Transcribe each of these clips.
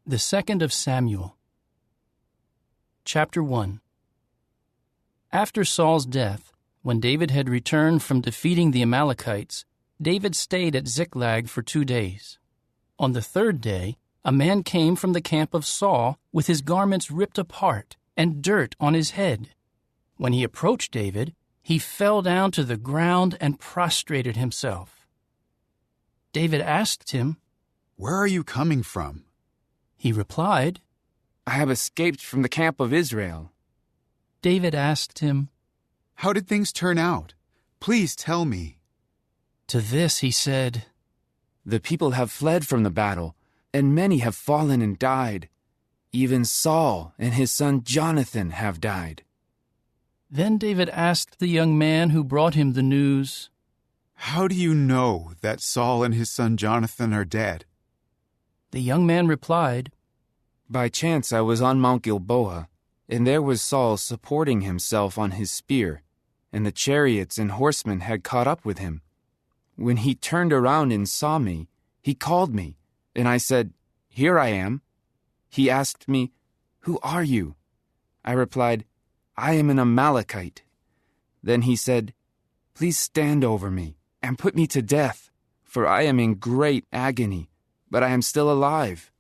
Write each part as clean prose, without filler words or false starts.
The second of Samuel. Chapter 1. After Saul's death, when David had returned from defeating the Amalekites, David stayed at Ziklag for 2 days. On the third day, a man came from the camp of Saul with his garments ripped apart and dirt on his head. When he approached David, he fell down to the ground and prostrated himself. David asked him, "Where are you coming from?" He replied, "I have escaped from the camp of Israel." David asked him, "How did things turn out? Please tell me." To this he said, "The people have fled from the battle, and many have fallen and died. Even Saul and his son Jonathan have died." Then David asked the young man who brought him the news, "How do you know that Saul and his son Jonathan are dead?" The young man replied, "By chance I was on Mount Gilboa, and there was Saul supporting himself on his spear, and the chariots and horsemen had caught up with him. When he turned around and saw me, he called me, and I said, 'Here I am.' He asked me, 'Who are you?' I replied, 'I am an Amalekite.' Then he said, 'Please stand over me and put me to death, for I am in great agony, but I am still alive.'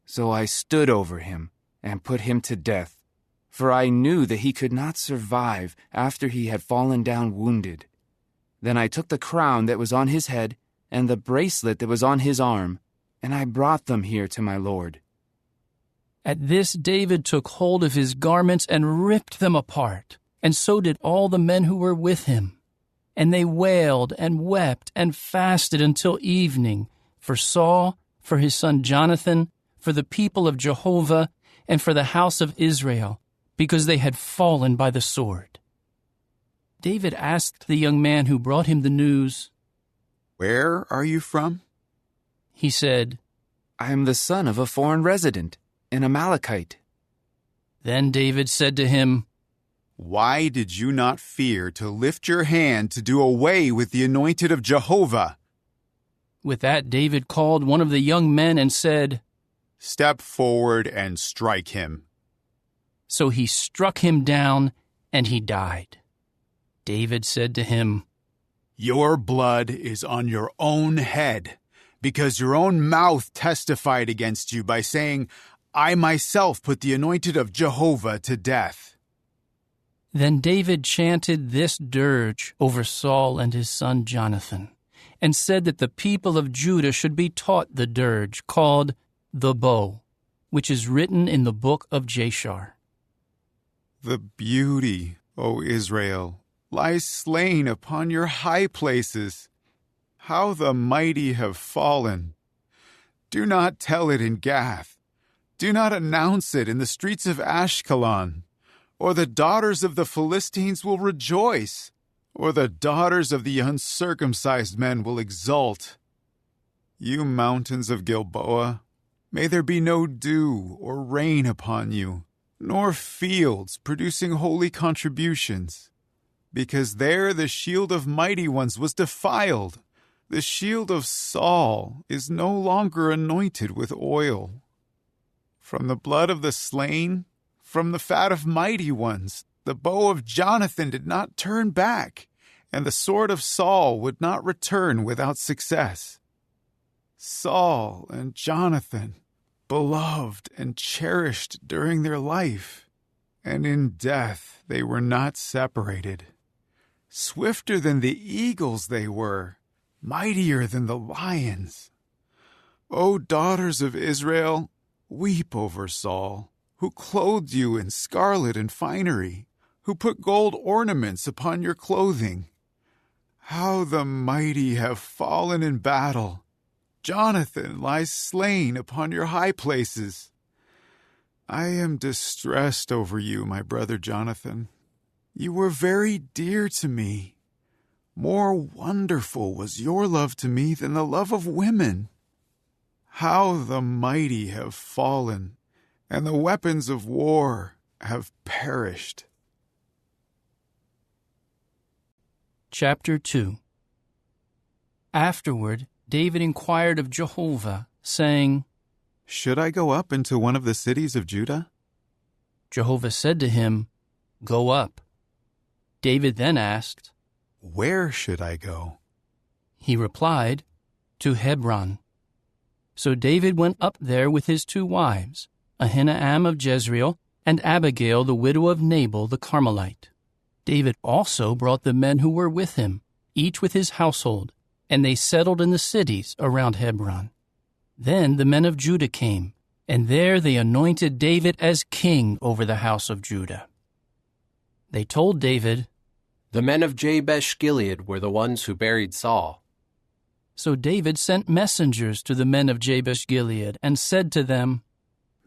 So I stood over him and put him to death, for I knew that he could not survive after he had fallen down wounded. Then I took the crown that was on his head and the bracelet that was on his arm, and I brought them here to my lord." At this David took hold of his garments and ripped them apart, and so did all the men who were with him. And they wailed and wept and fasted until evening, for Saul, for his son Jonathan, for the people of Jehovah, and for the house of Israel, because they had fallen by the sword. David asked the young man who brought him the news, "Where are you from?" He said, "I am the son of a foreign resident, an Amalekite." Then David said to him, "Why did you not fear to lift your hand to do away with the anointed of Jehovah?" With that David called one of the young men and said, "Step forward and strike him." So he struck him down, and he died. David said to him, "Your blood is on your own head, because your own mouth testified against you by saying, 'I myself put the anointed of Jehovah to death.'" Then David chanted this dirge over Saul and his son Jonathan, and said that the people of Judah should be taught the dirge called the bow, which is written in the book of Jashar. "The beauty, O Israel, lies slain upon your high places. How the mighty have fallen. Do not tell it in Gath. Do not announce it in the streets of Ashkelon. Or the daughters of the Philistines will rejoice, or the daughters of the uncircumcised men will exult. You mountains of Gilboa, may there be no dew or rain upon you, nor fields producing holy contributions. Because there the shield of mighty ones was defiled. The shield of Saul is no longer anointed with oil. From the blood of the slain, from the fat of mighty ones, the bow of Jonathan did not turn back, and the sword of Saul would not return without success. Saul and Jonathan, beloved and cherished during their life, and in death they were not separated. Swifter than the eagles they were, mightier than the lions. O daughters of Israel, weep over Saul, who clothed you in scarlet and finery, who put gold ornaments upon your clothing. How the mighty have fallen in battle. Jonathan lies slain upon your high places. I am distressed over you, my brother Jonathan. You were very dear to me. More wonderful was your love to me than the love of women. How the mighty have fallen, and the weapons of war have perished." Chapter 2. Afterward, David inquired of Jehovah, saying, "Should I go up into one of the cities of Judah?" Jehovah said to him, "Go up." David then asked, "Where should I go?" He replied, "To Hebron." So David went up there with his 2 wives, Ahinoam of Jezreel and Abigail the widow of Nabal the Carmelite. David also brought the men who were with him, each with his household, and they settled in the cities around Hebron. Then the men of Judah came, and there they anointed David as king over the house of Judah. They told David, "The men of Jabesh Gilead were the ones who buried Saul." So David sent messengers to the men of Jabesh Gilead and said to them,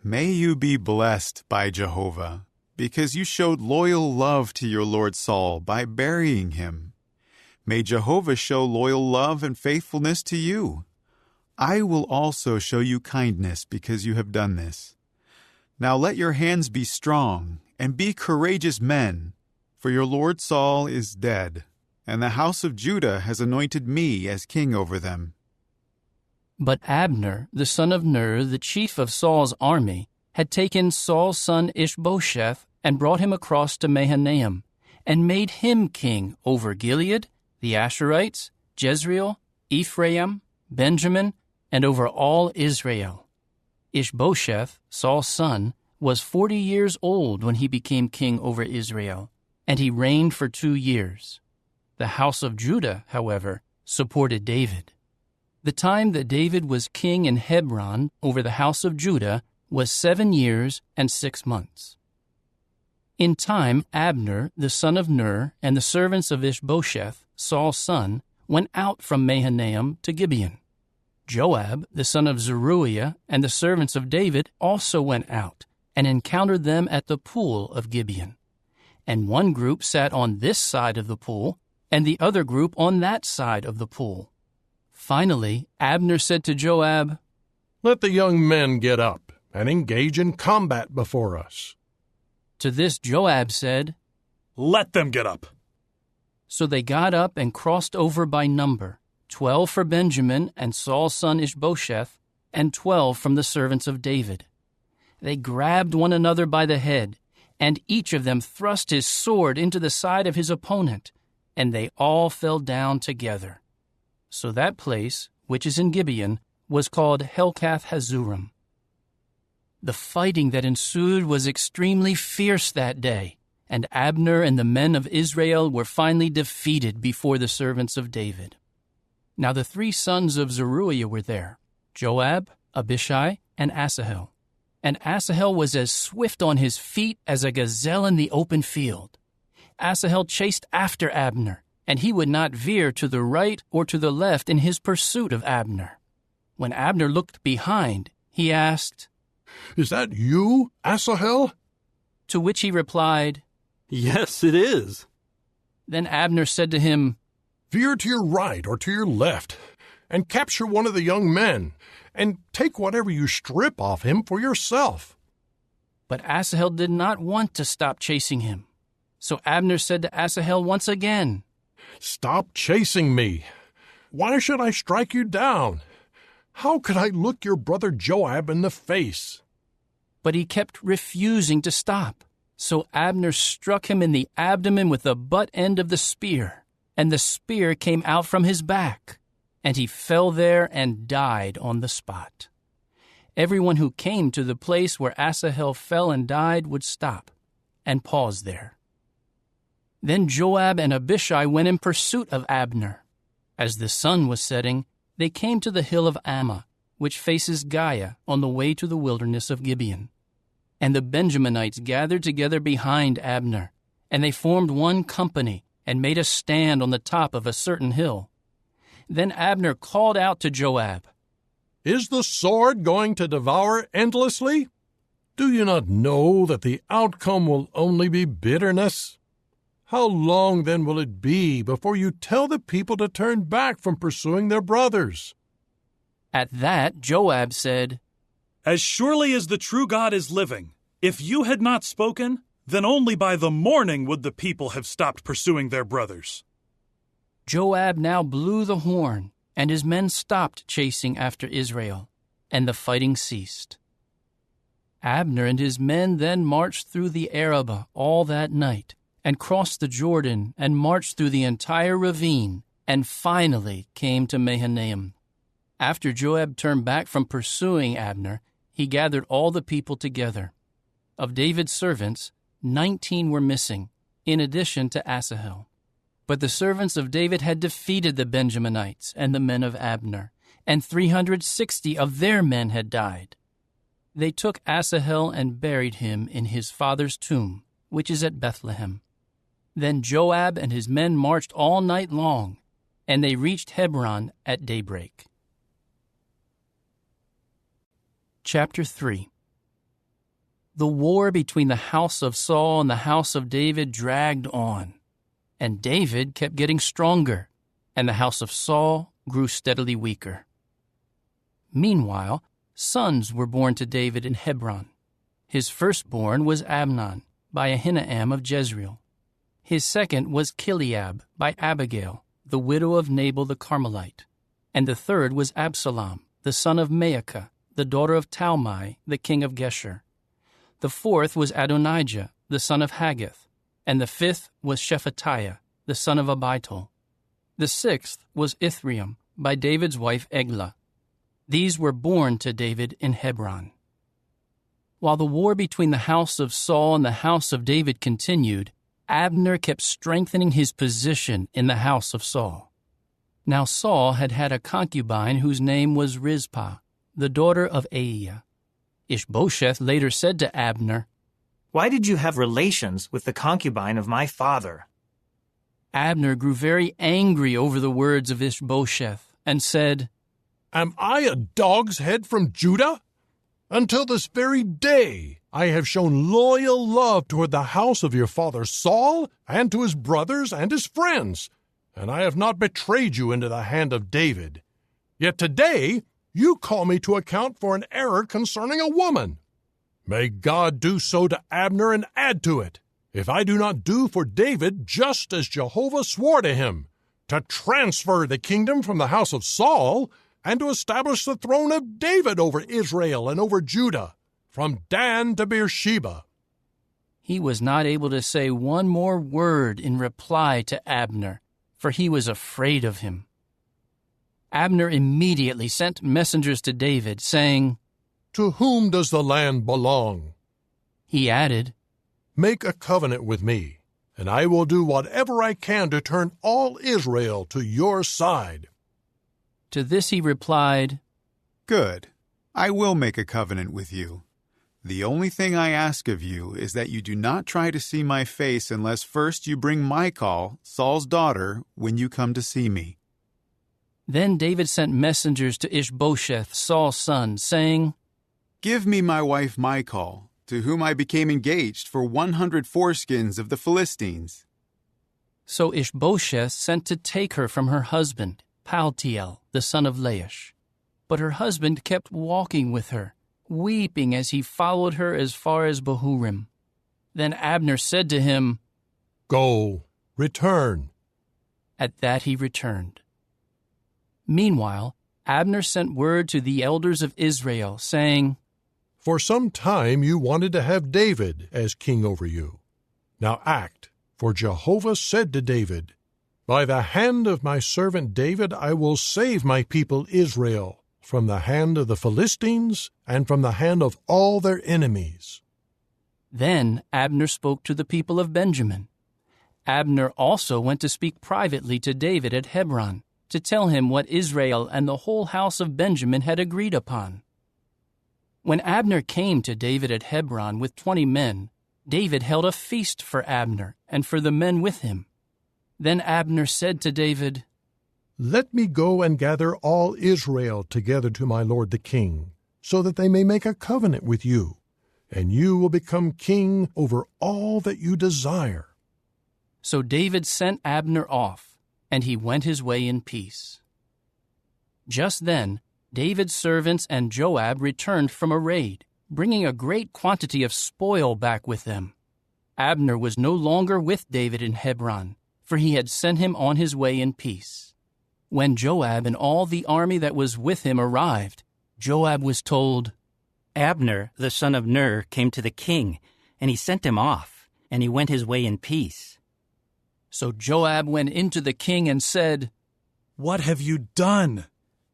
"May you be blessed by Jehovah, because you showed loyal love to your lord Saul by burying him. May Jehovah show loyal love and faithfulness to you. I will also show you kindness because you have done this. Now let your hands be strong and be courageous men, for your lord Saul is dead, and the house of Judah has anointed me as king over them." But Abner, the son of Ner, the chief of Saul's army, had taken Saul's son Ishbosheth and brought him across to Mahanaim, and made him king over Gilead, the Asherites, Jezreel, Ephraim, Benjamin, and over all Israel. Ishbosheth, Saul's son, was 40 years old when he became king over Israel, and he reigned for 2 years. The house of Judah, however, supported David. The time that David was king in Hebron over the house of Judah was 7 years and 6 months. In time, Abner, the son of Ner, and the servants of Ishbosheth, Saul's son, went out from Mahanaim to Gibeon. Joab, the son of Zeruiah, and the servants of David also went out and encountered them at the pool of Gibeon. And one group sat on this side of the pool, and the other group on that side of the pool. Finally, Abner said to Joab, "Let the young men get up and engage in combat before us." To this Joab said, "Let them get up." So they got up and crossed over by number, 12 for Benjamin and Saul's son Ishbosheth, and 12 from the servants of David. They grabbed one another by the head, and each of them thrust his sword into the side of his opponent, and they all fell down together. So that place, which is in Gibeon, was called Helkath Hazurim. The fighting that ensued was extremely fierce that day, and Abner and the men of Israel were finally defeated before the servants of David. Now the 3 sons of Zeruiah were there, Joab, Abishai, and Asahel. And Asahel was as swift on his feet as a gazelle in the open field. Asahel chased after Abner, and he would not veer to the right or to the left in his pursuit of Abner. When Abner looked behind, he asked, "Is that you, Asahel?" To which he replied, "Yes, it is." Then Abner said to him, "Veer to your right or to your left, and capture one of the young men, and take whatever you strip off him for yourself." But Asahel did not want to stop chasing him. So Abner said to Asahel once again, "Stop chasing me. Why should I strike you down? How could I look your brother Joab in the face?" But he kept refusing to stop. So Abner struck him in the abdomen with the butt end of the spear, and the spear came out from his back, and he fell there and died on the spot. Everyone who came to the place where Asahel fell and died would stop and pause there. Then Joab and Abishai went in pursuit of Abner. As the sun was setting, they came to the hill of Ammah, which faces Giah on the way to the wilderness of Gibeon. And the Benjaminites gathered together behind Abner, and they formed one company and made a stand on the top of a certain hill. Then Abner called out to Joab, "Is the sword going to devour endlessly? Do you not know that the outcome will only be bitterness? How long then will it be before you tell the people to turn back from pursuing their brothers?" At that, Joab said, "As surely as the true God is living, if you had not spoken, then only by the morning would the people have stopped pursuing their brothers." Joab now blew the horn, and his men stopped chasing after Israel. and the fighting ceased. Abner and his men then marched through the Arabah all that night, and crossed the Jordan, and marched through the entire ravine, and finally came to Mahanaim. After Joab turned back from pursuing Abner, he gathered all the people together. Of David's servants, 19 were missing, in addition to Asahel. But the servants of David had defeated the Benjaminites and the men of Abner, and 360 of their men had died. They took Asahel and buried him in his father's tomb, which is at Bethlehem. Then Joab and his men marched all night long, and they reached Hebron at daybreak. Chapter 3. The war between the house of Saul and the house of David dragged on, and David kept getting stronger, and the house of Saul grew steadily weaker. Meanwhile, sons were born to David in Hebron. His firstborn was Amnon, by Ahinoam of Jezreel. His second was Chileab, by Abigail, the widow of Nabal the Carmelite. And the third was Absalom, the son of Maacah, the daughter of Talmai, the king of Geshur. The fourth was Adonijah, the son of Haggith. And the fifth was Shephatiah, the son of Abital. The sixth was Ithream, by David's wife Eglah. These were born to David in Hebron. While the war between the house of Saul and the house of David continued, Abner kept strengthening his position in the house of Saul. Now Saul had had a concubine whose name was Rizpah, the daughter of Aiah. Ishbosheth later said to Abner, "Why did you have relations with the concubine of my father?" Abner grew very angry over the words of Ishbosheth and said, Am I a dog's head from Judah? Until this very day I have shown loyal love toward the house of your father Saul and to his brothers and his friends, and I have not betrayed you into the hand of David. Yet today you call me to account for an error concerning a woman. May God do so to Abner and add to it, if I do not do for David just as Jehovah swore to him, to transfer the kingdom from the house of Saul and to establish the throne of David over Israel and over Judah, from Dan to Beersheba." He was not able to say one more word in reply to Abner, for he was afraid of him. Abner immediately sent messengers to David, saying, "To whom does the land belong?" He added, "Make a covenant with me, and I will do whatever I can to turn all Israel to your side." To this he replied, Good. I will make a covenant with you. The only thing I ask of you is that you do not try to see my face unless first you bring Michal, Saul's daughter, when you come to see me. Then David sent messengers to Ishbosheth, Saul's son, saying, Give me my wife Michal, to whom I became engaged for 100 foreskins of the Philistines. So Ishbosheth sent to take her from her husband, Paltiel, the son of Laish. But her husband kept walking with her, weeping as he followed her as far as Bahurim. Then Abner said to him, "Go, return." At that he returned. Meanwhile, Abner sent word to the elders of Israel, saying, For some time you wanted to have David as king over you. Now act, for Jehovah said to David, By the hand of my servant David I will save my people Israel from the hand of the Philistines and from the hand of all their enemies. Then Abner spoke to the people of Benjamin. Abner also went to speak privately to David at Hebron, to tell him what Israel and the whole house of Benjamin had agreed upon. When Abner came to David at Hebron with 20 men, David held a feast for Abner and for the men with him. Then Abner said to David, Let me go and gather all Israel together to my lord the king, so that they may make a covenant with you, and you will become king over all that you desire. So David sent Abner off, and he went his way in peace. Just then, David's servants and Joab returned from a raid, bringing a great quantity of spoil back with them. Abner was no longer with David in Hebron, for he had sent him on his way in peace. When Joab and all the army that was with him arrived, Joab was told, Abner, the son of Ner, came to the king, and he sent him off, and he went his way in peace. So Joab went into the king and said, What have you done?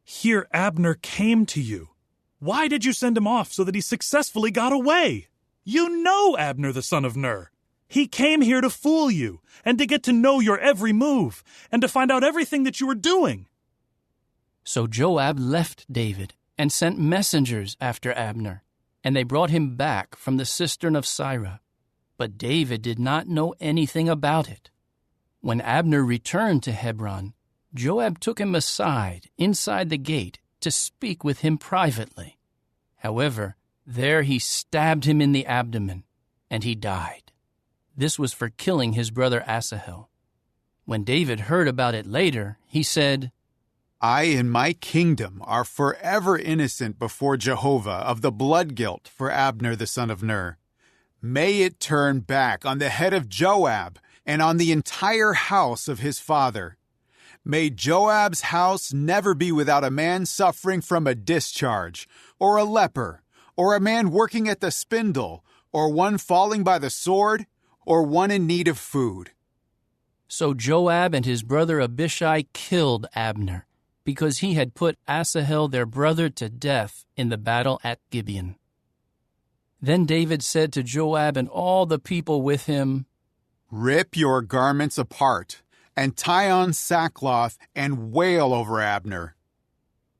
Here Abner came to you. Why did you send him off so that he successfully got away? You know Abner the son of Ner. He came here to fool you, and to get to know your every move, and to find out everything that you were doing. So Joab left David and sent messengers after Abner, and they brought him back from the cistern of Sirah. But David did not know anything about it. When Abner returned to Hebron, Joab took him aside inside the gate to speak with him privately. However, there he stabbed him in the abdomen, and he died. This was for killing his brother Asahel. When David heard about it later, he said, I and my kingdom are forever innocent before Jehovah of the blood guilt for Abner the son of Ner. May it turn back on the head of Joab and on the entire house of his father. May Joab's house never be without a man suffering from a discharge, or a leper, or a man working at the spindle, or one falling by the sword, or one in need of food. So Joab and his brother Abishai killed Abner, because he had put Asahel their brother to death in the battle at Gibeon. Then David said to Joab and all the people with him, Rip your garments apart, and tie on sackcloth, and wail over Abner.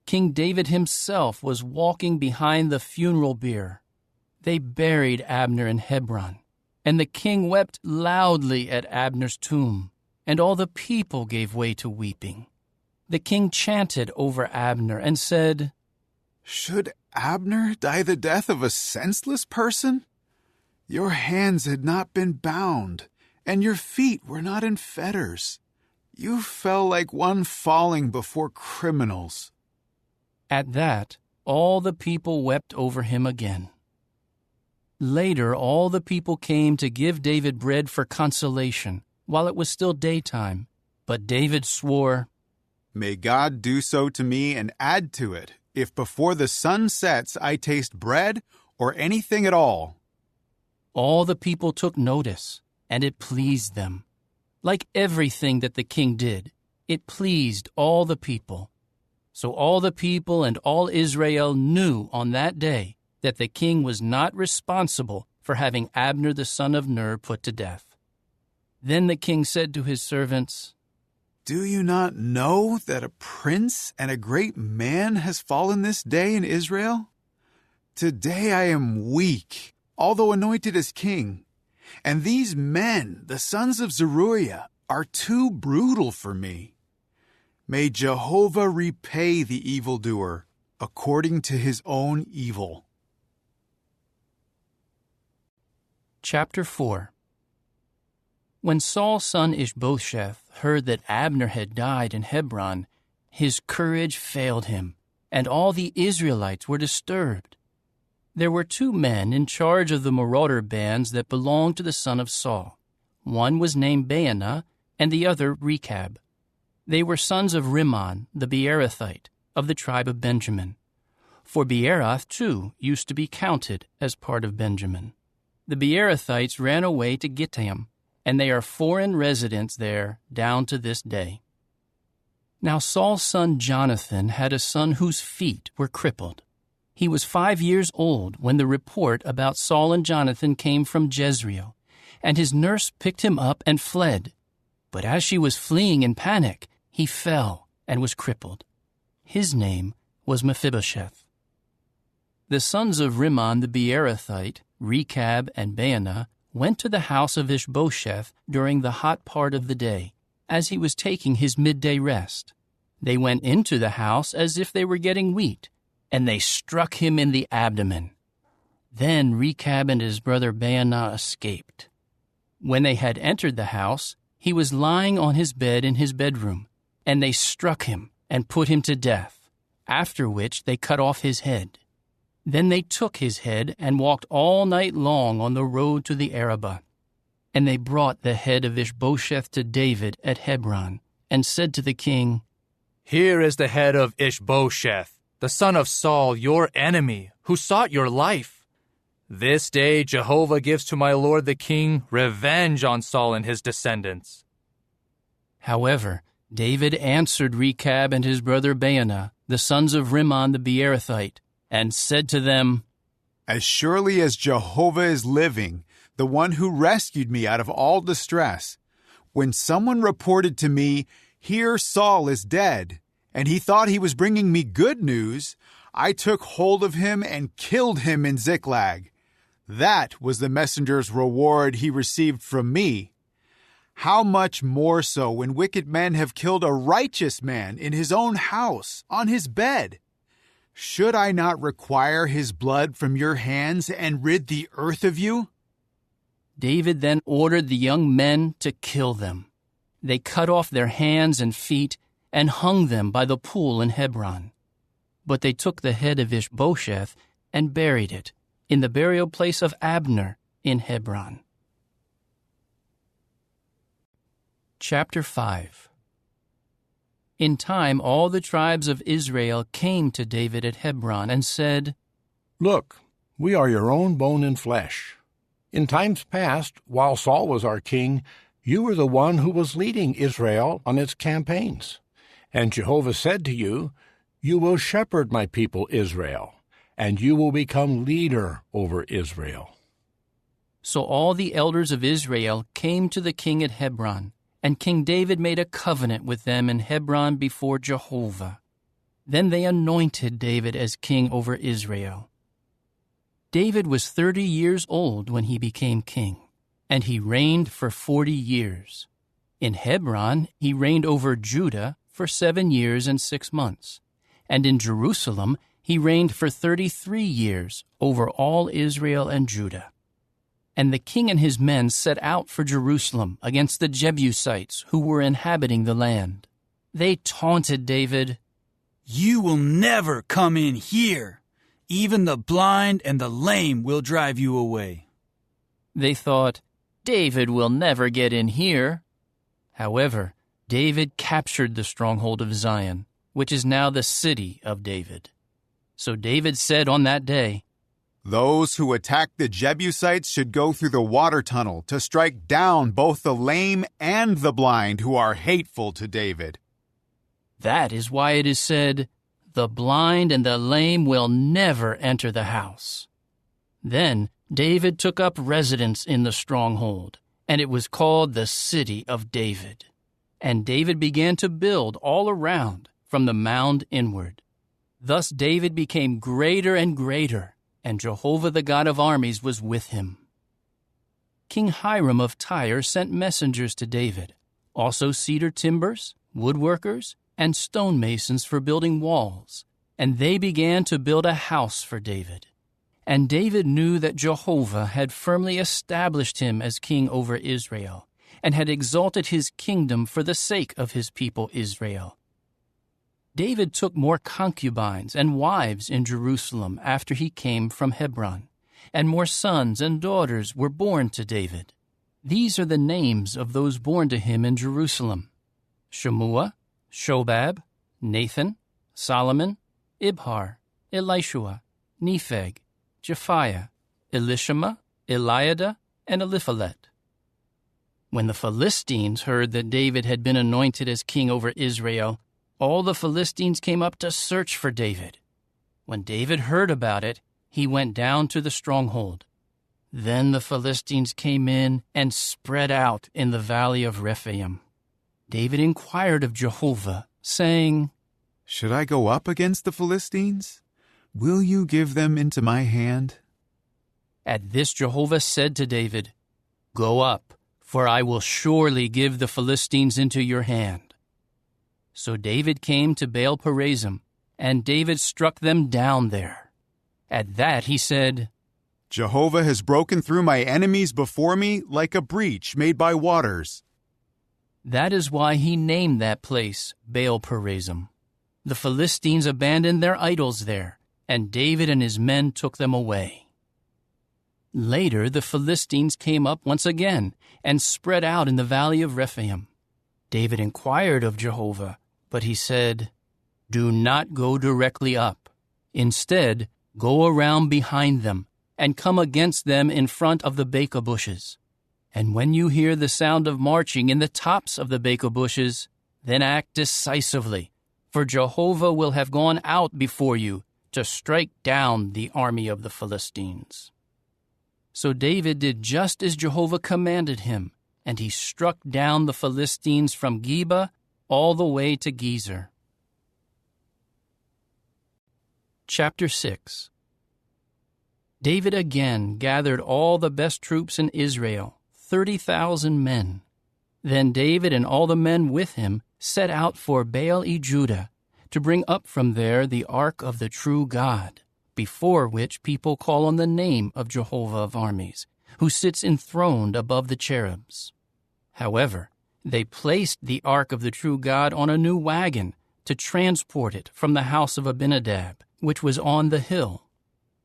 King David himself was walking behind the funeral bier. They buried Abner in Hebron, and the king wept loudly at Abner's tomb, and all the people gave way to weeping. The king chanted over Abner and said, Should Abner die the death of a senseless person? Your hands had not been bound, and your feet were not in fetters. You fell like one falling before criminals. At that, all the people wept over him again. Later, all the people came to give David bread for consolation, while it was still daytime. But David swore, May God do so to me and add to it, if before the sun sets I taste bread or anything at all. All the people took notice, and it pleased them. Like everything that the king did, it pleased all the people. So all the people and all Israel knew on that day that the king was not responsible for having Abner the son of Ner put to death. Then the king said to his servants, Do you not know that a prince and a great man has fallen this day in Israel? Today I am weak, although anointed as king. And these men, the sons of Zeruiah, are too brutal for me. May Jehovah repay the evildoer according to his own evil. Chapter 4. When Saul's son Ishbosheth heard that Abner had died in Hebron, his courage failed him, and all the Israelites were disturbed. There were 2 men in charge of the marauder bands that belonged to the son of Saul. One was named Baanah, and the other Rechab. They were sons of Rimmon, the Beerothite, of the tribe of Benjamin. For Beeroth, too, used to be counted as part of Benjamin. The Beerothites ran away to Gittaim, and they are foreign residents there down to this day. Now Saul's son Jonathan had a son whose feet were crippled. He was 5 years old when the report about Saul and Jonathan came from Jezreel, and his nurse picked him up and fled. But as she was fleeing in panic, he fell and was crippled. His name was Mephibosheth. The sons of Rimmon the Beerothite, Rechab and Baanah, went to the house of Ishbosheth during the hot part of the day, as he was taking his midday rest. They went into the house as if they were getting wheat, and they struck him in the abdomen. Then Rechab and his brother Baanah escaped. When they had entered the house, he was lying on his bed in his bedroom, and they struck him and put him to death, after which they cut off his head. Then they took his head and walked all night long on the road to the Arabah. And they brought the head of Ishbosheth to David at Hebron, and said to the king, Here is the head of Ishbosheth, the son of Saul, your enemy, who sought your life. This day Jehovah gives to my lord the king revenge on Saul and his descendants." However, David answered Rechab and his brother Baanah, the sons of Rimmon the Beerothite, and said to them, "As surely as Jehovah is living, the one who rescued me out of all distress, when someone reported to me, 'Here Saul is dead,' and he thought he was bringing me good news, I took hold of him and killed him in Ziklag. That was the messenger's reward he received from me. How much more so when wicked men have killed a righteous man in his own house, on his bed? Should I not require his blood from your hands and rid the earth of you?" David then ordered the young men to kill them. They cut off their hands and feet and hung them by the pool in Hebron. But they took the head of Ishbosheth and buried it in the burial place of Abner in Hebron. Chapter 5. In time all the tribes of Israel came to David at Hebron and said, "Look, we are your own bone and flesh. In times past, while Saul was our king, you were the one who was leading Israel on its campaigns. And Jehovah said to you, 'You will shepherd my people Israel, and you will become leader over Israel.'" So all the elders of Israel came to the king at Hebron, and King David made a covenant with them in Hebron before Jehovah. Then they anointed David as king over Israel. David was 30 years old when he became king, and he reigned for 40 years. In Hebron, he reigned over Judah for 7 years and 6 months, and in Jerusalem he reigned for 33 years over all Israel and Judah. And the king and his men set out for Jerusalem against the Jebusites who were inhabiting the land. They taunted David, "You will never come in here. Even the blind and the lame will drive you away." They thought, "David will never get in here." However, David captured the stronghold of Zion, which is now the city of David. So David said on that day, "Those who attack the Jebusites should go through the water tunnel to strike down both the lame and the blind who are hateful to David." That is why it is said, "The blind and the lame will never enter the house." Then David took up residence in the stronghold, and it was called the City of David. And David began to build all around, from the mound inward. Thus David became greater and greater, and Jehovah the God of armies was with him. King Hiram of Tyre sent messengers to David, also cedar timbers, woodworkers, and stonemasons for building walls, and they began to build a house for David. And David knew that Jehovah had firmly established him as king over Israel, and had exalted his kingdom for the sake of his people Israel. David took more concubines and wives in Jerusalem after he came from Hebron, and more sons and daughters were born to David. These are the names of those born to him in Jerusalem: Shemua, Shobab, Nathan, Solomon, Ibhar, Elishua, Nepheg, Japhiah, Elishama, Eliada, and Eliphalet. When the Philistines heard that David had been anointed as king over Israel, all the Philistines came up to search for David. When David heard about it, he went down to the stronghold. Then the Philistines came in and spread out in the valley of Rephaim. David inquired of Jehovah, saying, "Should I go up against the Philistines? Will you give them into my hand?" At this Jehovah said to David, "Go up, for I will surely give the Philistines into your hand." So David came to Baal-perazim, and David struck them down there. At that he said, "Jehovah has broken through my enemies before me like a breach made by waters." That is why he named that place Baal-perazim. The Philistines abandoned their idols there, and David and his men took them away. Later the Philistines came up once again and spread out in the valley of Rephaim. David inquired of Jehovah, but he said, "Do not go directly up, Instead, go around behind them and come against them in front of the beka bushes. And when you hear the sound of marching in the tops of the beka bushes, then act decisively, for Jehovah will have gone out before you to strike down the army of the Philistines." So David did just as Jehovah commanded him, and he struck down the Philistines from Geba all the way to Gezer. Chapter 6. David again gathered all the best troops in Israel, 30,000 men. Then David and all the men with him set out for Baal-e-Judah to bring up from there the ark of the true God, before which people call on the name of Jehovah of armies, who sits enthroned above the cherubs. However, they placed the ark of the true God on a new wagon to transport it from the house of Abinadab, which was on the hill.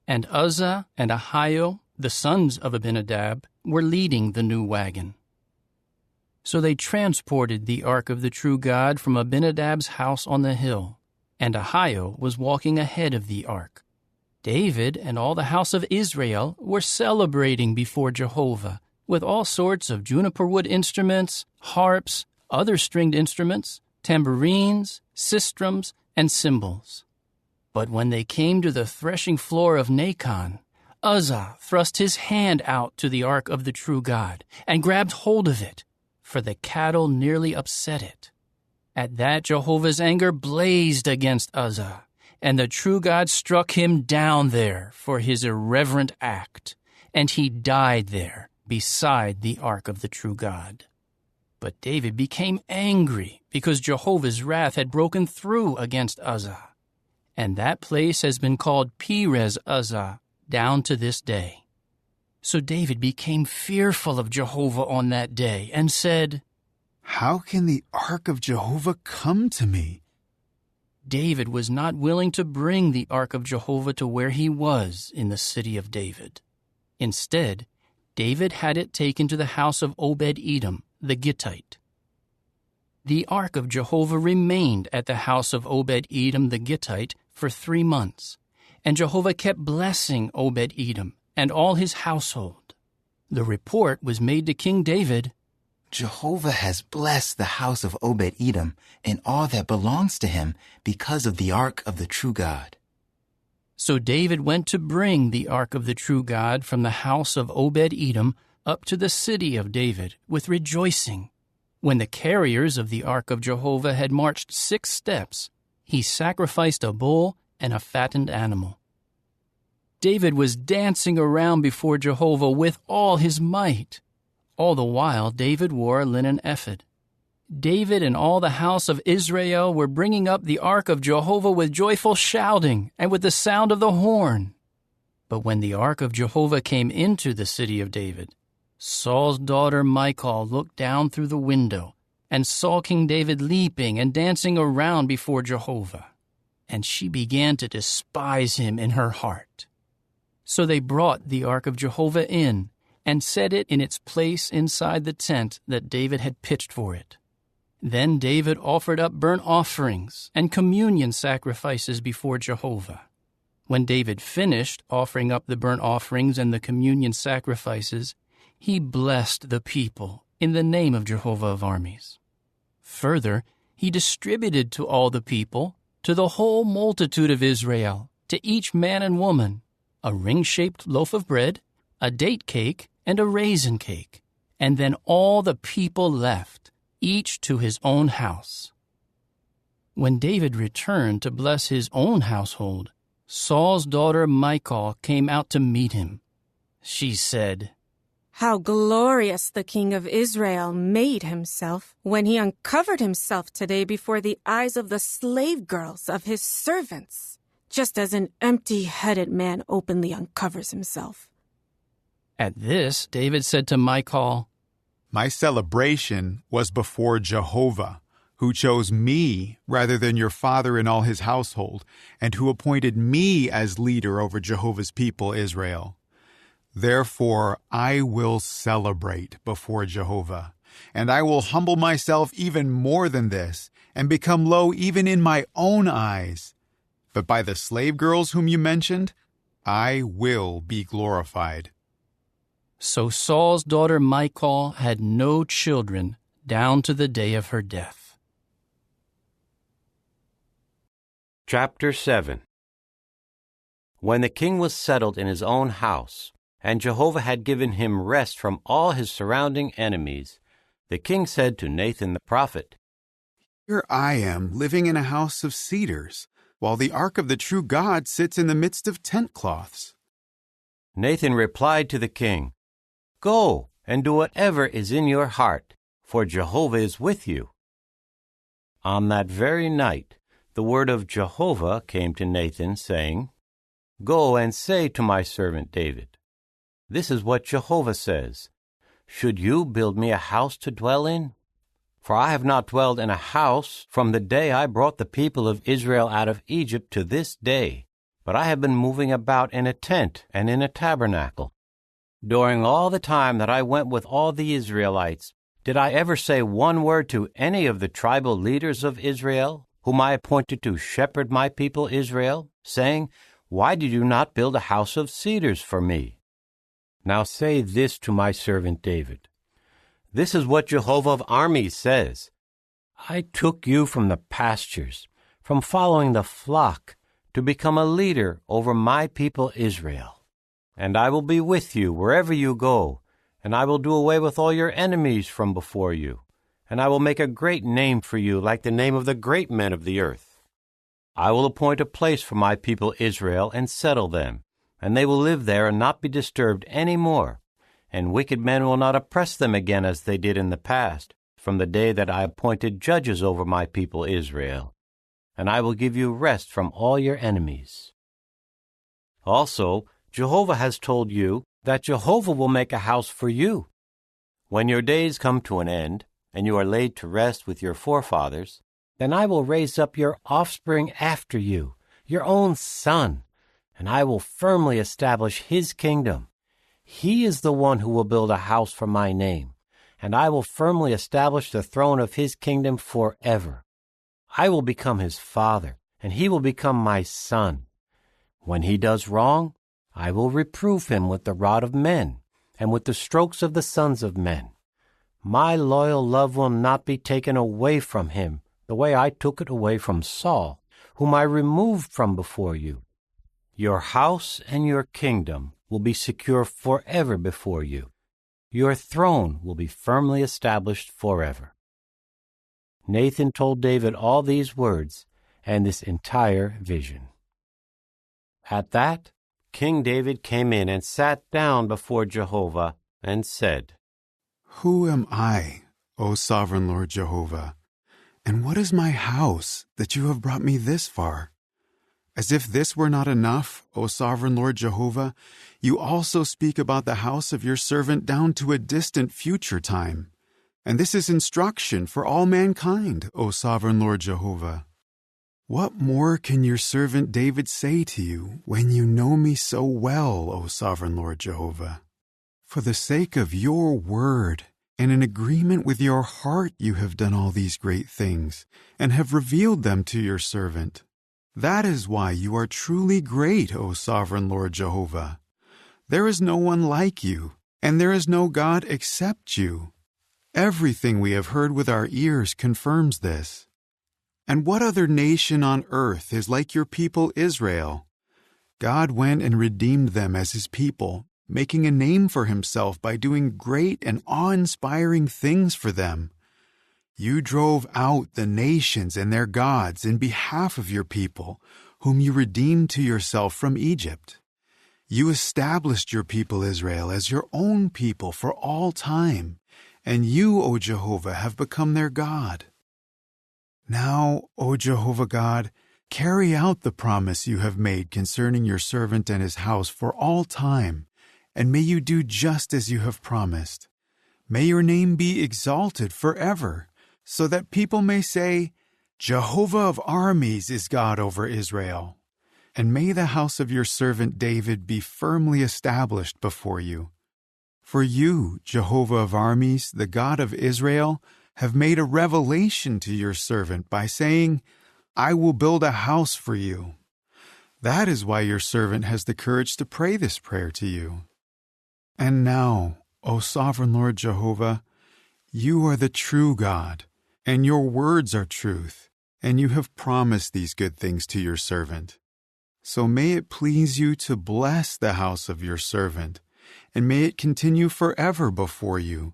And Uzzah and Ahio, the sons of Abinadab, were leading the new wagon. So they transported the ark of the true God from Abinadab's house on the hill, and Ahio was walking ahead of the ark. David and all the house of Israel were celebrating before Jehovah with all sorts of juniper wood instruments, harps, other stringed instruments, tambourines, sistrums, and cymbals. But when they came to the threshing floor of Nacon, Uzzah thrust his hand out to the ark of the true God and grabbed hold of it, for the cattle nearly upset it. At that Jehovah's anger blazed against Uzzah, and the true God struck him down there for his irreverent act, and he died there beside the ark of the true God. But David became angry because Jehovah's wrath had broken through against Uzzah, and that place has been called Perez Uzzah down to this day. So David became fearful of Jehovah on that day and said, "How can the ark of Jehovah come to me?" David was not willing to bring the ark of Jehovah to where he was in the city of David. Instead, David had it taken to the house of Obed-Edom, the Gittite. The ark of Jehovah remained at the house of Obed-Edom the Gittite for 3 months, and Jehovah kept blessing Obed-Edom and all his household. The report was made to King David, "Jehovah has blessed the house of Obed-Edom and all that belongs to him because of the ark of the true God." So David went to bring the ark of the true God from the house of Obed-Edom up to the city of David with rejoicing. When the carriers of the ark of Jehovah had marched 6 steps, he sacrificed a bull and a fattened animal. David was dancing around before Jehovah with all his might. All the while, David wore a linen ephod. David and all the house of Israel were bringing up the ark of Jehovah with joyful shouting and with the sound of the horn. But when the ark of Jehovah came into the city of David, Saul's daughter Michal looked down through the window and saw King David leaping and dancing around before Jehovah, and she began to despise him in her heart. So they brought the ark of Jehovah in and set it in its place inside the tent that David had pitched for it. Then David offered up burnt offerings and communion sacrifices before Jehovah. When David finished offering up the burnt offerings and the communion sacrifices, he blessed the people in the name of Jehovah of armies. Further, he distributed to all the people, to the whole multitude of Israel, to each man and woman, a ring-shaped loaf of bread, a date cake, and a raisin cake. And then all the people left, each to his own house. When David returned to bless his own household, Saul's daughter Michal came out to meet him. She said, "How glorious the king of Israel made himself when he uncovered himself today before the eyes of the slave girls of his servants, just as an empty-headed man openly uncovers himself." At this, David said to Michal, "My celebration was before Jehovah, who chose me rather than your father and all his household, and who appointed me as leader over Jehovah's people Israel. Therefore I will celebrate before Jehovah, and I will humble myself even more than this, and become low even in my own eyes. But by the slave girls whom you mentioned, I will be glorified." So Saul's daughter Michal had no children down to the day of her death. Chapter 7. When the king was settled in his own house, and Jehovah had given him rest from all his surrounding enemies, the king said to Nathan the prophet, "Here I am living in a house of cedars, while the ark of the true God sits in the midst of tent cloths." Nathan replied to the king, "Go and do whatever is in your heart, for Jehovah is with you." On that very night, the word of Jehovah came to Nathan, saying, "Go and say to my servant David, this is what Jehovah says, should you build me a house to dwell in? For I have not dwelled in a house from the day I brought the people of Israel out of Egypt to this day, but I have been moving about in a tent and in a tabernacle. During all the time that I went with all the Israelites, did I ever say one word to any of the tribal leaders of Israel, whom I appointed to shepherd my people Israel, saying, 'Why did you not build a house of cedars for me?' Now say this to my servant David. This is what Jehovah of armies says. I took you from the pastures, from following the flock, to become a leader over my people Israel. And I will be with you wherever you go, and I will do away with all your enemies from before you, and I will make a great name for you like the name of the great men of the earth. I will appoint a place for my people Israel and settle them, and they will live there and not be disturbed any more, and wicked men will not oppress them again as they did in the past, from the day that I appointed judges over my people Israel. And I will give you rest from all your enemies. Also, Jehovah has told you that Jehovah will make a house for you. When your days come to an end, and you are laid to rest with your forefathers, then I will raise up your offspring after you, your own son, and I will firmly establish his kingdom. He is the one who will build a house for my name, and I will firmly establish the throne of his kingdom forever. I will become his father, and he will become my son. When he does wrong, I will reprove him with the rod of men, and with the strokes of the sons of men. My loyal love will not be taken away from him, the way I took it away from Saul, whom I removed from before you. Your house and your kingdom will be secure forever before you. Your throne will be firmly established forever." Nathan told David all these words and this entire vision. At that, King David came in and sat down before Jehovah and said, "Who am I, O sovereign Lord Jehovah? And what is my house that you have brought me this far? As if this were not enough, O sovereign Lord Jehovah, you also speak about the house of your servant down to a distant future time. And this is instruction for all mankind, O sovereign Lord Jehovah. What more can your servant David say to you when you know me so well, O sovereign Lord Jehovah? For the sake of your word and in agreement with your heart you have done all these great things and have revealed them to your servant. That is why you are truly great, O sovereign Lord Jehovah. There is no one like you, and there is no God except you. Everything we have heard with our ears confirms this. And what other nation on earth is like your people Israel? God went and redeemed them as his people, making a name for himself by doing great and awe-inspiring things for them. You drove out the nations and their gods in behalf of your people, whom you redeemed to yourself from Egypt. You established your people Israel as your own people for all time, and you, O Jehovah, have become their God. Now, O Jehovah God, carry out the promise you have made concerning your servant and his house for all time, and may you do just as you have promised. May your name be exalted forever, so that people may say, Jehovah of armies is God over Israel. And may the house of your servant David be firmly established before you. For you, Jehovah of armies, the God of Israel, have made a revelation to your servant by saying, I will build a house for you. That is why your servant has the courage to pray this prayer to you. And now, O sovereign Lord Jehovah, you are the true God, and your words are truth, and you have promised these good things to your servant. So may it please you to bless the house of your servant, and may it continue forever before you.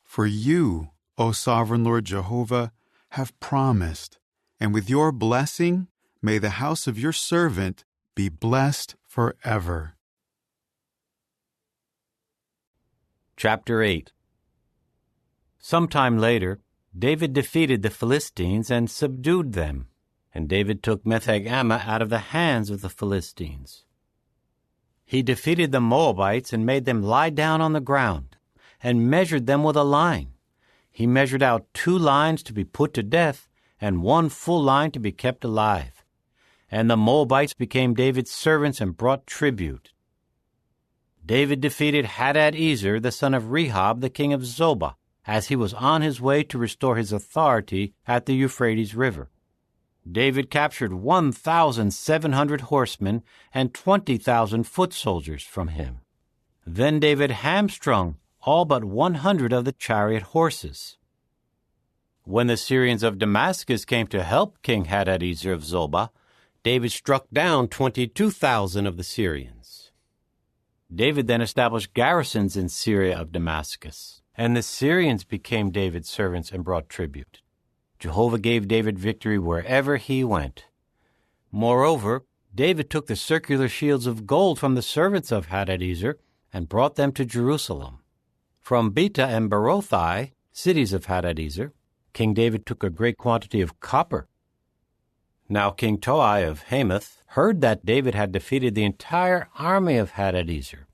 For you, O sovereign Lord Jehovah, have promised, and with your blessing, may the house of your servant be blessed forever. Chapter 8. Sometime later, David defeated the Philistines and subdued them, and David took Metheg-Ammah out of the hands of the Philistines. He defeated the Moabites and made them lie down on the ground, and measured them with a line. He measured out 2 lines to be put to death, and 1 full line to be kept alive. And the Moabites became David's servants and brought tribute. David defeated Hadad-ezer, the son of Rehob, the king of Zobah, as he was on his way to restore his authority at the Euphrates River. David captured 1,700 horsemen and 20,000 foot soldiers from him. Then David hamstrung all but 100 of the chariot horses. When the Syrians of Damascus came to help King Hadad-ezer of Zobah, David struck down 22,000 of the Syrians. David then established garrisons in Syria of Damascus, and the Syrians became David's servants and brought tribute. Jehovah gave David victory wherever he went. Moreover, David took the circular shields of gold from the servants of Hadad-ezer and brought them to Jerusalem. From Beta and Berothai, cities of Hadad-ezer, King David took a great quantity of copper. Now King Toi of Hamath heard that David had defeated the entire army of Hadad-ezer.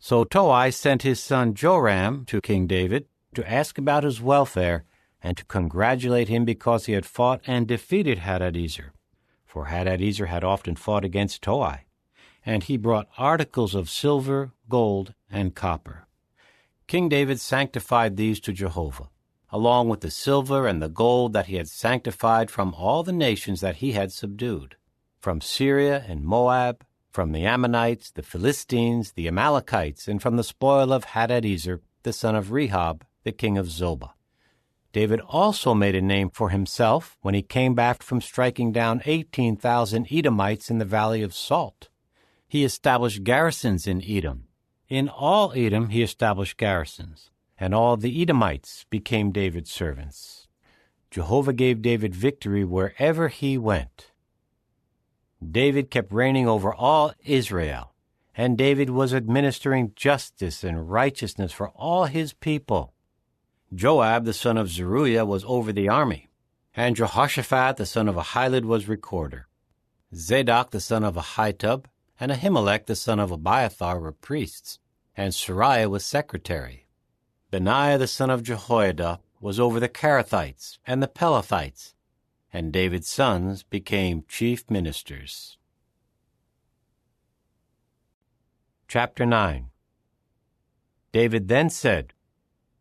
So Toi sent his son Joram to King David to ask about his welfare and to congratulate him because he had fought and defeated Hadad-ezer. For Hadad-ezer had often fought against Toi, and he brought articles of silver, gold, and copper. King David sanctified these to Jehovah, along with the silver and the gold that he had sanctified from all the nations that he had subdued, from Syria and Moab, from the Ammonites, the Philistines, the Amalekites, and from the spoil of Hadad-ezer, the son of Rehob, the king of Zobah. David also made a name for himself when he came back from striking down 18,000 Edomites in the Valley of Salt. He established garrisons in Edom. In all Edom he established garrisons, and all the Edomites became David's servants. Jehovah gave David victory wherever he went. David kept reigning over all Israel, and David was administering justice and righteousness for all his people. Joab the son of Zeruiah was over the army, and Jehoshaphat the son of Ahilud was recorder. Zadok the son of Ahitub and Ahimelech the son of Abiathar were priests, and Sariah was secretary. Benaiah the son of Jehoiada was over the Kerethites and the Pelethites, and David's sons became chief ministers. Chapter 9. David then said,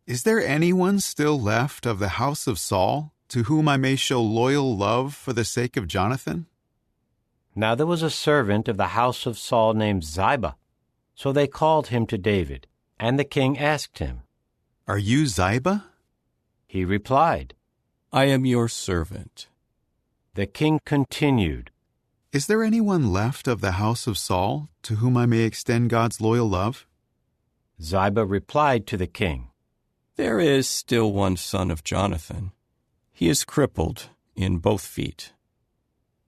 Is there anyone still left of the house of Saul, to whom I may show loyal love for the sake of Jonathan? Now there was a servant of the house of Saul named Ziba. So they called him to David, and the king asked him, Are you Ziba? He replied, I am your servant. The king continued, Is there anyone left of the house of Saul, to whom I may extend God's loyal love? Ziba replied to the king, There is still one son of Jonathan. He is crippled in both feet.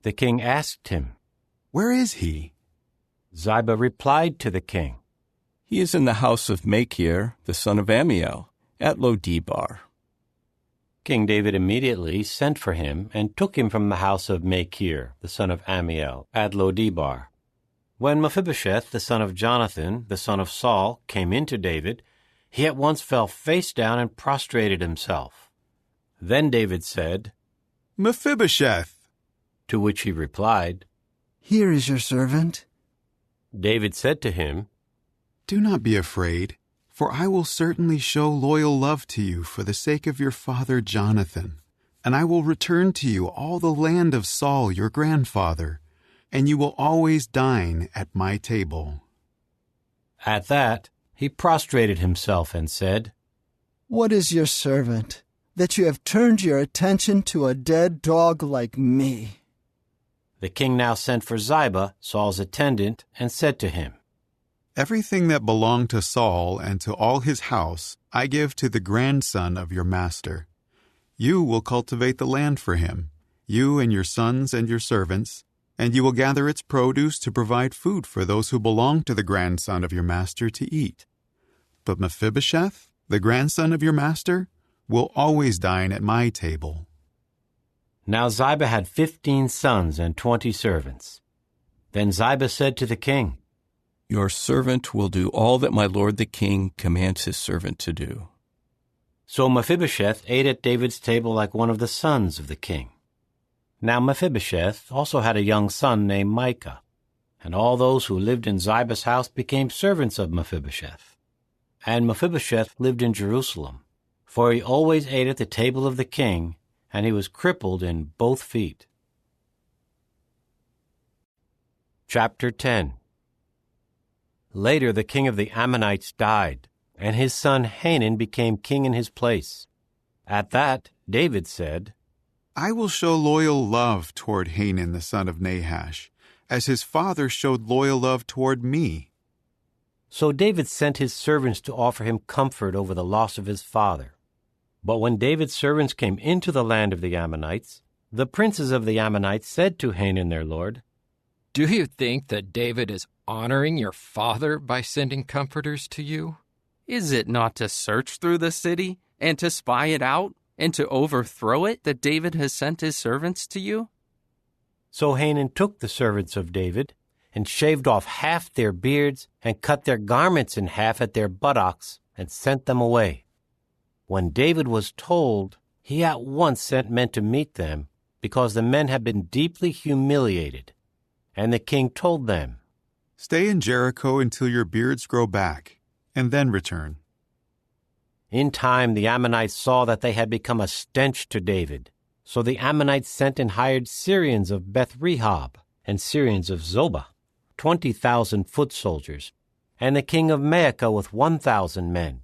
The king asked him, Where is he? Ziba replied to the king, He is in the house of Machir, the son of Ammiel, at Lo-debar. King David immediately sent for him and took him from the house of Machir, the son of Ammiel, at Lo-debar. When Mephibosheth, the son of Jonathan, the son of Saul, came in to David, he at once fell face down and prostrated himself. Then David said, Mephibosheth! To which he replied, Here is your servant. David said to him, Do not be afraid, for I will certainly show loyal love to you for the sake of your father Jonathan, and I will return to you all the land of Saul your grandfather, and you will always dine at my table." At that, he prostrated himself and said, "What is your servant, that you have turned your attention to a dead dog like me?" The king now sent for Ziba, Saul's attendant, and said to him, "Everything that belonged to Saul and to all his house I give to the grandson of your master. You will cultivate the land for him, you and your sons and your servants, and you will gather its produce to provide food for those who belong to the grandson of your master to eat. But Mephibosheth, the grandson of your master, will always dine at my table." Now Ziba had 15 sons and 20 servants. Then Ziba said to the king, "Your servant will do all that my lord the king commands his servant to do." So Mephibosheth ate at David's table like one of the sons of the king. Now Mephibosheth also had a young son named Micah, and all those who lived in Ziba's house became servants of Mephibosheth. And Mephibosheth lived in Jerusalem, for he always ate at the table of the king, and he was crippled in both feet. Chapter 10. Later the king of the Ammonites died, and his son Hanun became king in his place. At that, David said, "I will show loyal love toward Hanun the son of Nahash, as his father showed loyal love toward me." So David sent his servants to offer him comfort over the loss of his father. But when David's servants came into the land of the Ammonites, the princes of the Ammonites said to Hanun their lord, "Do you think that David is honoring your father by sending comforters to you? Is it not to search through the city and to spy it out and to overthrow it that David has sent his servants to you?" So Hanun took the servants of David and shaved off half their beards and cut their garments in half at their buttocks and sent them away. When David was told, he at once sent men to meet them, because the men had been deeply humiliated. And the king told them, "Stay in Jericho until your beards grow back, and then return." In time the Ammonites saw that they had become a stench to David. So the Ammonites sent and hired Syrians of Beth-rehob and Syrians of Zobah, 20,000 foot soldiers, and the king of Maacah with 1,000 men,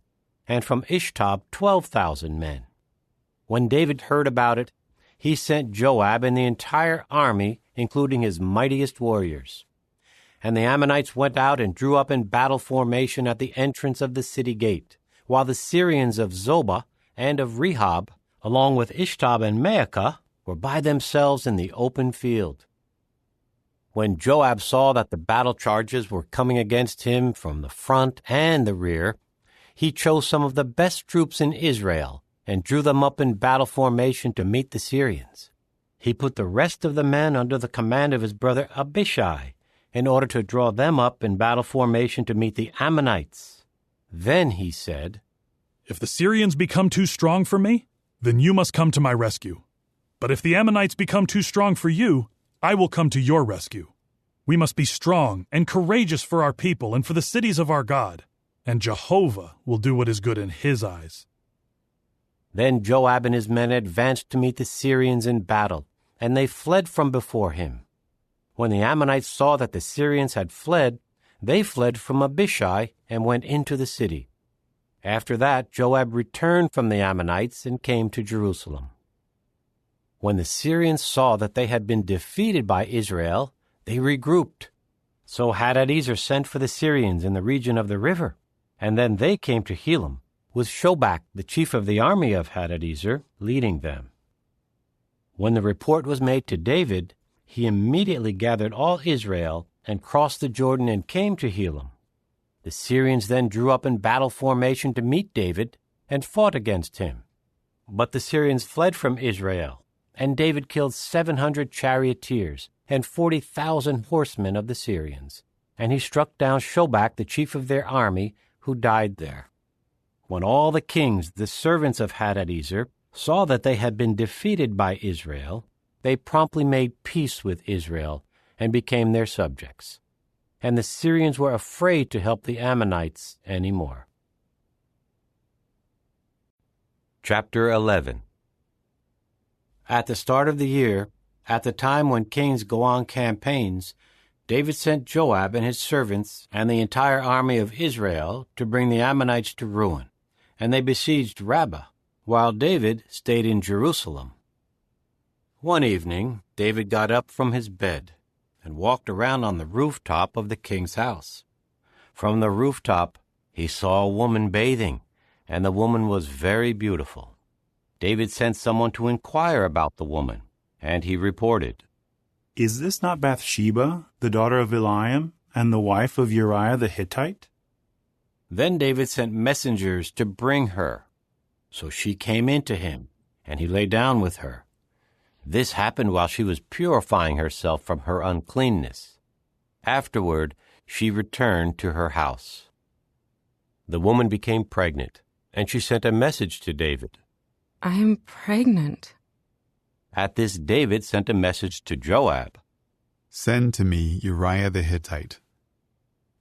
and from Ishtab 12,000 men. When David heard about it, he sent Joab and the entire army, including his mightiest warriors. And the Ammonites went out and drew up in battle formation at the entrance of the city gate, while the Syrians of Zobah and of Rehob, along with Ishtab and Maacah, were by themselves in the open field. When Joab saw that the battle charges were coming against him from the front and the rear, he chose some of the best troops in Israel and drew them up in battle formation to meet the Syrians. He put the rest of the men under the command of his brother Abishai in order to draw them up in battle formation to meet the Ammonites. Then he said, "If the Syrians become too strong for me, then you must come to my rescue. But if the Ammonites become too strong for you, I will come to your rescue. We must be strong and courageous for our people and for the cities of our God, and Jehovah will do what is good in his eyes." Then Joab and his men advanced to meet the Syrians in battle, and they fled from before him. When the Ammonites saw that the Syrians had fled, they fled from Abishai and went into the city. After that, Joab returned from the Ammonites and came to Jerusalem. When the Syrians saw that they had been defeated by Israel, they regrouped. So Hadadezer sent for the Syrians in the region of the river, and then they came to Helam, with Shobak, the chief of the army of Hadadezer, leading them. When the report was made to David, he immediately gathered all Israel and crossed the Jordan and came to Helam. The Syrians then drew up in battle formation to meet David and fought against him. But the Syrians fled from Israel, and David killed 700 charioteers and 40,000 horsemen of the Syrians, and he struck down Shobak, the chief of their army, who died there. When all the kings, the servants of Hadadezer, saw that they had been defeated by Israel, they promptly made peace with Israel and became their subjects. And the Syrians were afraid to help the Ammonites any more. Chapter 11. At the start of the year, At the time when kings go on campaigns, David sent Joab and his servants and the entire army of Israel to bring the Ammonites to ruin, and they besieged Rabbah, while David stayed in Jerusalem. One evening, David got up from his bed and walked around on the rooftop of the king's house. From the rooftop, he saw a woman bathing, and the woman was very beautiful. David sent someone to inquire about the woman, and he reported, "Is this not Bathsheba, the daughter of Eliam, and the wife of Uriah the Hittite?" Then David sent messengers to bring her. So she came in to him, and he lay down with her. This happened while she was purifying herself from her uncleanness. Afterward, she returned to her house. The woman became pregnant, and she sent a message to David. "I am pregnant." At this, David sent a message to Joab. "Send to me Uriah the Hittite."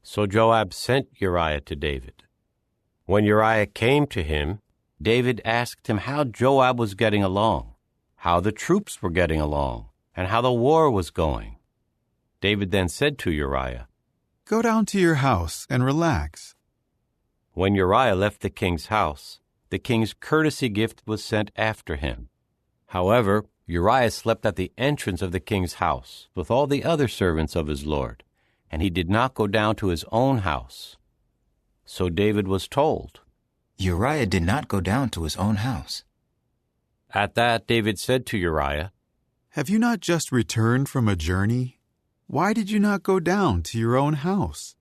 So Joab sent Uriah to David. When Uriah came to him, David asked him how Joab was getting along, how the troops were getting along, and how the war was going. David then said to Uriah, "Go down to your house and relax." When Uriah left the king's house, the king's courtesy gift was sent after him. However, Uriah slept at the entrance of the king's house with all the other servants of his lord, and he did not go down to his own house. So David was told, Uriah did not go down to his own house. At that, David said to Uriah, "Have you not just returned from a journey? Why did you not go down to your own house?"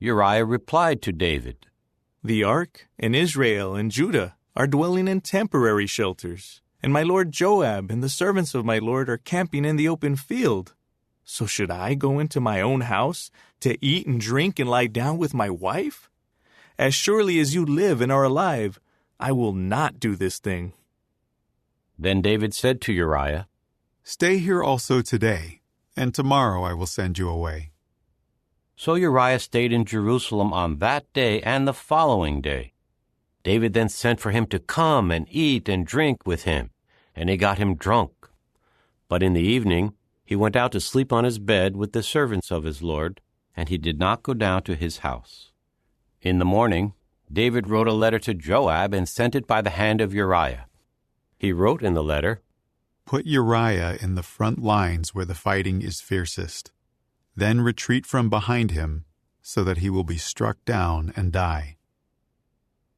Uriah replied to David, "The ark and Israel and Judah are dwelling in temporary shelters, and my lord Joab and the servants of my lord are camping in the open field. So should I go into my own house to eat and drink and lie down with my wife? As surely as you live and are alive, I will not do this thing." Then David said to Uriah, "Stay here also today, and tomorrow I will send you away." So Uriah stayed in Jerusalem on that day and the following day. David then sent for him to come and eat and drink with him, and he got him drunk. But in the evening he went out to sleep on his bed with the servants of his lord, and he did not go down to his house. In the morning, David wrote a letter to Joab and sent it by the hand of Uriah. He wrote in the letter, "Put Uriah in the front lines where the fighting is fiercest. Then retreat from behind him, so that he will be struck down and die."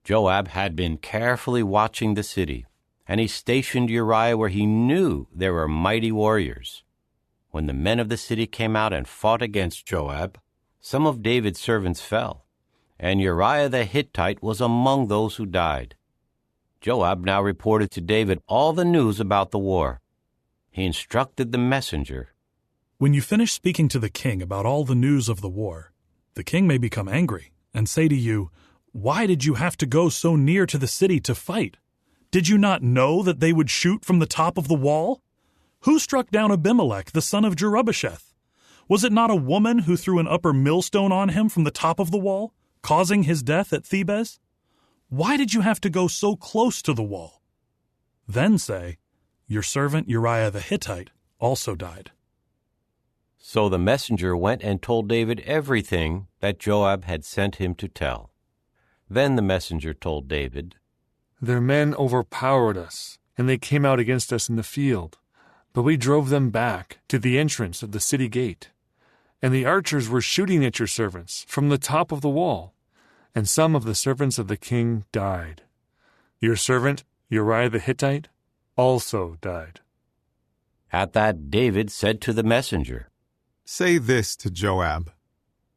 Joab had been carefully watching the city, and he stationed Uriah where he knew there were mighty warriors. When the men of the city came out and fought against Joab, some of David's servants fell, and Uriah the Hittite was among those who died. Joab now reported to David all the news about the war. He instructed the messenger, "When you finish speaking to the king about all the news of the war, the king may become angry and say to you, 'Why did you have to go so near to the city to fight? Did you not know that they would shoot from the top of the wall? Who struck down Abimelech, the son of Jerubbesheth? Was it not a woman who threw an upper millstone on him from the top of the wall, causing his death at Thebez? Why did you have to go so close to the wall?' Then say, 'Your servant Uriah the Hittite also died.'" So the messenger went and told David everything that Joab had sent him to tell. Then the messenger told David, "Their men overpowered us, and they came out against us in the field. But we drove them back to the entrance of the city gate. And the archers were shooting at your servants from the top of the wall, and some of the servants of the king died. Your servant, Uriah the Hittite, also died." At that David said to the messenger, "Say this to Joab.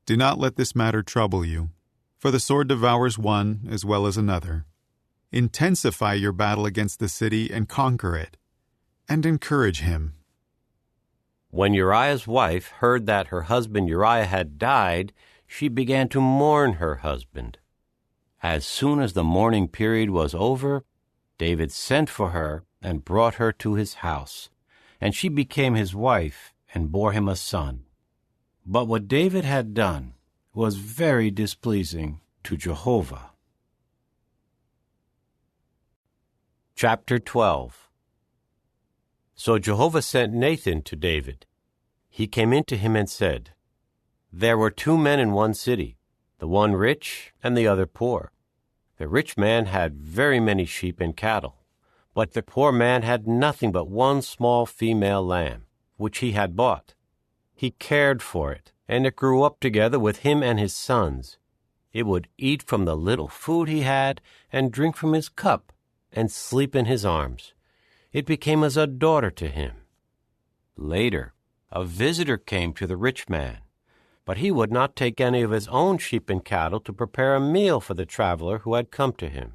Do not let this matter trouble you, for the sword devours one as well as another. Intensify your battle against the city and conquer it, and encourage him." When Uriah's wife heard that her husband Uriah had died, she began to mourn her husband. As soon as the mourning period was over, David sent for her and brought her to his house, and she became his wife and bore him a son. But what David had done was very displeasing to Jehovah. Chapter 12. So Jehovah sent Nathan to David. He came in to him and said, There were 2 men in one city, the one rich and the other poor. The rich man had very many sheep and cattle, but the poor man had nothing but one small female lamb, which he had bought. He cared for it, and it grew up together with him and his sons. It would eat from the little food he had, and drink from his cup, and sleep in his arms. It became as a daughter to him. Later, a visitor came to the rich man, but he would not take any of his own sheep and cattle to prepare a meal for the traveler who had come to him.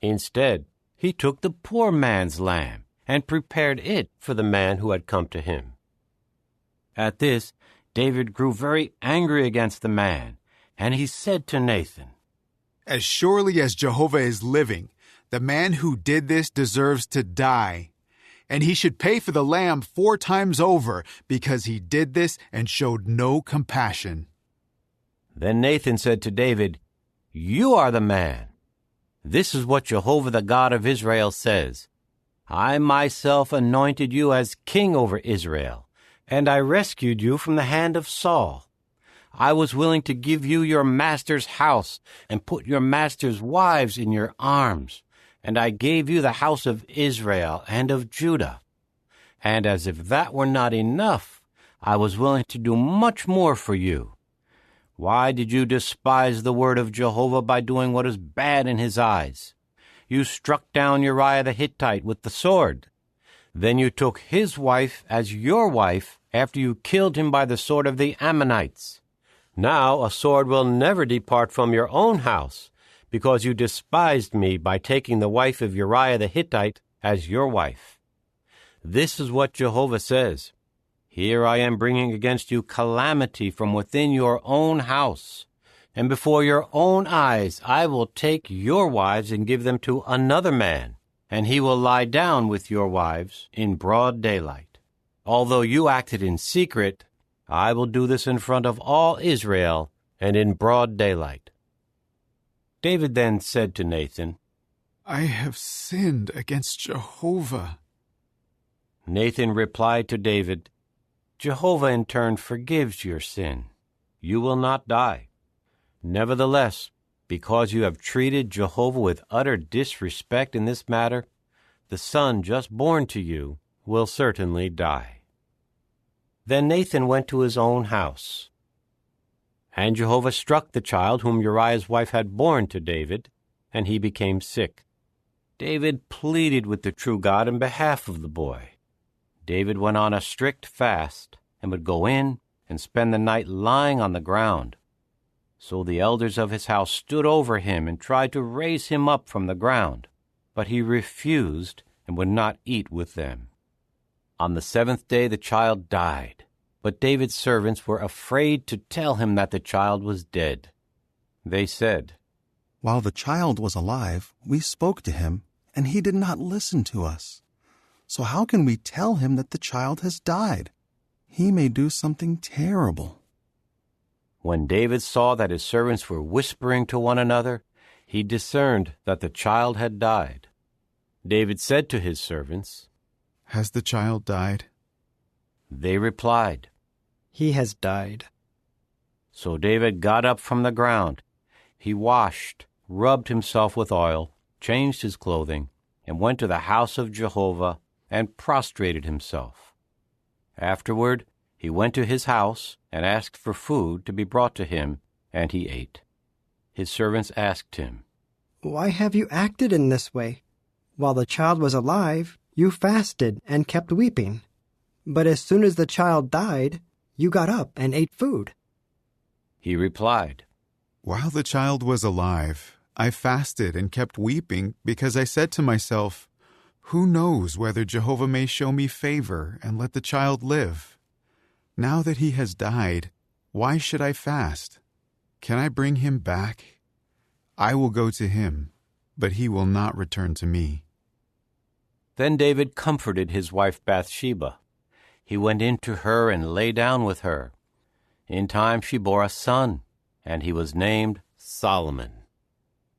Instead, he took the poor man's lamb and prepared it for the man who had come to him. At this, David grew very angry against the man, and he said to Nathan, As surely as Jehovah is living, the man who did this deserves to die. And he should pay for the lamb 4 times over, because he did this and showed no compassion. Then Nathan said to David, You are the man. This is what Jehovah the God of Israel says. I myself anointed you as king over Israel, and I rescued you from the hand of Saul. I was willing to give you your master's house and put your master's wives in your arms. And I gave you the house of Israel and of Judah. And as if that were not enough, I was willing to do much more for you. Why did you despise the word of Jehovah by doing what is bad in his eyes? You struck down Uriah the Hittite with the sword. Then you took his wife as your wife after you killed him by the sword of the Ammonites. Now a sword will never depart from your own house, because you despised me by taking the wife of Uriah the Hittite as your wife. This is what Jehovah says. Here I am bringing against you calamity from within your own house, and before your own eyes I will take your wives and give them to another man, and he will lie down with your wives in broad daylight. Although you acted in secret, I will do this in front of all Israel and in broad daylight. David then said to Nathan, I have sinned against Jehovah. Nathan replied to David, Jehovah in turn forgives your sin. You will not die. Nevertheless, because you have treated Jehovah with utter disrespect in this matter, the son just born to you will certainly die. Then Nathan went to his own house. And Jehovah struck the child whom Uriah's wife had borne to David, and he became sick. David pleaded with the true God in behalf of the boy. David went on a strict fast, and would go in and spend the night lying on the ground. So the elders of his house stood over him and tried to raise him up from the ground, but he refused and would not eat with them. On the 7th day the child died. But David's servants were afraid to tell him that the child was dead. They said, While the child was alive, we spoke to him, and he did not listen to us. So how can we tell him that the child has died? He may do something terrible. When David saw that his servants were whispering to one another, he discerned that the child had died. David said to his servants, Has the child died? They replied, He has died. So David got up from the ground. He washed, rubbed himself with oil, changed his clothing, and went to the house of Jehovah and prostrated himself. Afterward, he went to his house and asked for food to be brought to him, and he ate. His servants asked him, Why have you acted in this way? While the child was alive, you fasted and kept weeping. But as soon as the child died, you got up and ate food. He replied, While the child was alive, I fasted and kept weeping because I said to myself, Who knows whether Jehovah may show me favor and let the child live? Now that he has died, why should I fast? Can I bring him back? I will go to him, but he will not return to me. Then David comforted his wife Bathsheba. He went in to her and lay down with her. In time she bore a son, and he was named Solomon.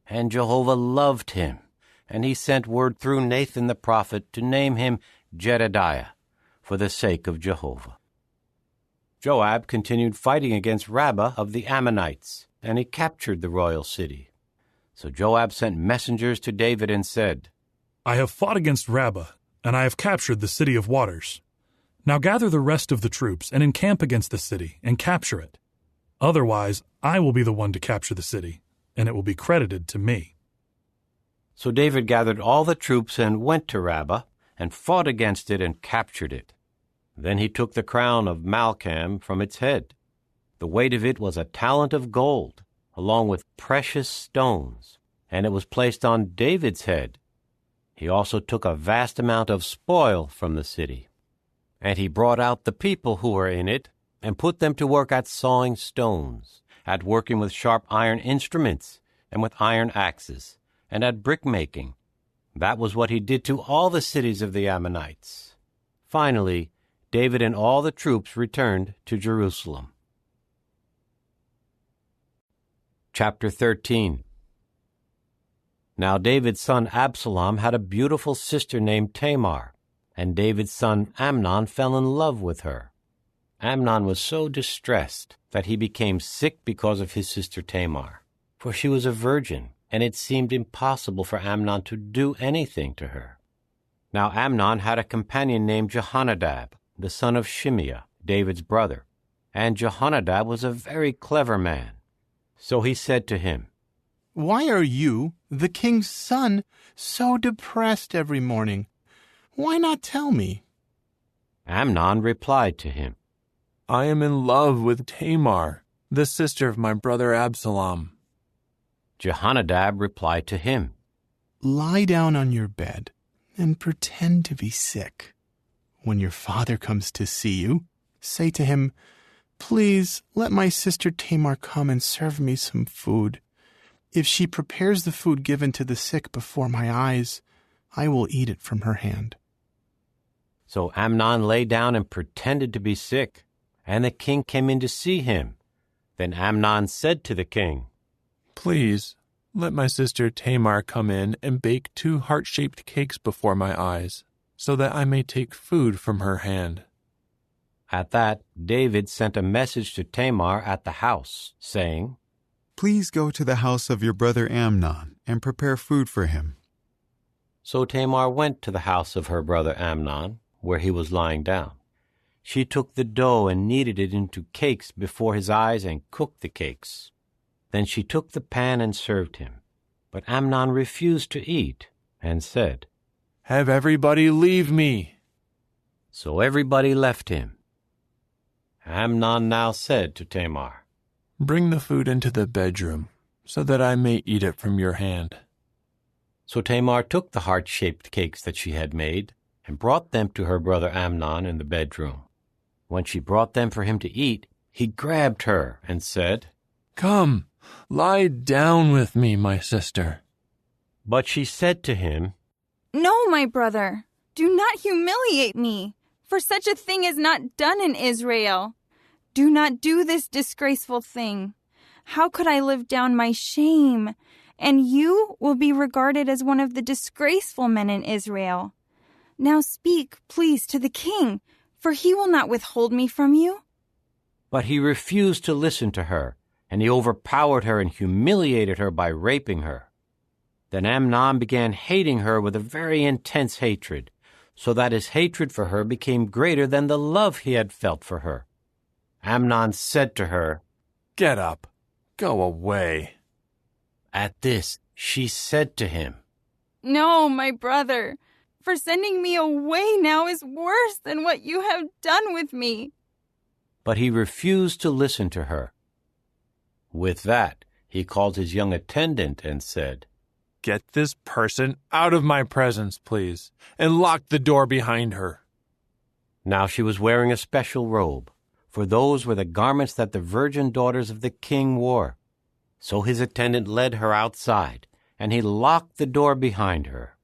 And Jehovah loved him, and he sent word through Nathan the prophet to name him Jedediah, for the sake of Jehovah. Joab continued fighting against Rabbah of the Ammonites, and he captured the royal city. So Joab sent messengers to David and said, I have fought against Rabbah, and I have captured the city of waters. Now gather the rest of the troops and encamp against the city and capture it. Otherwise, I will be the one to capture the city, and it will be credited to me. So David gathered all the troops and went to Rabbah, and fought against it and captured it. Then he took the crown of Malcham from its head. The weight of it was a talent of gold, along with precious stones, and it was placed on David's head. He also took a vast amount of spoil from the city. And he brought out the people who were in it, and put them to work at sawing stones, at working with sharp iron instruments, and with iron axes, and at brick-making. That was what he did to all the cities of the Ammonites. Finally, David and all the troops returned to Jerusalem. Chapter 13. Now David's son Absalom had a beautiful sister named Tamar, and David's son Amnon fell in love with her. Amnon was so distressed that he became sick because of his sister Tamar, for she was a virgin, and it seemed impossible for Amnon to do anything to her. Now Amnon had a companion named Jehonadab, the son of Shimeah, David's brother, and Jehonadab was a very clever man. So he said to him, Why are you, the king's son, so depressed every morning? Why not tell me? Amnon replied to him, I am in love with Tamar, the sister of my brother Absalom. Jehonadab replied to him, Lie down on your bed and pretend to be sick. When your father comes to see you, say to him, Please let my sister Tamar come and serve me some food. If she prepares the food given to the sick before my eyes, I will eat it from her hand. So Amnon lay down and pretended to be sick, and the king came in to see him. Then Amnon said to the king, Please, let my sister Tamar come in and bake 2 heart-shaped cakes before my eyes, so that I may take food from her hand. At that, David sent a message to Tamar at the house, saying, Please go to the house of your brother Amnon and prepare food for him. So Tamar went to the house of her brother Amnon, where he was lying down. She took the dough and kneaded it into cakes before his eyes and cooked the cakes. Then she took the pan and served him. But Amnon refused to eat and said, Have everybody leave me. So everybody left him. Amnon now said to Tamar, Bring the food into the bedroom, so that I may eat it from your hand. So Tamar took the heart-shaped cakes that she had made and brought them to her brother Amnon in the bedroom. When she brought them for him to eat, he grabbed her and said, Come, lie down with me, my sister. But she said to him, No, my brother, do not humiliate me, for such a thing is not done in Israel. Do not do this disgraceful thing. How could I live down my shame? And you will be regarded as one of the disgraceful men in Israel. Now speak, please, to the king, for he will not withhold me from you. But he refused to listen to her, and he overpowered her and humiliated her by raping her. Then Amnon began hating her with a very intense hatred, so that his hatred for her became greater than the love he had felt for her. Amnon said to her, Get up, go away. At this, she said to him, No, my brother, for sending me away now is worse than what you have done with me. But he refused to listen to her. With that, he called his young attendant and said, Get this person out of my presence, please, and lock the door behind her. Now she was wearing a special robe, for those were the garments that the virgin daughters of the king wore. So his attendant led her outside, and he locked the door behind her.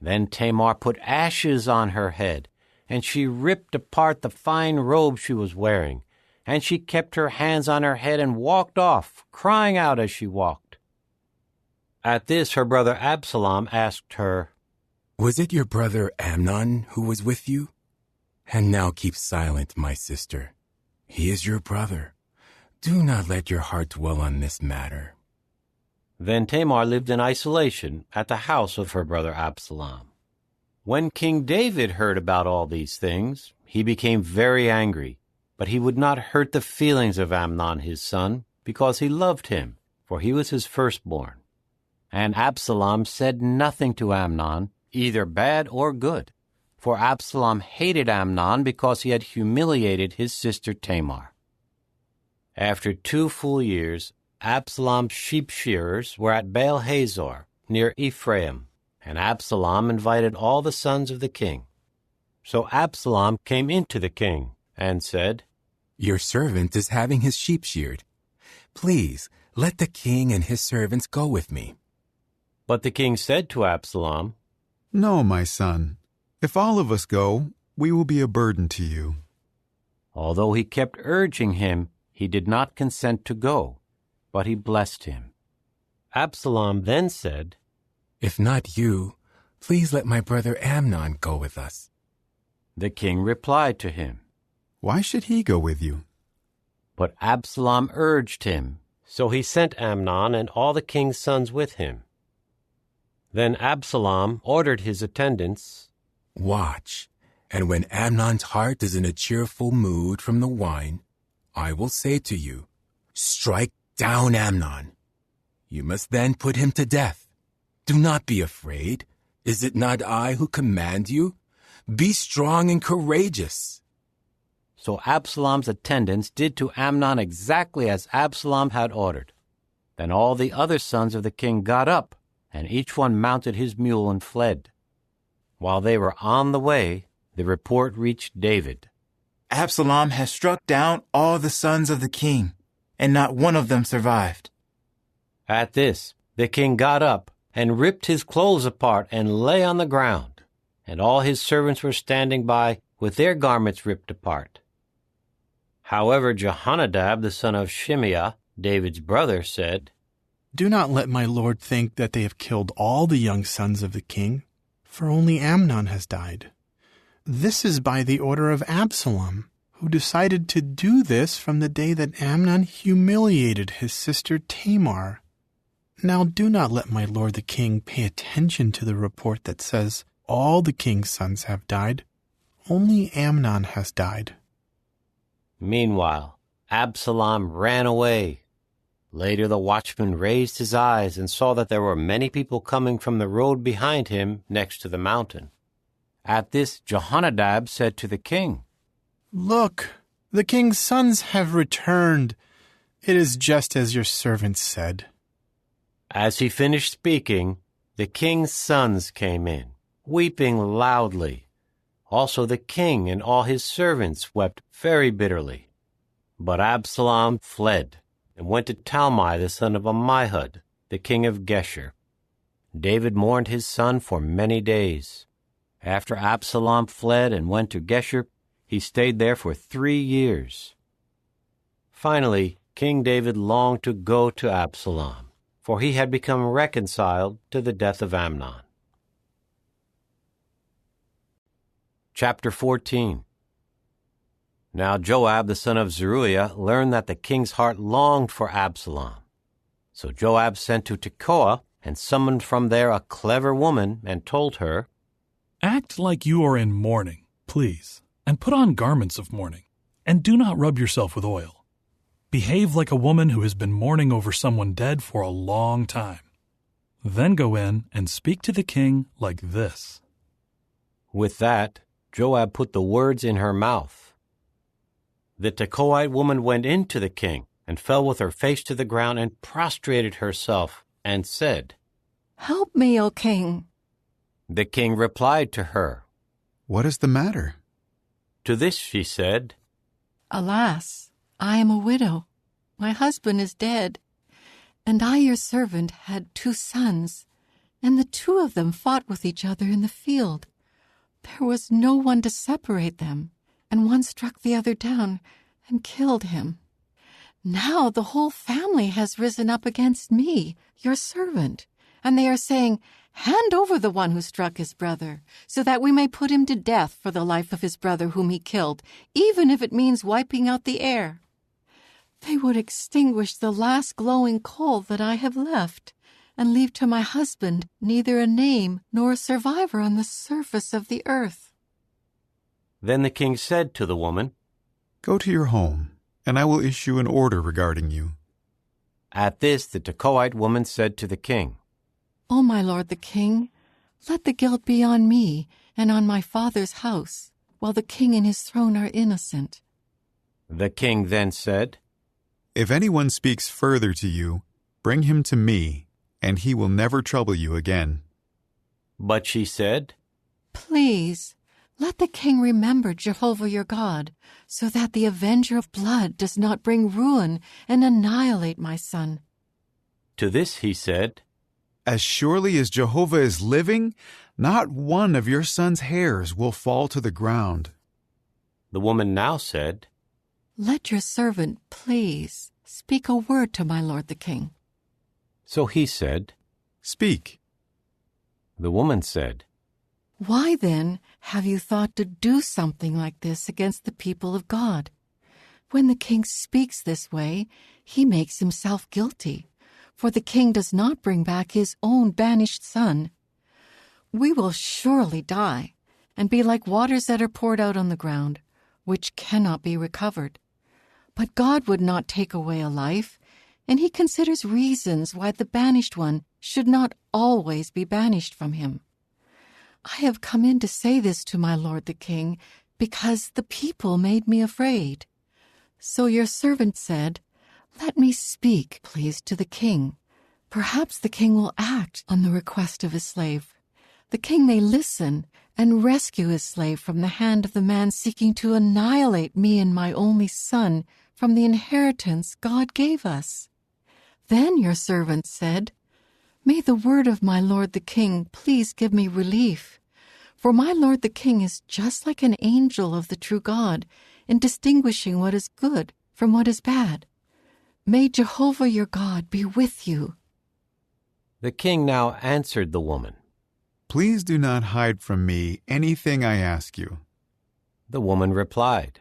Then Tamar put ashes on her head, and she ripped apart the fine robe she was wearing, and she kept her hands on her head and walked off, crying out as she walked. At this her brother Absalom asked her, Was it your brother Amnon who was with you? And now keep silent, my sister. He is your brother. Do not let your heart dwell on this matter. Then Tamar lived in isolation at the house of her brother Absalom. When King David heard about all these things, he became very angry, but he would not hurt the feelings of Amnon his son, because he loved him, for he was his firstborn. And Absalom said nothing to Amnon, either bad or good, for Absalom hated Amnon because he had humiliated his sister Tamar. After 2 full years, Absalom's sheep shearers were at Baal Hazor, near Ephraim, and Absalom invited all the sons of the king. So Absalom came into the king and said, Your servant is having his sheep sheared. Please, let the king and his servants go with me. But the king said to Absalom, No, my son. If all of us go, we will be a burden to you. Although he kept urging him, he did not consent to go, but he blessed him. Absalom then said, If not you, please let my brother Amnon go with us. The king replied to him, Why should he go with you? But Absalom urged him, so he sent Amnon and all the king's sons with him. Then Absalom ordered his attendants, Watch, and when Amnon's heart is in a cheerful mood from the wine, I will say to you, Strike down Amnon. You must then put him to death. Do not be afraid. Is it not I who command you? Be strong and courageous. So Absalom's attendants did to Amnon exactly as Absalom had ordered. Then all the other sons of the king got up, and each one mounted his mule and fled. While they were on the way, the report reached David. Absalom has struck down all the sons of the king, and not one of them survived. At this, the king got up and ripped his clothes apart and lay on the ground, and all his servants were standing by with their garments ripped apart. However, Jehonadab, the son of Shimeah, David's brother, said, Do not let my lord think that they have killed all the young sons of the king, for only Amnon has died. This is by the order of Absalom, who decided to do this from the day that Amnon humiliated his sister Tamar. Now do not let my lord the king pay attention to the report that says all the king's sons have died. Only Amnon has died. Meanwhile, Absalom ran away. Later the watchman raised his eyes and saw that there were many people coming from the road behind him next to the mountain. At this, Jehonadab said to the king, Look, the king's sons have returned. It is just as your servant said. As he finished speaking, the king's sons came in, weeping loudly. Also the king and all his servants wept very bitterly. But Absalom fled and went to Talmai the son of Ammihud, the king of Geshur. David mourned his son for many days. After Absalom fled and went to Geshur, he stayed there for 3 years. Finally, King David longed to go to Absalom, for he had become reconciled to the death of Amnon. Chapter 14. Now Joab the son of Zeruiah learned that the king's heart longed for Absalom. So Joab sent to Tekoa and summoned from there a clever woman and told her, Act like you are in mourning, please, and put on garments of mourning, and do not rub yourself with oil. Behave like a woman who has been mourning over someone dead for a long time. Then go in and speak to the king like this. With that, Joab put the words in her mouth. The Tekoite woman went in to the king and fell with her face to the ground and prostrated herself and said, Help me, O king. The king replied to her, What is the matter? To this she said, Alas, I am a widow. My husband is dead, and I, your servant, had 2 sons, and the 2 of them fought with each other in the field. There was no one to separate them, and one struck the other down and killed him. Now the whole family has risen up against me, your servant, and they are saying, 'Hand over the one who struck his brother, so that we may put him to death for the life of his brother whom he killed, even if it means wiping out the air.' They would extinguish the last glowing coal that I have left, and leave to my husband neither a name nor a survivor on the surface of the earth." Then the king said to the woman, "Go to your home, and I will issue an order regarding you." At this the Tekoite woman said to the king, "O my lord the king, let the guilt be on me and on my father's house, while the king and his throne are innocent." The king then said, "If anyone speaks further to you, bring him to me, and he will never trouble you again." But she said, "Please, let the king remember Jehovah your God, so that the avenger of blood does not bring ruin and annihilate my son." To this he said, "As surely as Jehovah is living, not one of your son's hairs will fall to the ground." The woman now said, "Let your servant, please, speak a word to my lord the king." So he said, "Speak." The woman said, "Why then have you thought to do something like this against the people of God? When the king speaks this way, he makes himself guilty, for the king does not bring back his own banished son. We will surely die and be like waters that are poured out on the ground, which cannot be recovered. But God would not take away a life, and he considers reasons why the banished one should not always be banished from him. I have come in to say this to my lord the king, because the people made me afraid. So your servant said, 'Let me speak, please, to the king. Perhaps the king will act on the request of his slave. The king may listen and rescue his slave from the hand of the man seeking to annihilate me and my only son from the inheritance God gave us.' Then your servant said, 'May the word of my lord the king please give me relief. For my lord the king is just like an angel of the true God in distinguishing what is good from what is bad. May Jehovah your God be with you.'" The king now answered the woman, "Please do not hide from me anything I ask you." The woman replied,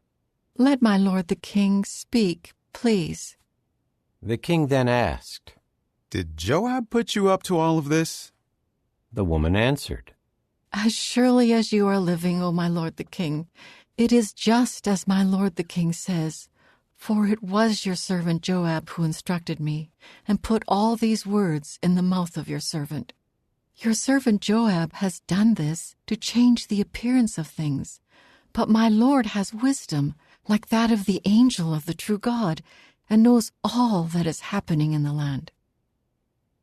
"Let my lord the king speak, please." The king then asked, "Did Joab put you up to all of this?" The woman answered, "As surely as you are living, O my lord the king, it is just as my lord the king says, for it was your servant Joab who instructed me, and put all these words in the mouth of your servant. Your servant Joab has done this to change the appearance of things, but my lord has wisdom like that of the angel of the true God, and knows all that is happening in the land."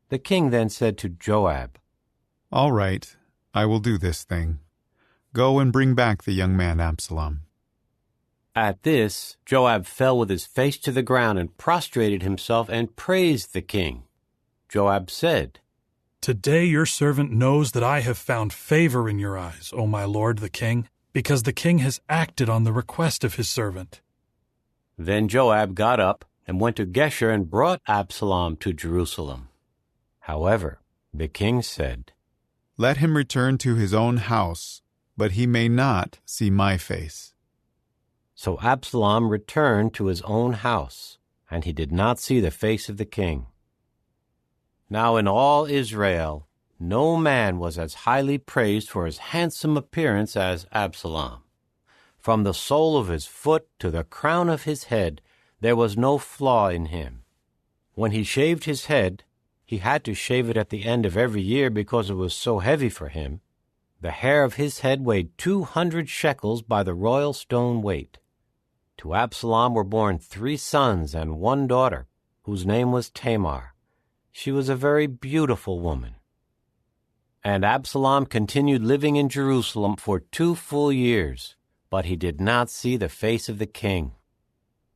The king then said to Joab, "All right, I will do this thing. Go and bring back the young man Absalom." At this, Joab fell with his face to the ground and prostrated himself and praised the king. Joab said, "Today your servant knows that I have found favor in your eyes, O my lord the king, because the king has acted on the request of his servant." Then Joab got up and went to Geshur and brought Absalom to Jerusalem. However, the king said, "Let him return to his own house, but he may not see my face." So Absalom returned to his own house, and he did not see the face of the king. Now in all Israel, no man was as highly praised for his handsome appearance as Absalom. From the sole of his foot to the crown of his head, there was no flaw in him. When he shaved his head, he had to shave it at the end of every year because it was so heavy for him. The hair of his head weighed 200 shekels by the royal stone weight. To Absalom were born 3 sons and 1 daughter, whose name was Tamar. She was a very beautiful woman. And Absalom continued living in Jerusalem for 2 full years, but he did not see the face of the king.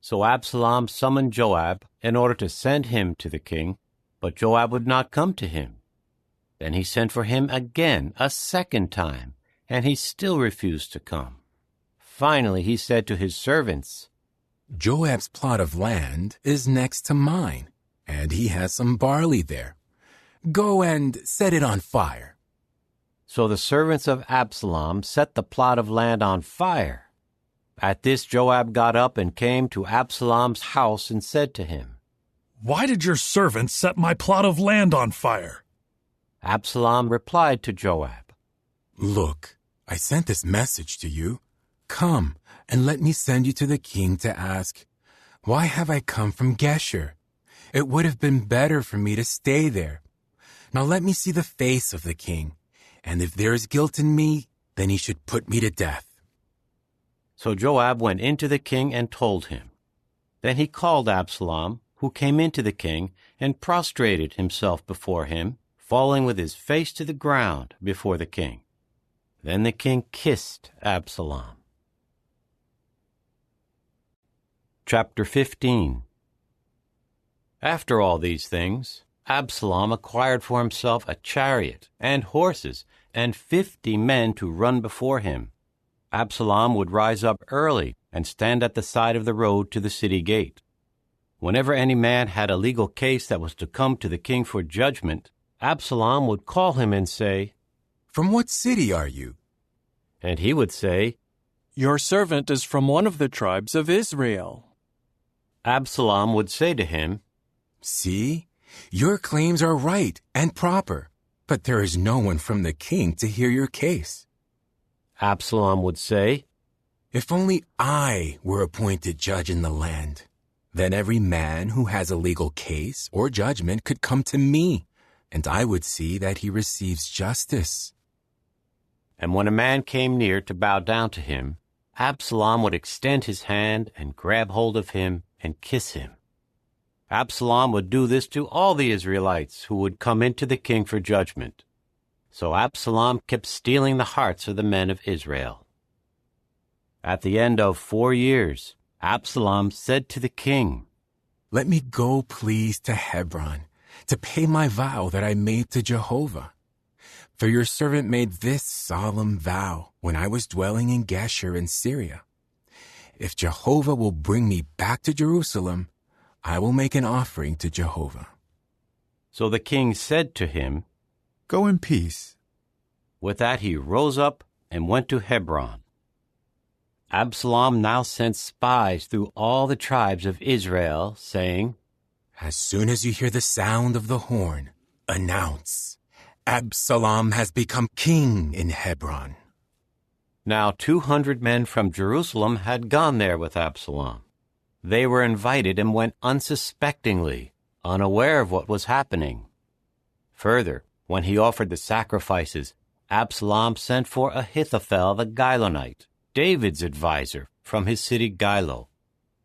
So Absalom summoned Joab in order to send him to the king, but Joab would not come to him. Then he sent for him again a second time, and he still refused to come. Finally he said to his servants, "Joab's plot of land is next to mine, and he has some barley there. Go and set it on fire." So the servants of Absalom set the plot of land on fire. At this Joab got up and came to Absalom's house and said to him, "Why did your servants set my plot of land on fire?" Absalom replied to Joab, "Look, I sent this message to you. Come, and let me send you to the king to ask, why have I come from Geshur? It would have been better for me to stay there. Now let me see the face of the king, and if there is guilt in me, then he should put me to death." So Joab went in to the king and told him. Then he called Absalom, who came into the king, and prostrated himself before him, falling with his face to the ground before the king. Then the king kissed Absalom. Chapter 15. After all these things, Absalom acquired for himself a chariot and horses and 50 men to run before him. Absalom would rise up early and stand at the side of the road to the city gate. Whenever any man had a legal case that was to come to the king for judgment, Absalom would call him and say, "From what city are you?" And he would say, "Your servant is from one of the tribes of Israel." Absalom would say to him, "See, your claims are right and proper, but there is no one from the king to hear your case." Absalom would say, "If only I were appointed judge in the land, then every man who has a legal case or judgment could come to me, and I would see that he receives justice." And when a man came near to bow down to him, Absalom would extend his hand and grab hold of him and kiss him. Absalom would do this to all the Israelites who would come into the king for judgment. So Absalom kept stealing the hearts of the men of Israel. At the end of 4 years, Absalom said to the king, "Let me go, please, to Hebron, to pay my vow that I made to Jehovah. For your servant made this solemn vow when I was dwelling in Geshur in Syria. If Jehovah will bring me back to Jerusalem, I will make an offering to Jehovah." So the king said to him, "Go in peace." With that he rose up and went to Hebron. Absalom now sent spies through all the tribes of Israel, saying, "As soon as you hear the sound of the horn, announce, Absalom has become king in Hebron." Now 200 men from Jerusalem had gone there with Absalom. They were invited and went unsuspectingly, unaware of what was happening. Further, when he offered the sacrifices, Absalom sent for Ahithophel the Gilonite, David's adviser, from his city Gilo.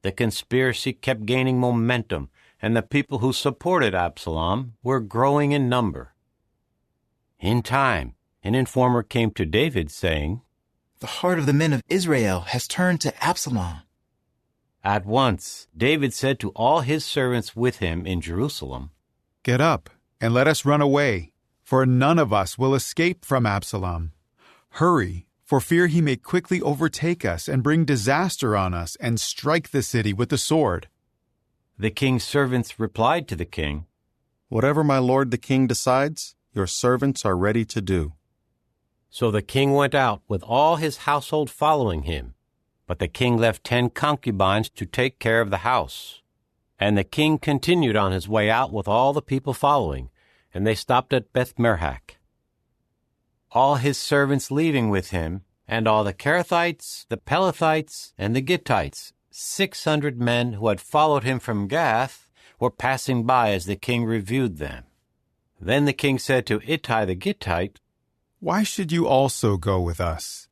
The conspiracy kept gaining momentum, and the people who supported Absalom were growing in number. In time, an informer came to David, saying, "The heart of the men of Israel has turned to Absalom." At once, David said to all his servants with him in Jerusalem, "Get up, and let us run away, for none of us will escape from Absalom. Hurry, for fear he may quickly overtake us and bring disaster on us and strike the city with the sword." The king's servants replied to the king, "Whatever my lord the king decides, your servants are ready to do." So the king went out with all his household following him. But the king left 10 concubines to take care of the house. And the king continued on his way out with all the people following, and they stopped at Beth-merhak. All his servants leaving with him, and all the Kerethites, the Pelethites, and the Gittites, 600 men who had followed him from Gath, were passing by as the king reviewed them. Then the king said to Ittai the Gittite, "Why should you also go with us?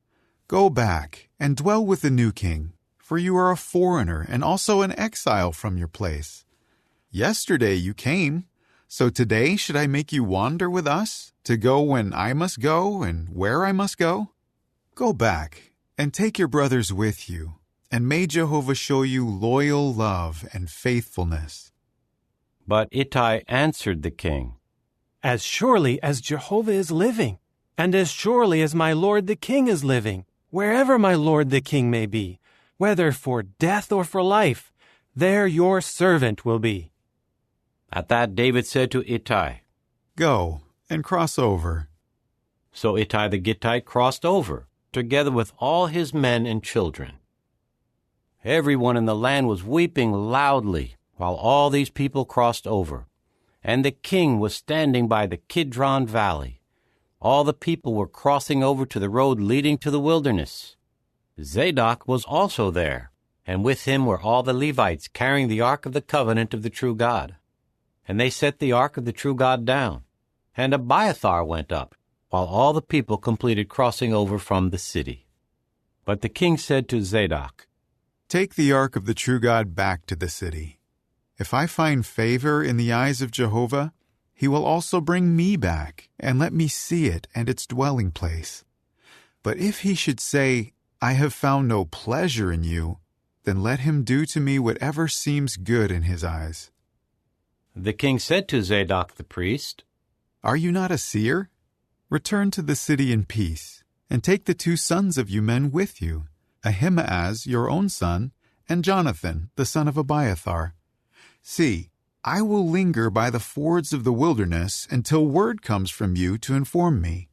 Go back and dwell with the new king, for you are a foreigner and also an exile from your place. Yesterday you came, so today should I make you wander with us, to go when I must go and where I must go? Go back and take your brothers with you, and may Jehovah show you loyal love and faithfulness." But Ittai answered the king, "As surely as Jehovah is living, and as surely as my lord the king is living, wherever my lord the king may be, whether for death or for life, there your servant will be." At that David said to Ittai, Go and cross over." So Ittai the Gittite crossed over, together with all his men and children. Everyone in the land was weeping loudly while all these people crossed over, and the king was standing by the Kidron Valley. All the people were crossing over to the road leading to the wilderness. Zadok was also there, and with him were all the Levites carrying the ark of the covenant of the true God. And they set the ark of the true God down, and Abiathar went up, while all the people completed crossing over from the city. But the king said to Zadok, "Take the ark of the true God back to the city. If I find favor in the eyes of Jehovah, he will also bring me back and let me see it and its dwelling place. But if he should say, 'I have found no pleasure in you,' then let him do to me whatever seems good in his eyes." The king said to Zadok the priest, "Are you not a seer? Return to the city in peace, and take the 2 sons of you men with you, Ahimaaz your own son, and Jonathan the son of Abiathar. See, I will linger by the fords of the wilderness until word comes from you to inform me."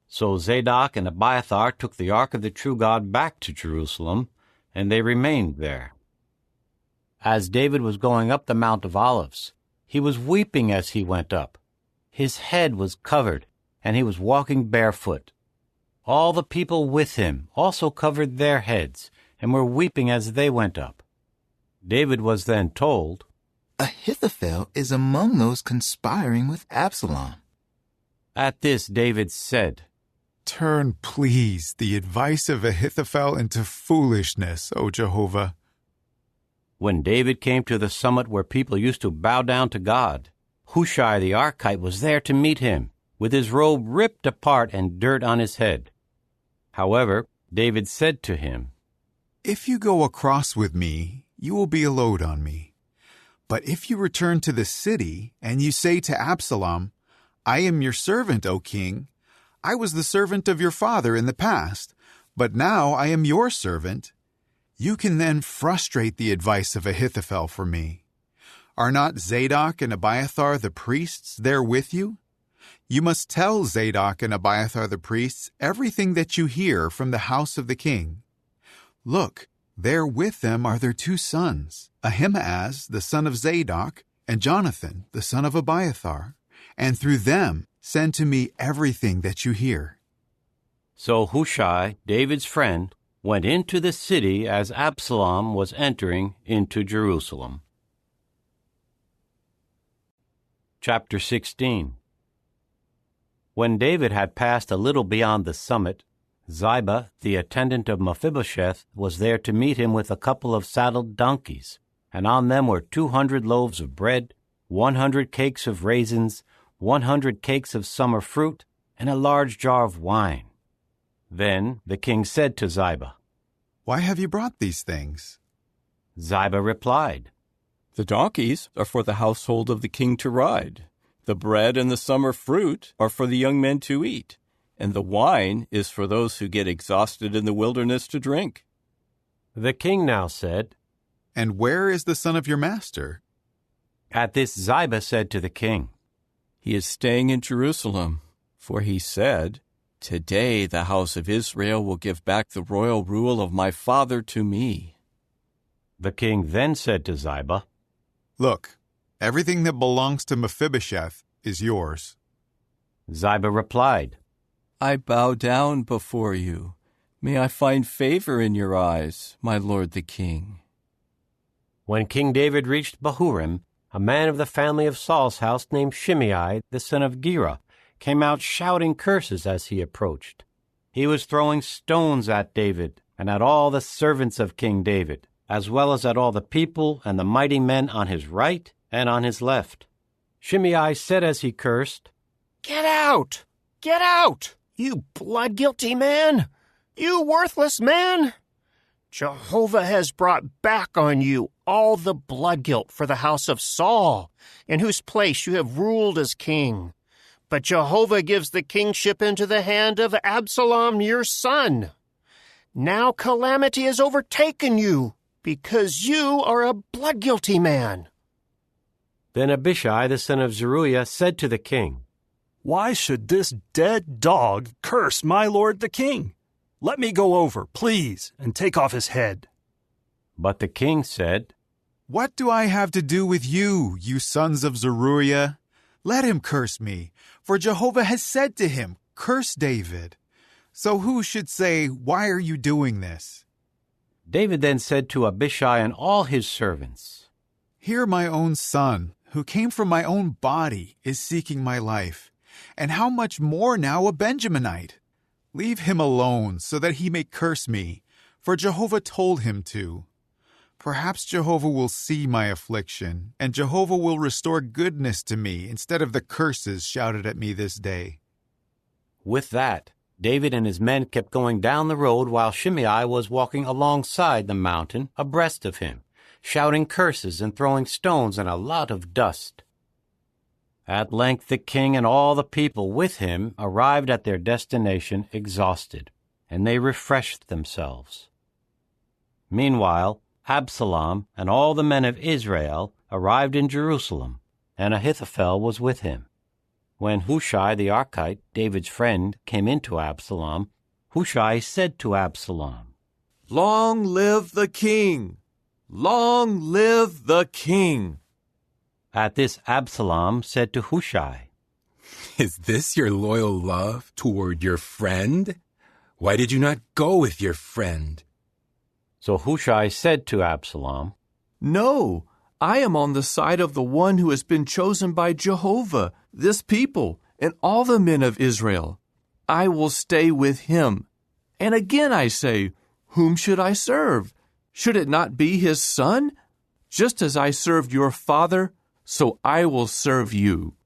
So Zadok and Abiathar took the ark of the true God back to Jerusalem, and they remained there. As David was going up the Mount of Olives, he was weeping as he went up. His head was covered, and he was walking barefoot. All the people with him also covered their heads, and were weeping as they went up. David was then told, "Ahithophel is among those conspiring with Absalom." At this David said, "Turn, please, the advice of Ahithophel into foolishness, O Jehovah." When David came to the summit where people used to bow down to God, Hushai the Archite was there to meet him, with his robe ripped apart and dirt on his head. However, David said to him, "If you go across with me, you will be a load on me. But if you return to the city, and you say to Absalom, 'I am your servant, O king. I was the servant of your father in the past, but now I am your servant,' you can then frustrate the advice of Ahithophel for me. Are not Zadok and Abiathar the priests there with you? You must tell Zadok and Abiathar the priests everything that you hear from the house of the king. Look, there with them are their 2 sons, Ahimaaz the son of Zadok, and Jonathan the son of Abiathar, and through them send to me everything that you hear." So Hushai, David's friend, went into the city as Absalom was entering into Jerusalem. Chapter 16. When David had passed a little beyond the summit, Ziba, the attendant of Mephibosheth, was there to meet him with a couple of saddled donkeys, and on them were 200 loaves of bread, 100 cakes of raisins, 100 cakes of summer fruit, and a large jar of wine. Then the king said to Ziba, "Why have you brought these things?" Ziba replied, "The donkeys are for the household of the king to ride. The bread and the summer fruit are for the young men to eat, and the wine is for those who get exhausted in the wilderness to drink." The king now said, "And where is the son of your master?" At this Ziba said to the king, "He is staying in Jerusalem, for he said, 'Today the house of Israel will give back the royal rule of my father to me.'" The king then said to Ziba, "Look, everything that belongs to Mephibosheth is yours." Ziba replied, "I bow down before you. May I find favor in your eyes, my lord the king." When King David reached Bahurim, a man of the family of Saul's house named Shimei, the son of Gera, came out shouting curses as he approached. He was throwing stones at David and at all the servants of King David, as well as at all the people and the mighty men on his right and on his left. Shimei said as he cursed, "Get out! Get out, you blood-guilty man! You worthless man! Jehovah has brought back on you all the blood guilt for the house of Saul, in whose place you have ruled as king. But Jehovah gives the kingship into the hand of Absalom your son. Now calamity has overtaken you, because you are a blood-guilty man." Then Abishai the son of Zeruiah said to the king, "Why should this dead dog curse my lord the king? Let me go over, please, and take off his head." But the king said, "What do I have to do with you, you sons of Zeruiah? Let him curse me, for Jehovah has said to him, 'Curse David.' So who should say, 'Why are you doing this?'" David then said to Abishai and all his servants, "Here my own son, who came from my own body, is seeking my life. And how much more now a Benjaminite? Leave him alone, so that he may curse me, for Jehovah told him to. Perhaps Jehovah will see my affliction, and Jehovah will restore goodness to me instead of the curses shouted at me this day." With that, David and his men kept going down the road while Shimei was walking alongside the mountain abreast of him, shouting curses and throwing stones and a lot of dust. At length the king and all the people with him arrived at their destination exhausted, and they refreshed themselves. Meanwhile, Absalom and all the men of Israel arrived in Jerusalem, and Ahithophel was with him. When Hushai the Archite, David's friend, came into Absalom, Hushai said to Absalom, "Long live the king! Long live the king!" At this Absalom said to Hushai, "Is this your loyal love toward your friend? Why did you not go with your friend?" So Hushai said to Absalom, "No, I am on the side of the one who has been chosen by Jehovah, this people, and all the men of Israel. I will stay with him. And again I say, whom should I serve? Should it not be his son? Just as I served your father, so I will serve you."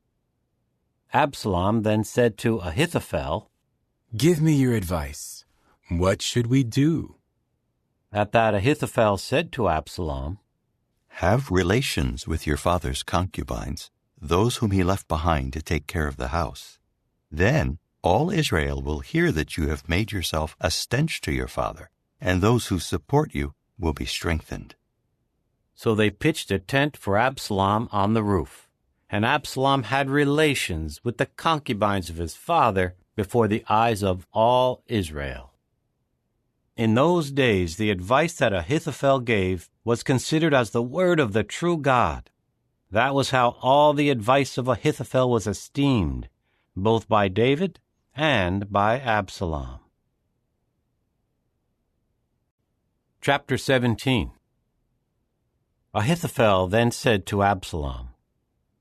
Absalom then said to Ahithophel, "Give me your advice. What should we do?" At that Ahithophel said to Absalom, "Have relations with your father's concubines, those whom he left behind to take care of the house. Then all Israel will hear that you have made yourself a stench to your father, and those who support you will be strengthened." So they pitched a tent for Absalom on the roof, and Absalom had relations with the concubines of his father before the eyes of all Israel. In those days, the advice that Ahithophel gave was considered as the word of the true God. That was how all the advice of Ahithophel was esteemed, both by David and by Absalom. Chapter 17. Ahithophel then said to Absalom,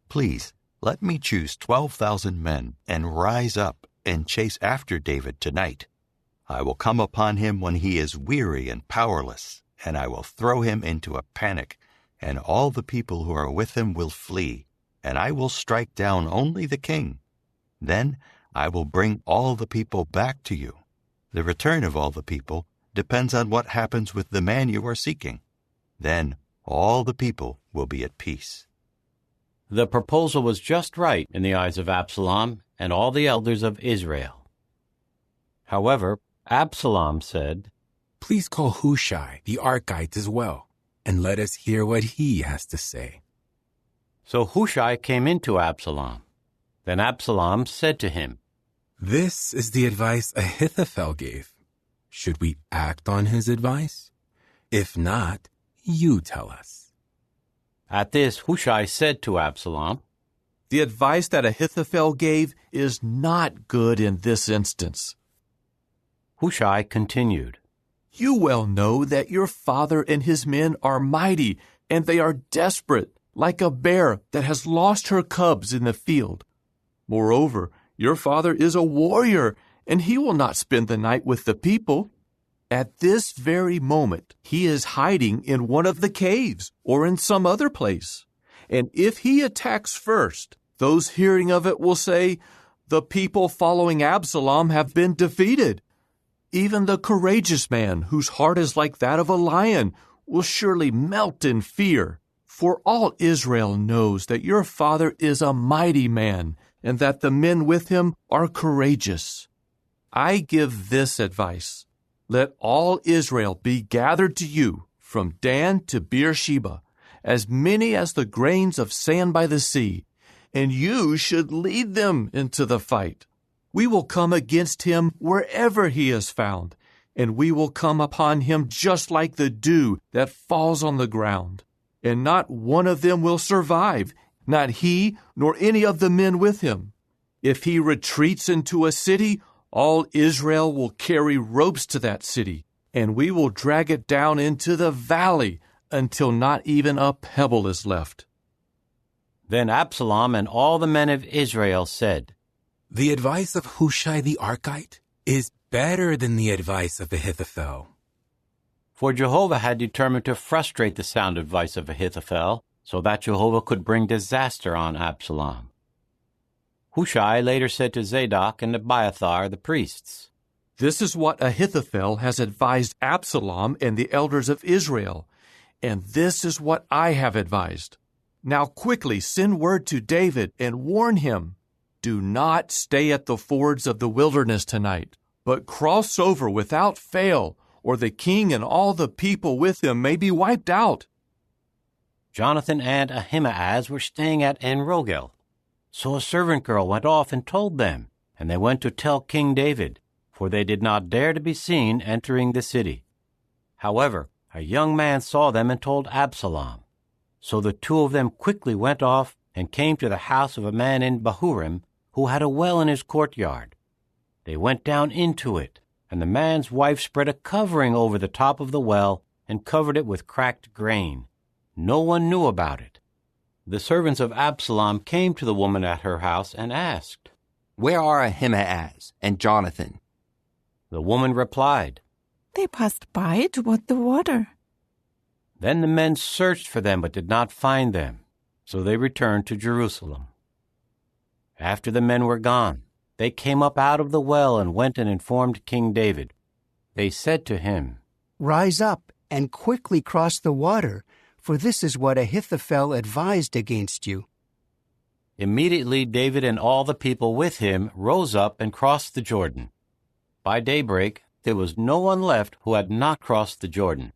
"Please, let me choose 12,000 men and rise up and chase after David tonight. I will come upon him when he is weary and powerless, and I will throw him into a panic, and all the people who are with him will flee, and I will strike down only the king. Then I will bring all the people back to you. The return of all the people depends on what happens with the man you are seeking. Then all the people will be at peace." The proposal was just right in the eyes of Absalom and all the elders of Israel. However, Absalom said, "Please call Hushai the Archite as well, and let us hear what he has to say." So Hushai came into Absalom. Then Absalom said to him, "This is the advice Ahithophel gave. Should we act on his advice? If not, you tell us." At this Hushai said to Absalom, "The advice that Ahithophel gave is not good in this instance." Hushai continued, "You well know that your father and his men are mighty, and they are desperate, like a bear that has lost her cubs in the field. Moreover, your father is a warrior, and he will not spend the night with the people. At this very moment, he is hiding in one of the caves or in some other place. And if he attacks first, those hearing of it will say, 'The people following Absalom have been defeated.' Even the courageous man, whose heart is like that of a lion, will surely melt in fear. For all Israel knows that your father is a mighty man, and that the men with him are courageous. I give this advice. Let all Israel be gathered to you, from Dan to Beersheba, as many as the grains of sand by the sea, and you should lead them into the fight. We will come against him wherever he is found, and we will come upon him just like the dew that falls on the ground. And not one of them will survive, not he nor any of the men with him. If he retreats into a city, all Israel will carry ropes to that city, and we will drag it down into the valley until not even a pebble is left." Then Absalom and all the men of Israel said, "The advice of Hushai the Archite is better than the advice of Ahithophel." For Jehovah had determined to frustrate the sound advice of Ahithophel, so that Jehovah could bring disaster on Absalom. Hushai later said to Zadok and Abiathar the priests, "This is what Ahithophel has advised Absalom and the elders of Israel, and this is what I have advised. Now quickly send word to David and warn him, do not stay at the fords of the wilderness tonight, but cross over without fail, or the king and all the people with him may be wiped out." Jonathan and Ahimaaz were staying at En-Rogel. So a servant girl went off and told them, and they went to tell King David, for they did not dare to be seen entering the city. However, a young man saw them and told Absalom. So the two of them quickly went off and came to the house of a man in Bahurim who had a well in his courtyard. They went down into it, and the man's wife spread a covering over the top of the well and covered it with cracked grain. No one knew about it. The servants of Absalom came to the woman at her house and asked, "Where are Ahimaaz and Jonathan?" The woman replied, "They passed by toward the water." Then the men searched for them but did not find them, so they returned to Jerusalem. After the men were gone, they came up out of the well and went and informed King David. They said to him, "Rise up and quickly cross the water, for this is what Ahithophel advised against you." Immediately David and all the people with him rose up and crossed the Jordan. By daybreak there was no one left who had not crossed the Jordan.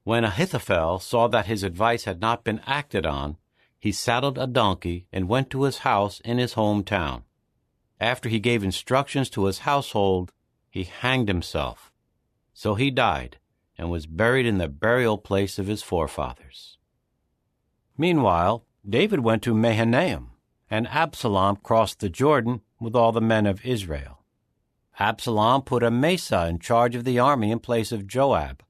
When Ahithophel saw that his advice had not been acted on, he saddled a donkey and went to his house in his hometown. After he gave instructions to his household, he hanged himself. So he died and was buried in the burial place of his forefathers. Meanwhile, David went to Mahanaim, and Absalom crossed the Jordan with all the men of Israel. Absalom put Amasa in charge of the army in place of Joab.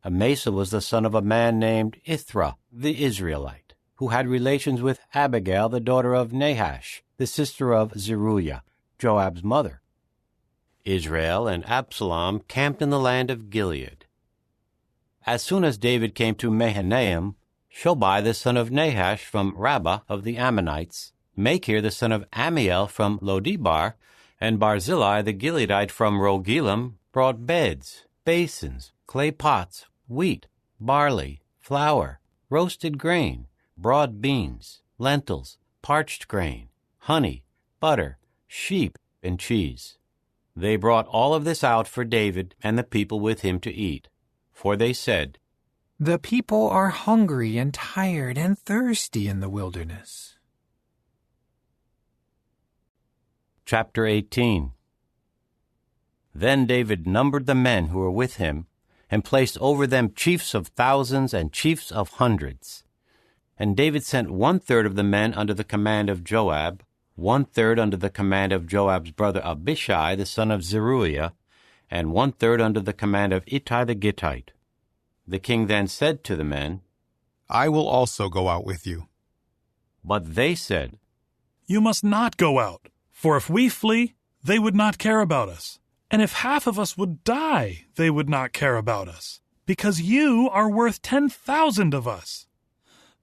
Amasa was the son of a man named Ithra the Israelite, who had relations with Abigail, the daughter of Nahash, the sister of Zeruiah, Joab's mother. Israel and Absalom camped in the land of Gilead. As soon as David came to Mahanaim, Shobai the son of Nahash from Rabbah of the Ammonites, Machir the son of Ammiel from Lodebar, and Barzillai the Gileadite from Rogelim brought beds, basins, clay pots, wheat, barley, flour, roasted grain, broad beans, lentils, parched grain, honey, butter, sheep, and cheese. They brought all of this out for David and the people with him to eat. For they said, "The people are hungry and tired and thirsty in the wilderness." Chapter 18. Then David numbered the men who were with him, and placed over them chiefs of thousands and chiefs of hundreds. And David sent 1/3 of the men under the command of Joab, 1/3 under the command of Joab's brother Abishai the son of Zeruiah, and 1/3 under the command of Ittai the Gittite. The king then said to the men, "I will also go out with you." But they said, "You must not go out, for if we flee, they would not care about us. And if half of us would die, they would not care about us, because you are worth 10,000 of us.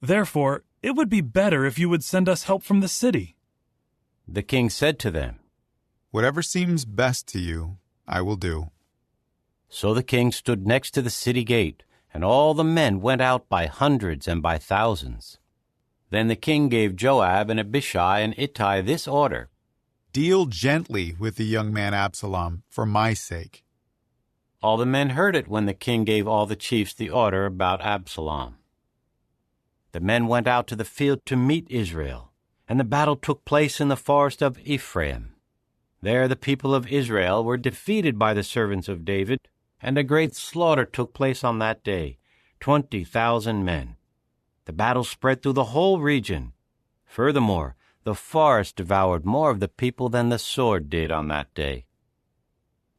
Therefore, it would be better if you would send us help from the city." The king said to them, "Whatever seems best to you, I will do." So the king stood next to the city gate, and all the men went out by hundreds and by thousands. Then the king gave Joab and Abishai and Ittai this order: "Deal gently with the young man Absalom, for my sake." All the men heard it when the king gave all the chiefs the order about Absalom. the men went out to the field to meet Israel, and the battle took place in the forest of Ephraim. There the people of Israel were defeated by the servants of David, and a great slaughter took place on that day, 20,000 men. The battle spread through the whole region. Furthermore, the forest devoured more of the people than the sword did on that day.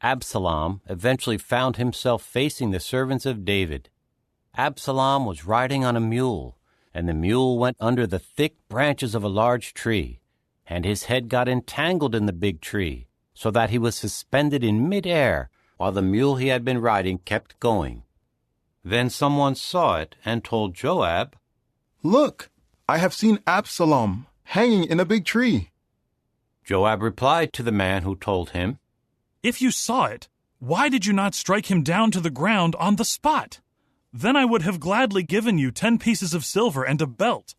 Absalom eventually found himself facing the servants of David. Absalom was riding on a mule, and the mule went under the thick branches of a large tree, and his head got entangled in the big tree, so that he was suspended in mid-air, while the mule he had been riding kept going. Then someone saw it and told Joab, "Look, I have seen Absalom hanging in a big tree." Joab replied to the man who told him, "If you saw it, why did you not strike him down to the ground on the spot? Then I would have gladly given you 10 pieces of silver and a belt."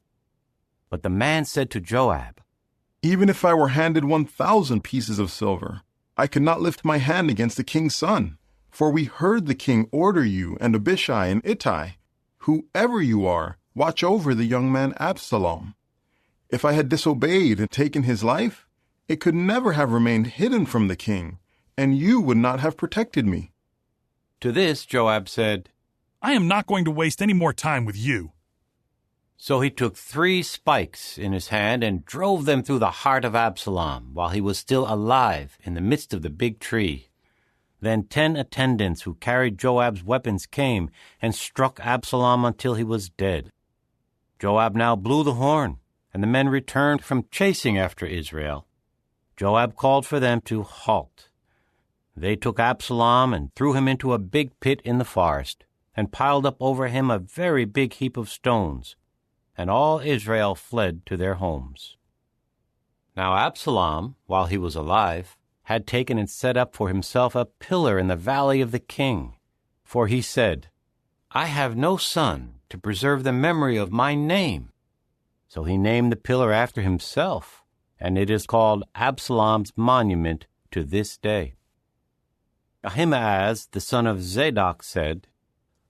But the man said to Joab, "Even if I were handed 1,000 pieces of silver, I could not lift my hand against the king's son. For we heard the king order you and Abishai and Ittai, whoever you are, watch over the young man Absalom. If I had disobeyed and taken his life, it could never have remained hidden from the king, and you would not have protected me." To this Joab said, "I am not going to waste any more time with you." So he took 3 spikes in his hand and drove them through the heart of Absalom while he was still alive in the midst of the big tree. Then 10 attendants who carried Joab's weapons came and struck Absalom until he was dead. Joab now blew the horn, and the men returned from chasing after Israel. Joab called for them to halt. They took Absalom and threw him into a big pit in the forest, and piled up over him a very big heap of stones, and all Israel fled to their homes. Now Absalom, while he was alive, had taken and set up for himself a pillar in the valley of the king. For he said, "I have no son to preserve the memory of my name." So he named the pillar after himself, and it is called Absalom's monument to this day. Ahimaaz, the son of Zadok, said,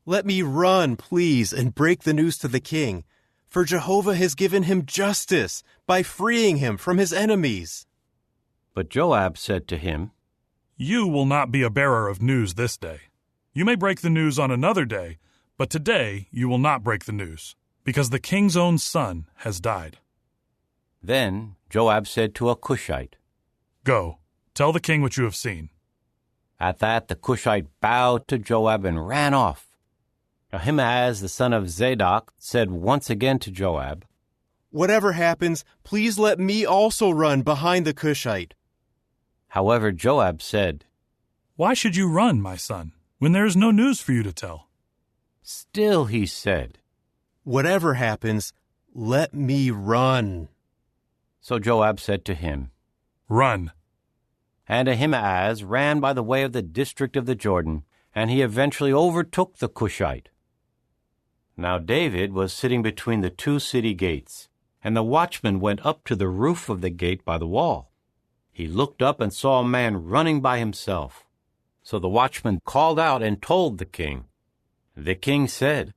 "Let me run, please, and break the news to the king, for Jehovah has given him justice by freeing him from his enemies." But Joab said to him, "You will not be a bearer of news this day. You may break the news on another day, but today you will not break the news, because the king's own son has died." Then Joab said to a Cushite, "Go, tell the king what you have seen." At that the Cushite bowed to Joab and ran off. Ahimaaz, the son of Zadok, said once again to Joab, "Whatever happens, please let me also run behind the Cushite." However, Joab said, "Why should you run, my son, when there is no news for you to tell?" Still he said, "Whatever happens, let me run." So Joab said to him, "Run." And Ahimaaz ran by the way of the district of the Jordan, and he eventually overtook the Cushite. Now David was sitting between the 2 city gates, and the watchman went up to the roof of the gate by the wall. He looked up and saw a man running by himself. So the watchman called out and told the king. The king said,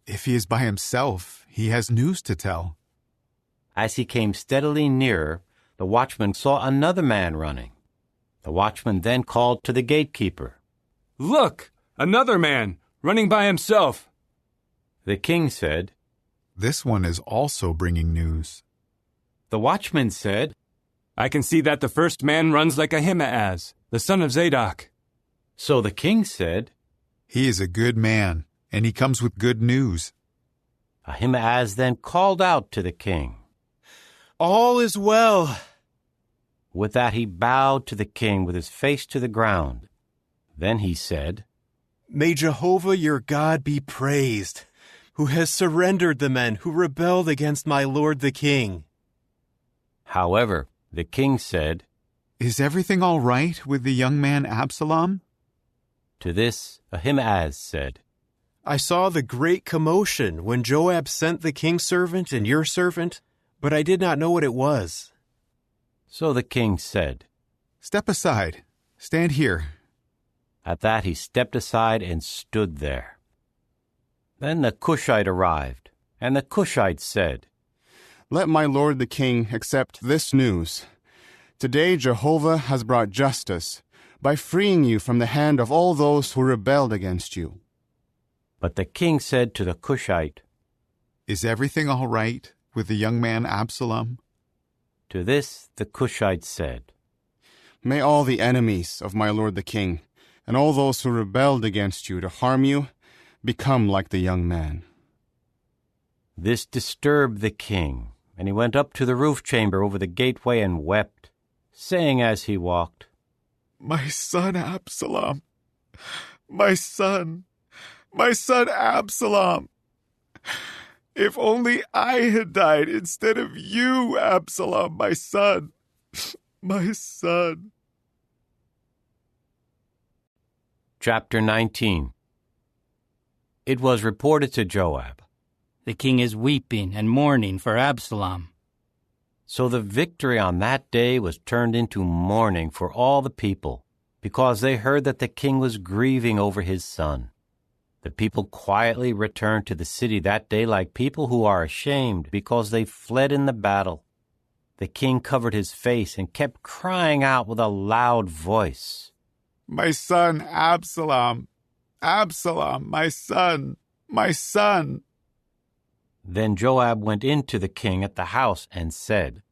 "If he is by himself, he has news to tell." As he came steadily nearer, the watchman saw another man running. The watchman then called to the gatekeeper, "Look, another man running by himself." The king said, "This one is also bringing news." The watchman said, "I can see that the first man runs like Ahimaaz, the son of Zadok." So the king said, "He is a good man, and he comes with good news." Ahimaaz then called out to the king, "All is well." With that he bowed to the king with his face to the ground. Then he said, "May Jehovah your God be praised, who has surrendered the men who rebelled against my lord the king." However, the king said, "Is everything all right with the young man Absalom?" To this Ahimaaz said, "I saw the great commotion when Joab sent the king's servant and your servant, but I did not know what it was." So the king said, "Step aside. Stand here." At that he stepped aside and stood there. Then the Cushite arrived, And the Cushites said, Let my lord the king accept this news. Today Jehovah has brought justice by freeing you from the hand of all those who rebelled against you. But the king said to the Cushite, Is everything all right with the young man Absalom? To this the Cushite said, May all the enemies of my lord the king, and all those who rebelled against you to harm you, become like the young man. This disturbed the king, and he went up to the roof chamber over the gateway and wept, saying as he walked, My son Absalom, my son Absalom. If only I had died instead of you, Absalom, my son, my son. Chapter 19. It was reported to Joab, The king is weeping and mourning for Absalom. So the victory on that day was turned into mourning for all the people, because they heard that the king was grieving over his son. The people quietly returned to the city that day like people who are ashamed because they fled in the battle. The king covered his face and kept crying out with a loud voice, My son Absalom, Absalom, my son, my son. Then Joab went in to the king at the house and said,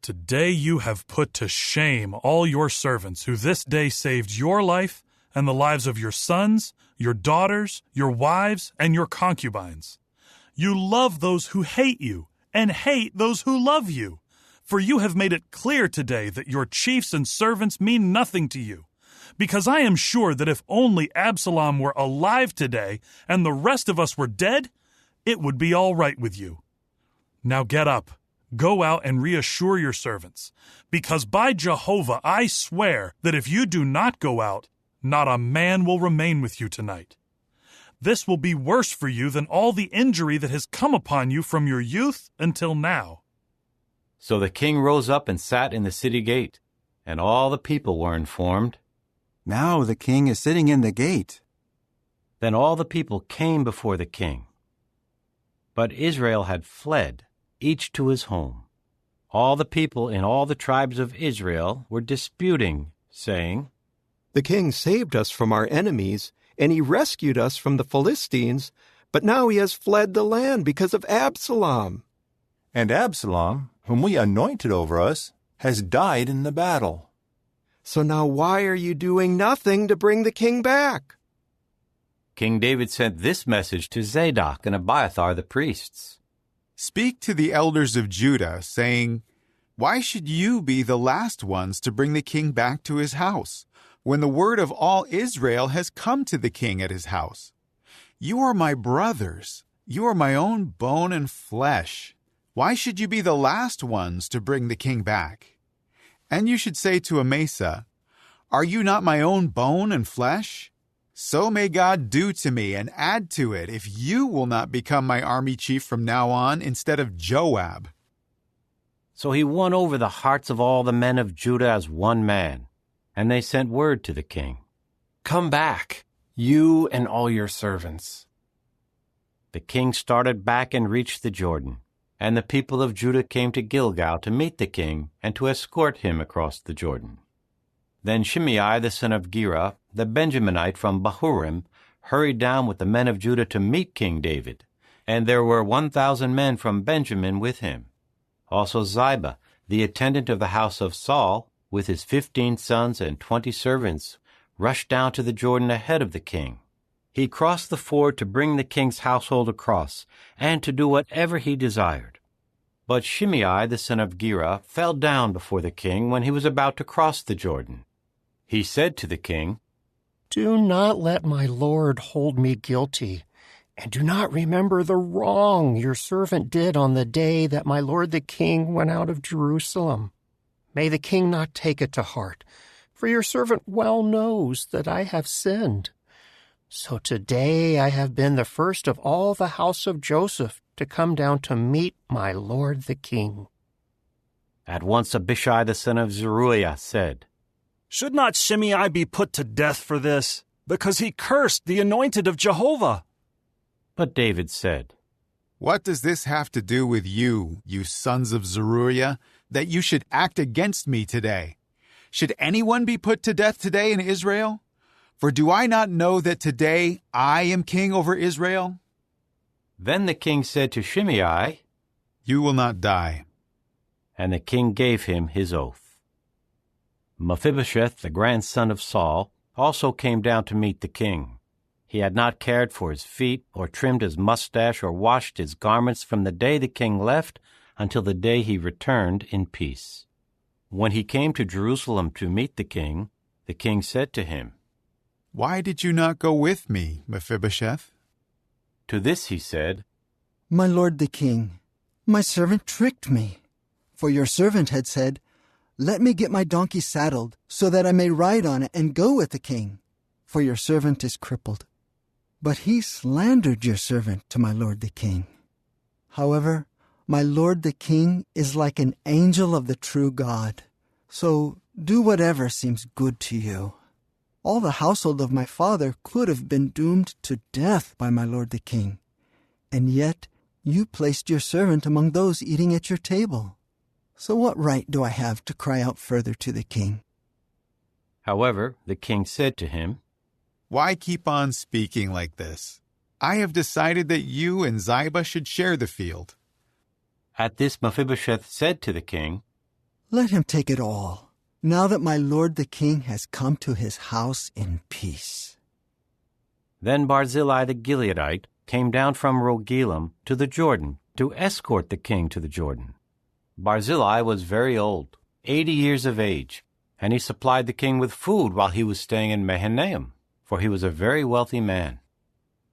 Today you have put to shame all your servants who this day saved your life and the lives of your sons, your daughters, your wives, and your concubines. You love those who hate you and hate those who love you. For you have made it clear today that your chiefs and servants mean nothing to you. Because I am sure that if only Absalom were alive today and the rest of us were dead, it would be all right with you. Now get up, go out and reassure your servants, because by Jehovah I swear that if you do not go out, not a man will remain with you tonight. This will be worse for you than all the injury that has come upon you from your youth until now. So the king rose up and sat in the city gate, and all the people were informed. Now the king is sitting in the gate. Then all the people came before the king. But Israel had fled, each to his home. All the people in all the tribes of Israel were disputing, saying, The king saved us from our enemies, and he rescued us from the Philistines, but now he has fled the land because of Absalom. And Absalom, whom we anointed over us, has died in the battle. So now why are you doing nothing to bring the king back? King David sent this message to Zadok and Abiathar the priests. Speak to the elders of Judah, saying, Why should you be the last ones to bring the king back to his house, when the word of all Israel has come to the king at his house? You are my brothers. You are my own bone and flesh. Why should you be the last ones to bring the king back? And you should say to Amasa, Are you not my own bone and flesh? So may God do to me and add to it if you will not become my army chief from now on instead of Joab. So he won over the hearts of all the men of Judah as one man, and they sent word to the king, Come back, you and all your servants. The king started back and reached the Jordan, and the people of Judah came to Gilgal to meet the king and to escort him across the Jordan. Then Shimei the son of Gera, the Benjaminite from Bahurim, hurried down with the men of Judah to meet King David, and there were 1,000 men from Benjamin with him. Also Ziba, the attendant of the house of Saul, with his 15 sons and 20 servants, rushed down to the Jordan ahead of the king. He crossed the ford to bring the king's household across, and to do whatever he desired. But Shimei the son of Gera fell down before the king when he was about to cross the Jordan. He said to the king, Do not let my lord hold me guilty, and do not remember the wrong your servant did on the day that my lord the king went out of Jerusalem. May the king not take it to heart, for your servant well knows that I have sinned. So today I have been the first of all the house of Joseph to come down to meet my lord the king. At once Abishai the son of Zeruiah said, Should not Shimei be put to death for this, because he cursed the anointed of Jehovah? But David said, What does this have to do with you, you sons of Zeruiah, that you should act against me today? Should anyone be put to death today in Israel? For do I not know that today I am king over Israel? Then the king said to Shimei, You will not die. And the king gave him his oath. Mephibosheth, the grandson of Saul, also came down to meet the king. He had not cared for his feet, or trimmed his mustache, or washed his garments from the day the king left until the day he returned in peace. When he came to Jerusalem to meet the king said to him, Why did you not go with me, Mephibosheth? To this he said, My lord the king, my servant tricked me. For your servant had said, Let me get my donkey saddled, so that I may ride on it and go with the king, for your servant is crippled. But he slandered your servant to my lord the king. However, my lord the king is like an angel of the true God. So do whatever seems good to you. All the household of my father could have been doomed to death by my lord the king. And yet you placed your servant among those eating at your table. So what right do I have to cry out further to the king? However, the king said to him, Why keep on speaking like this? I have decided that you and Ziba should share the field. At this Mephibosheth said to the king, Let him take it all, now that my lord the king has come to his house in peace. Then Barzillai the Gileadite came down from Rogelim to the Jordan to escort the king to the Jordan. Barzillai was very old, 80 years of age, and he supplied the king with food while he was staying in Mahanaim, for he was a very wealthy man.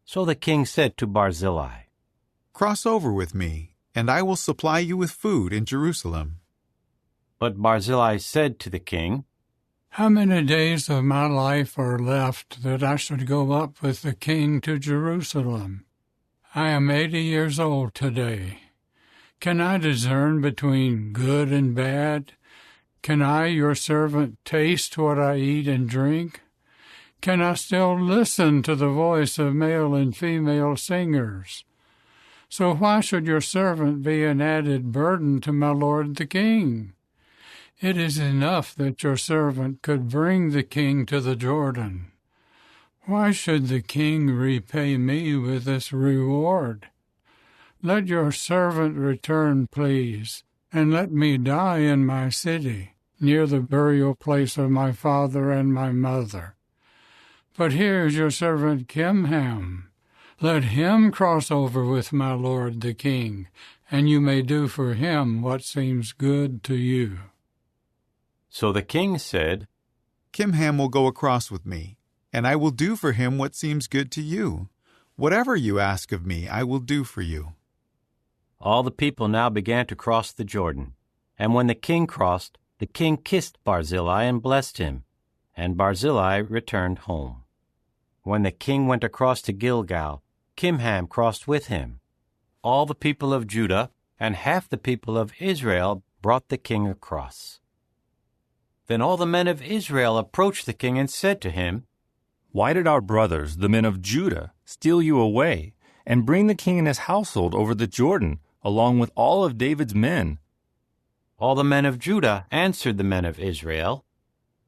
So the king said to Barzillai, Cross over with me, and I will supply you with food in Jerusalem. But Barzillai said to the king, How many days of my life are left that I should go up with the king to Jerusalem? I am 80 years old today. Can I discern between good and bad? Can I, your servant, taste what I eat and drink? Can I still listen to the voice of male and female singers? So why should your servant be an added burden to my lord the king? It is enough that your servant could bring the king to the Jordan. Why should the king repay me with this reward? Let your servant return, please, and let me die in my city, near the burial place of my father and my mother. But here is your servant Kimham. Let him cross over with my lord the king, and you may do for him what seems good to you. So the king said, Kimham will go across with me, and I will do for him what seems good to you. Whatever you ask of me, I will do for you. All the people now began to cross the Jordan. And when the king crossed, the king kissed Barzillai and blessed him, and Barzillai returned home. When the king went across to Gilgal, Kimham crossed with him. All the people of Judah and half the people of Israel brought the king across. Then all the men of Israel approached the king and said to him, Why did our brothers, the men of Judah, steal you away and bring the king and his household over the Jordan, along with all of David's men? All the men of Judah answered the men of Israel,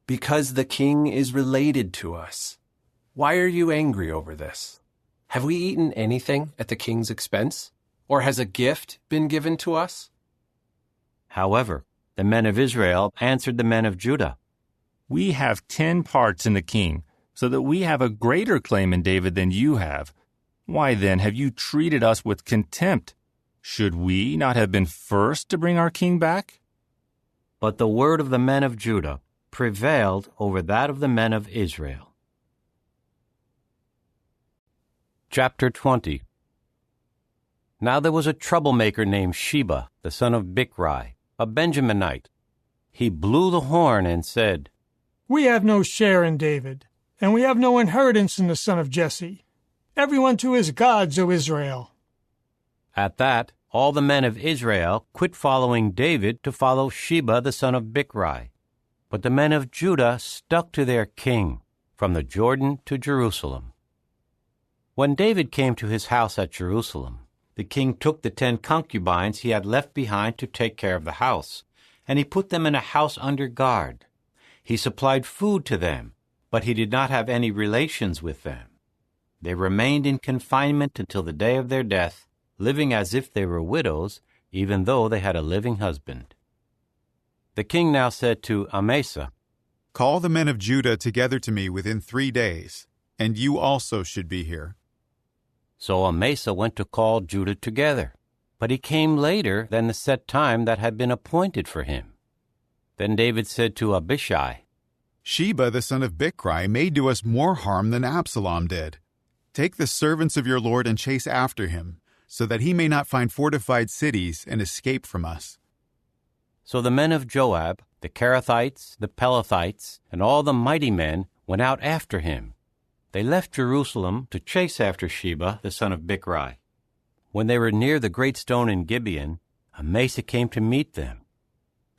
Because the king is related to us. Why are you angry over this? Have we eaten anything at the king's expense? Or has a gift been given to us? However, the men of Israel answered the men of Judah, We have 10 parts in the king, so that we have a greater claim in David than you have. Why then have you treated us with contempt? Should we not have been first to bring our king back? But the word of the men of Judah prevailed over that of the men of Israel. Chapter 20. Now there was a troublemaker named Sheba, the son of Bichri, a Benjaminite. He blew the horn and said, We have no share in David, and we have no inheritance in the son of Jesse. Everyone to his gods, O Israel. At that, all the men of Israel quit following David to follow Sheba the son of Bichri. But the men of Judah stuck to their king, from the Jordan to Jerusalem. When David came to his house at Jerusalem, the king took the 10 concubines he had left behind to take care of the house, and he put them in a house under guard. He supplied food to them, but he did not have any relations with them. They remained in confinement until the day of their death, living as if they were widows, even though they had a living husband. The king now said to Amasa, "Call the men of Judah together to me within 3 days, and you also should be here." So Amasa went to call Judah together, but he came later than the set time that had been appointed for him. Then David said to Abishai, "Sheba the son of Bichri may do us more harm than Absalom did. Take the servants of your Lord and chase after him, so that he may not find fortified cities and escape from us." So the men of Joab, the Kerethites, the Pelethites, and all the mighty men went out after him. They left Jerusalem to chase after Sheba the son of Bichri. When they were near the great stone in Gibeon, Amasa came to meet them.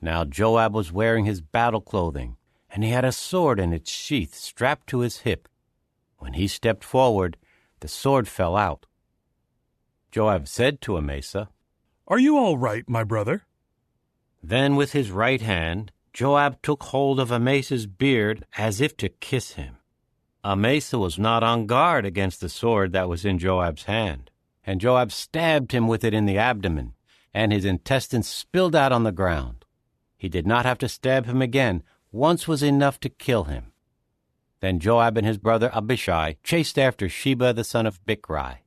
Now Joab was wearing his battle clothing, and he had a sword in its sheath strapped to his hip. When he stepped forward, the sword fell out. Joab said to Amasa, "Are you all right, my brother?" Then with his right hand, Joab took hold of Amasa's beard as if to kiss him. Amasa was not on guard against the sword that was in Joab's hand, and Joab stabbed him with it in the abdomen, and his intestines spilled out on the ground. He did not have to stab him again. Once was enough to kill him. Then Joab and his brother Abishai chased after Sheba the son of Bichri.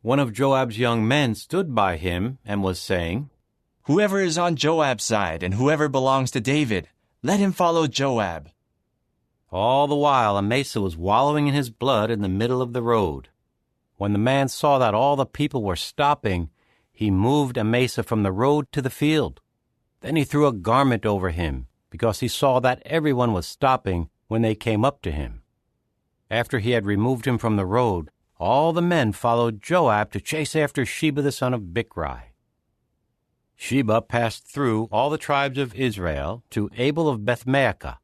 One of Joab's young men stood by him and was saying, "Whoever is on Joab's side and whoever belongs to David, let him follow Joab." All the while Amasa was wallowing in his blood in the middle of the road. When the man saw that all the people were stopping, he moved Amasa from the road to the field. Then he threw a garment over him, because he saw that everyone was stopping when they came up to him. After he had removed him from the road, all the men followed Joab to chase after Sheba the son of Bichri. Sheba passed through all the tribes of Israel to Abel of Bethmaachah.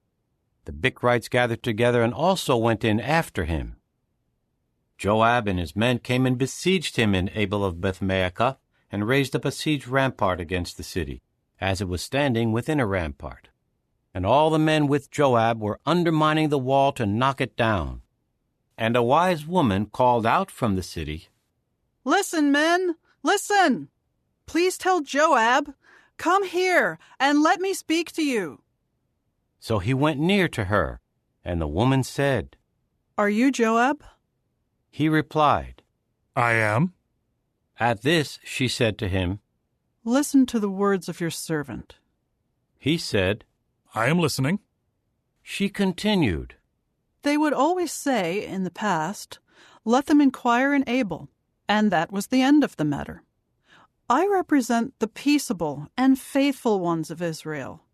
The Bichrites gathered together and also went in after him. Joab and his men came and besieged him in Abel of Bethmaachah and raised up a siege rampart against the city, as it was standing within a rampart. And all the men with Joab were undermining the wall to knock it down. And a wise woman called out from the city, "Listen, men, listen! Please tell Joab, 'Come here, and let me speak to you.'" So he went near to her, and the woman said, "Are you Joab?" He replied, "I am." At this she said to him, "Listen to the words of your servant." He said, "I am listening." She continued, "They would always say, in the past, 'Let them inquire in Abel,' and that was the end of the matter. I represent the peaceable and faithful ones of Israel.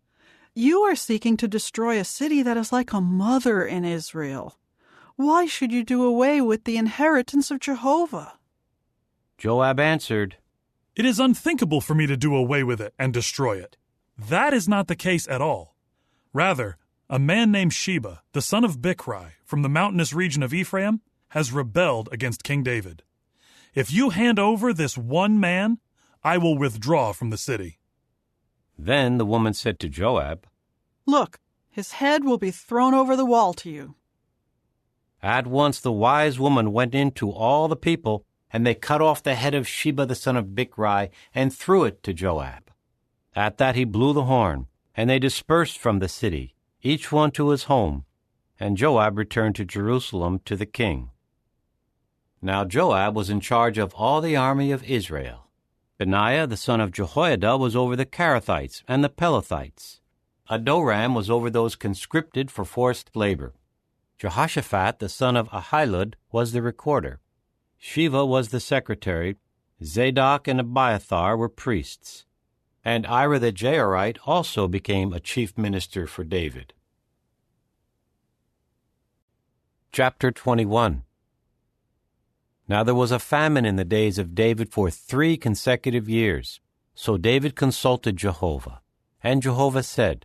You are seeking to destroy a city that is like a mother in Israel. Why should you do away with the inheritance of Jehovah?" Joab answered, "It is unthinkable for me to do away with it and destroy it. That is not the case at all. Rather, a man named Sheba, the son of Bichri, from the mountainous region of Ephraim, has rebelled against King David. If you hand over this one man, I will withdraw from the city." Then the woman said to Joab, "Look, his head will be thrown over the wall to you." At once the wise woman went in to all the people, and they cut off the head of Sheba the son of Bichri and threw it to Joab. At that he blew the horn, and they dispersed from the city, each one to his home, and Joab returned to Jerusalem to the king. Now Joab was in charge of all the army of Israel. Benaiah the son of Jehoiada was over the Kerethites and the Pelethites. Adoram was over those conscripted for forced labor. Jehoshaphat the son of Ahilud was the recorder. Sheva was the secretary. Zadok and Abiathar were priests. And Ira the Jairite also became a chief minister for David. Chapter 21. Now there was a famine in the days of David for 3 consecutive years. So David consulted Jehovah. And Jehovah said,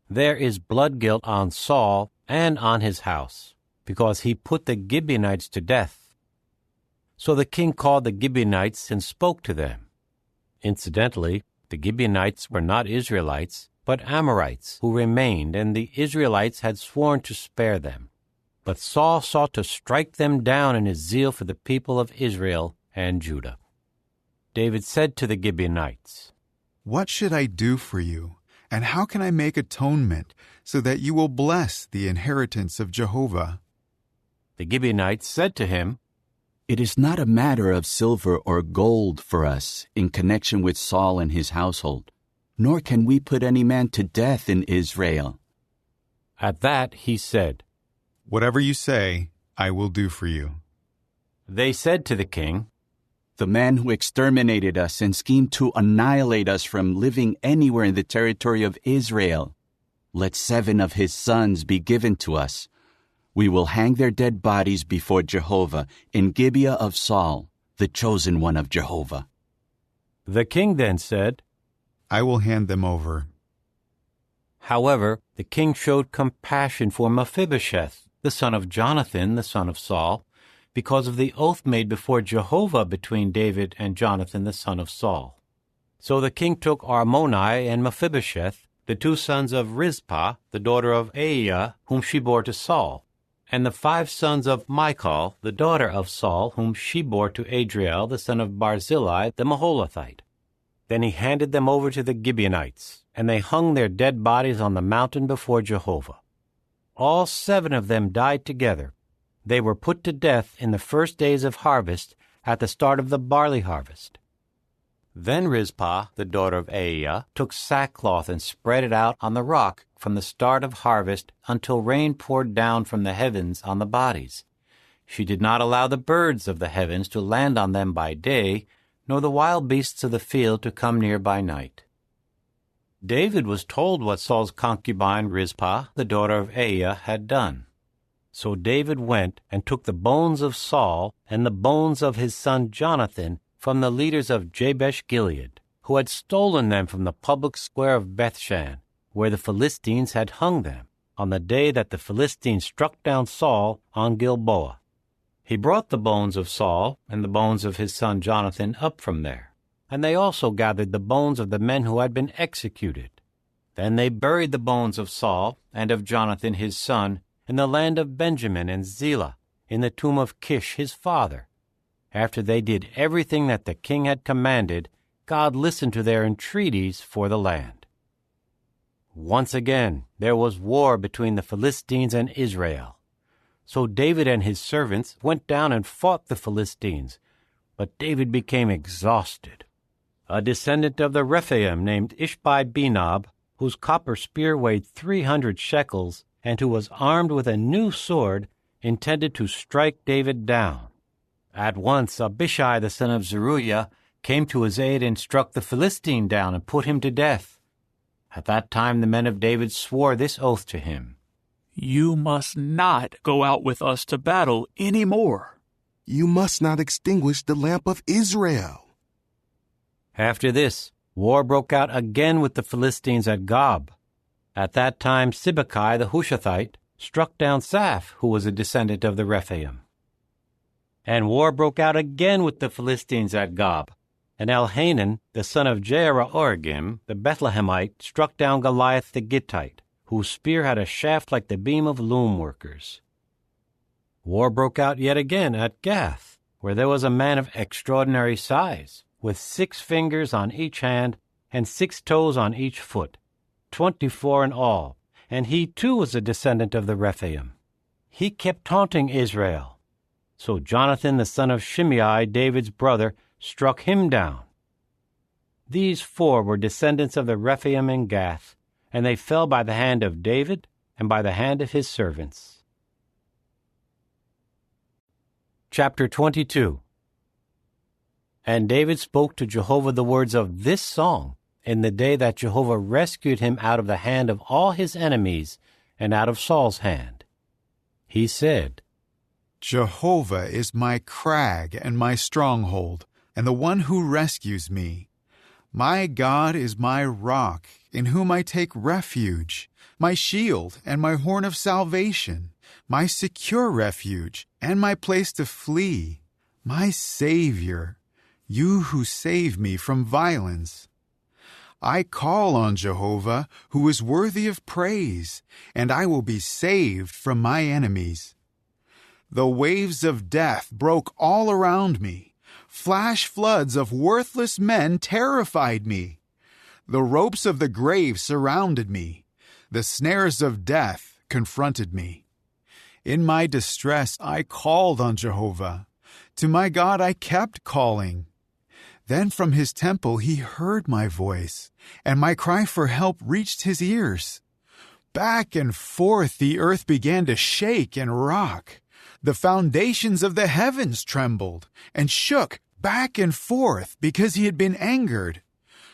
"There is blood guilt on Saul and on his house, because he put the Gibeonites to death." So the king called the Gibeonites and spoke to them. Incidentally, the Gibeonites were not Israelites, but Amorites who remained, and the Israelites had sworn to spare them. But Saul sought to strike them down in his zeal for the people of Israel and Judah. David said to the Gibeonites, "What should I do for you, and how can I make atonement so that you will bless the inheritance of Jehovah?" The Gibeonites said to him, "It is not a matter of silver or gold for us in connection with Saul and his household, nor can we put any man to death in Israel." At that he said, "Whatever you say, I will do for you." They said to the king, "The man who exterminated us and schemed to annihilate us from living anywhere in the territory of Israel, let 7 of his sons be given to us. We will hang their dead bodies before Jehovah in Gibeah of Saul, the chosen one of Jehovah." The king then said, "I will hand them over." However, the king showed compassion for Mephibosheth, the son of Jonathan, the son of Saul, because of the oath made before Jehovah between David and Jonathan, the son of Saul. So the king took Armoni and Mephibosheth, the 2 sons of Rizpah, the daughter of Aiah, whom she bore to Saul, and the 5 sons of Michal, the daughter of Saul, whom she bore to Adriel, the son of Barzillai, the Maholathite. Then he handed them over to the Gibeonites, and they hung their dead bodies on the mountain before Jehovah. All 7 of them died together. They were put to death in the first days of harvest, at the start of the barley harvest. Then Rizpah, the daughter of Aiah, took sackcloth and spread it out on the rock from the start of harvest until rain poured down from the heavens on the bodies. She did not allow the birds of the heavens to land on them by day, nor the wild beasts of the field to come near by night. David was told what Saul's concubine Rizpah, the daughter of Aiah, had done. So David went and took the bones of Saul and the bones of his son Jonathan from the leaders of Jabesh-Gilead, who had stolen them from the public square of Bethshan, where the Philistines had hung them, on the day that the Philistines struck down Saul on Gilboa. He brought the bones of Saul and the bones of his son Jonathan up from there, and they also gathered the bones of the men who had been executed. Then they buried the bones of Saul and of Jonathan his son in the land of Benjamin and Zelah, in the tomb of Kish his father. After they did everything that the king had commanded, God listened to their entreaties for the land. Once again there was war between the Philistines and Israel. So David and his servants went down and fought the Philistines, but David became exhausted. A descendant of the Rephaim named Ishbi-Benob, whose copper spear weighed 300 shekels, and who was armed with a new sword, intended to strike David down. At once Abishai the son of Zeruiah came to his aid and struck the Philistine down and put him to death. At that time the men of David swore this oath to him: "You must not go out with us to battle any more. You must not extinguish the lamp of Israel." After this, war broke out again with the Philistines at Gob. At that time Sibbecai the Hushathite struck down Saph, who was a descendant of the Rephaim. And war broke out again with the Philistines at Gob. And Elhanan, the son of Jehoiargim, the Bethlehemite, struck down Goliath the Gittite, whose spear had a shaft like the beam of loom workers. War broke out yet again at Gath, where there was a man of extraordinary size, with 6 fingers on each hand and 6 toes on each foot, 24 in all, and he too was a descendant of the Rephaim. He kept taunting Israel. So Jonathan the son of Shimei, David's brother, struck him down. These 4 were descendants of the Rephaim in Gath, and they fell by the hand of David and by the hand of his servants. Chapter 22. And David spoke to Jehovah the words of this song in the day that Jehovah rescued him out of the hand of all his enemies and out of Saul's hand. He said, Jehovah is my crag and my stronghold, and the one who rescues me. My God is my rock, in whom I take refuge, my shield and my horn of salvation, my secure refuge and my place to flee, my Savior, you who save me from violence. I call on Jehovah, who is worthy of praise, and I will be saved from my enemies. The waves of death broke all around me. Flash floods of worthless men terrified me. The ropes of the grave surrounded me. The snares of death confronted me. In my distress I called on Jehovah. To my God I kept calling. Then from his temple he heard my voice, and my cry for help reached his ears. Back and forth the earth began to shake and rock. The foundations of the heavens trembled and shook back and forth because he had been angered.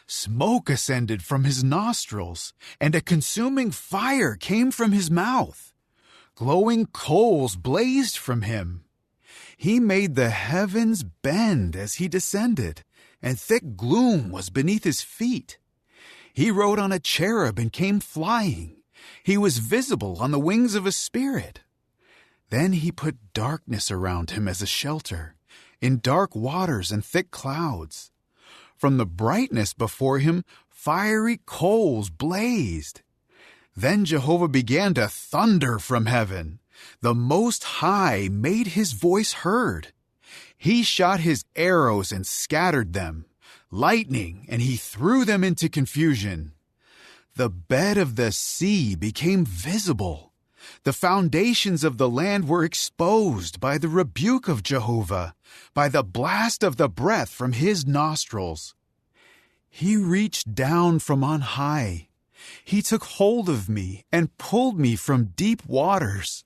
Smoke ascended from his nostrils, and a consuming fire came from his mouth. Glowing coals blazed from him. He made the heavens bend as he descended, and thick gloom was beneath his feet. He rode on a cherub and came flying. He was visible on the wings of a spirit. Then he put darkness around him as a shelter, in dark waters and thick clouds. From the brightness before him, fiery coals blazed. Then Jehovah began to thunder from heaven. The Most High made his voice heard. He shot his arrows and scattered them, lightning, and he threw them into confusion. The bed of the sea became visible. The foundations of the land were exposed by the rebuke of Jehovah, by the blast of the breath from his nostrils. He reached down from on high. He took hold of me and pulled me from deep waters.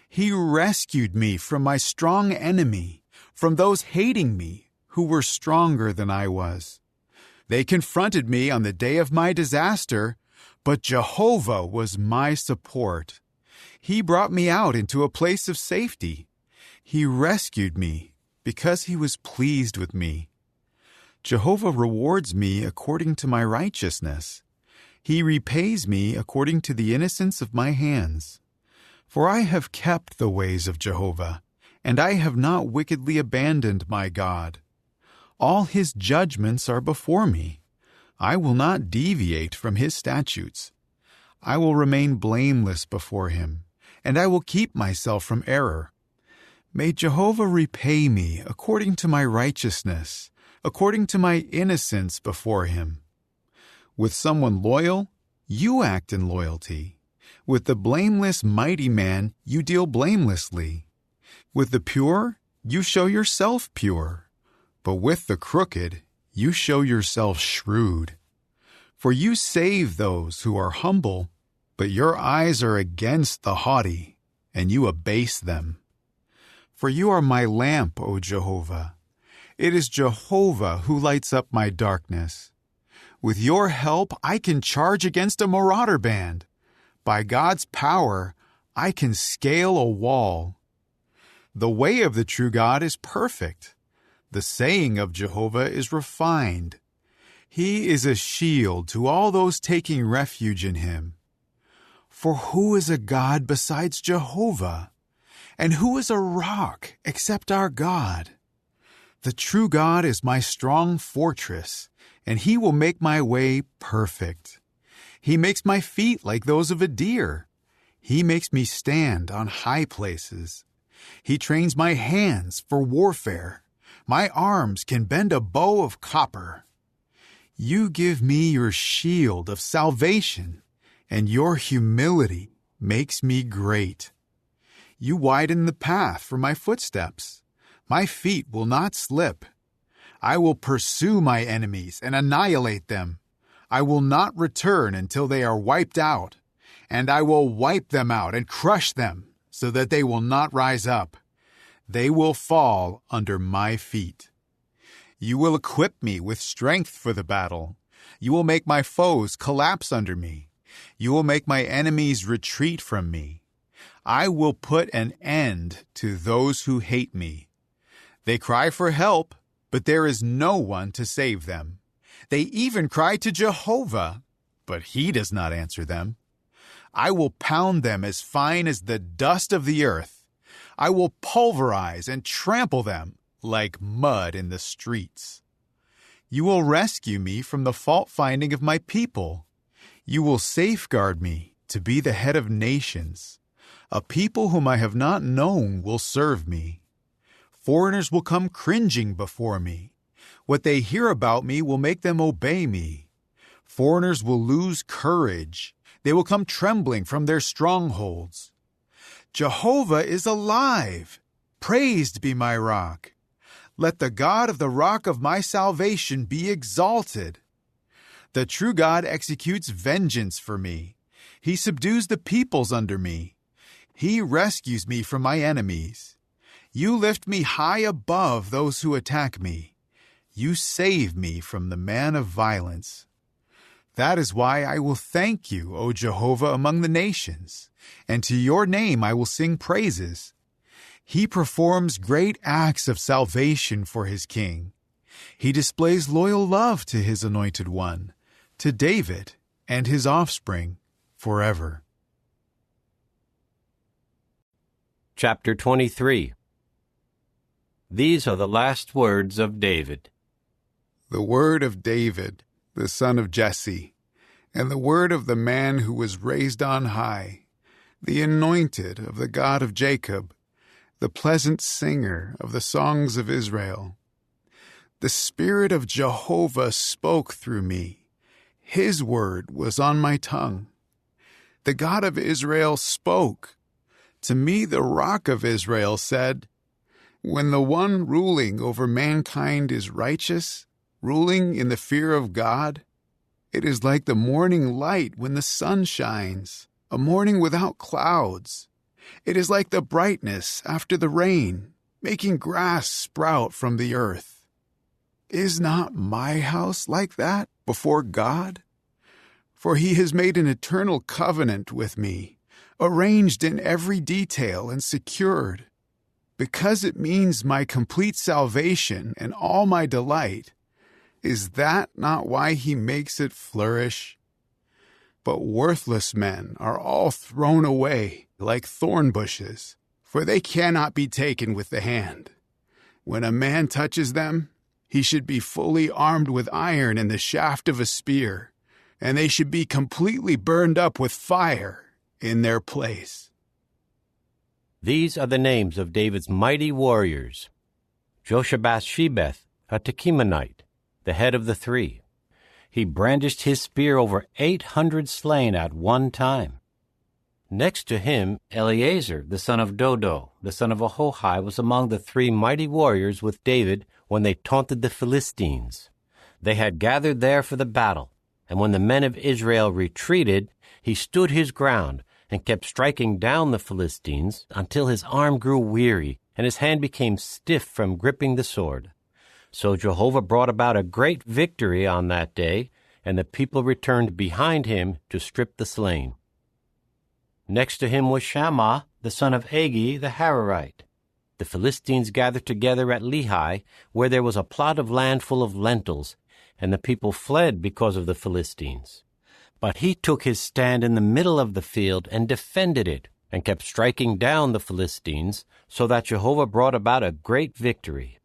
He rescued me from my strong enemy, from those hating me who were stronger than I was. They confronted me on the day of my disaster, but Jehovah was my support. He brought me out into a place of safety. He rescued me because he was pleased with me. Jehovah rewards me according to my righteousness. He repays me according to the innocence of my hands. For I have kept the ways of Jehovah, and I have not wickedly abandoned my God. All his judgments are before me. I will not deviate from his statutes. I will remain blameless before him, and I will keep myself from error. May Jehovah repay me according to my righteousness, according to my innocence before him. With someone loyal, you act in loyalty. With the blameless mighty man, you deal blamelessly. With the pure, you show yourself pure. But with the crooked, you show yourself shrewd. For you save those who are humble, but your eyes are against the haughty, and you abase them. For you are my lamp, O Jehovah. It is Jehovah who lights up my darkness. With your help, I can charge against a marauder band. By God's power, I can scale a wall. The way of the true God is perfect. The saying of Jehovah is refined. He is a shield to all those taking refuge in him. For who is a God besides Jehovah? And who is a rock except our God? The true God is my strong fortress, and he will make my way perfect. He makes my feet like those of a deer. He makes me stand on high places. He trains my hands for warfare. My arms can bend a bow of copper. You give me your shield of salvation, and your humility makes me great. You widen the path for my footsteps. My feet will not slip. I will pursue my enemies and annihilate them. I will not return until they are wiped out, and I will wipe them out and crush them so that they will not rise up. They will fall under my feet. You will equip me with strength for the battle. You will make my foes collapse under me. You will make my enemies retreat from me. I will put an end to those who hate me. They cry for help, but there is no one to save them. They even cry to Jehovah, but he does not answer them. I will pound them as fine as the dust of the earth. I will pulverize and trample them, like mud in the streets. You will rescue me from the fault-finding of my people. You will safeguard me to be the head of nations. A people whom I have not known will serve me. Foreigners will come cringing before me. What they hear about me will make them obey me. Foreigners will lose courage. They will come trembling from their strongholds. Jehovah is alive. Praised be my rock. Let the God of the rock of my salvation be exalted. The true God executes vengeance for me. He subdues the peoples under me. He rescues me from my enemies. You lift me high above those who attack me. You save me from the man of violence. That is why I will thank you, O Jehovah, among the nations, and to your name I will sing praises. He performs great acts of salvation for his king. He displays loyal love to his anointed one, to David and his offspring forever. Chapter 23. These are the last words of David. The word of David, the son of Jesse, and the word of the man who was raised on high, the anointed of the God of Jacob, the pleasant singer of the songs of Israel. The Spirit of Jehovah spoke through me. His word was on my tongue. The God of Israel spoke. To me, the Rock of Israel said, when the one ruling over mankind is righteous, ruling in the fear of God, it is like the morning light when the sun shines, a morning without clouds. It is like the brightness after the rain, making grass sprout from the earth. Is not my house like that before God? For he has made an eternal covenant with me, arranged in every detail and secured. Because it means my complete salvation and all my delight, is that not why he makes it flourish? But worthless men are all thrown away like thorn bushes, for they cannot be taken with the hand. When a man touches them, he should be fully armed with iron and the shaft of a spear, and they should be completely burned up with fire in their place. These are the names of David's mighty warriors. Joshabbath-Shebeth, a Tekemonite, the head of the three. He brandished his spear over 800 slain at one time. Next to him, Eleazar, the son of Dodo, the son of Ahohi, was among the three mighty warriors with David when they taunted the Philistines. They had gathered there for the battle, and when the men of Israel retreated, he stood his ground and kept striking down the Philistines until his arm grew weary and his hand became stiff from gripping the sword. So Jehovah brought about a great victory on that day, and the people returned behind him to strip the slain. Next to him was Shammah, the son of Agi the Hararite. The Philistines gathered together at Lehi, where there was a plot of land full of lentils, and the people fled because of the Philistines. But he took his stand in the middle of the field and defended it, and kept striking down the Philistines, so that Jehovah brought about a great victory.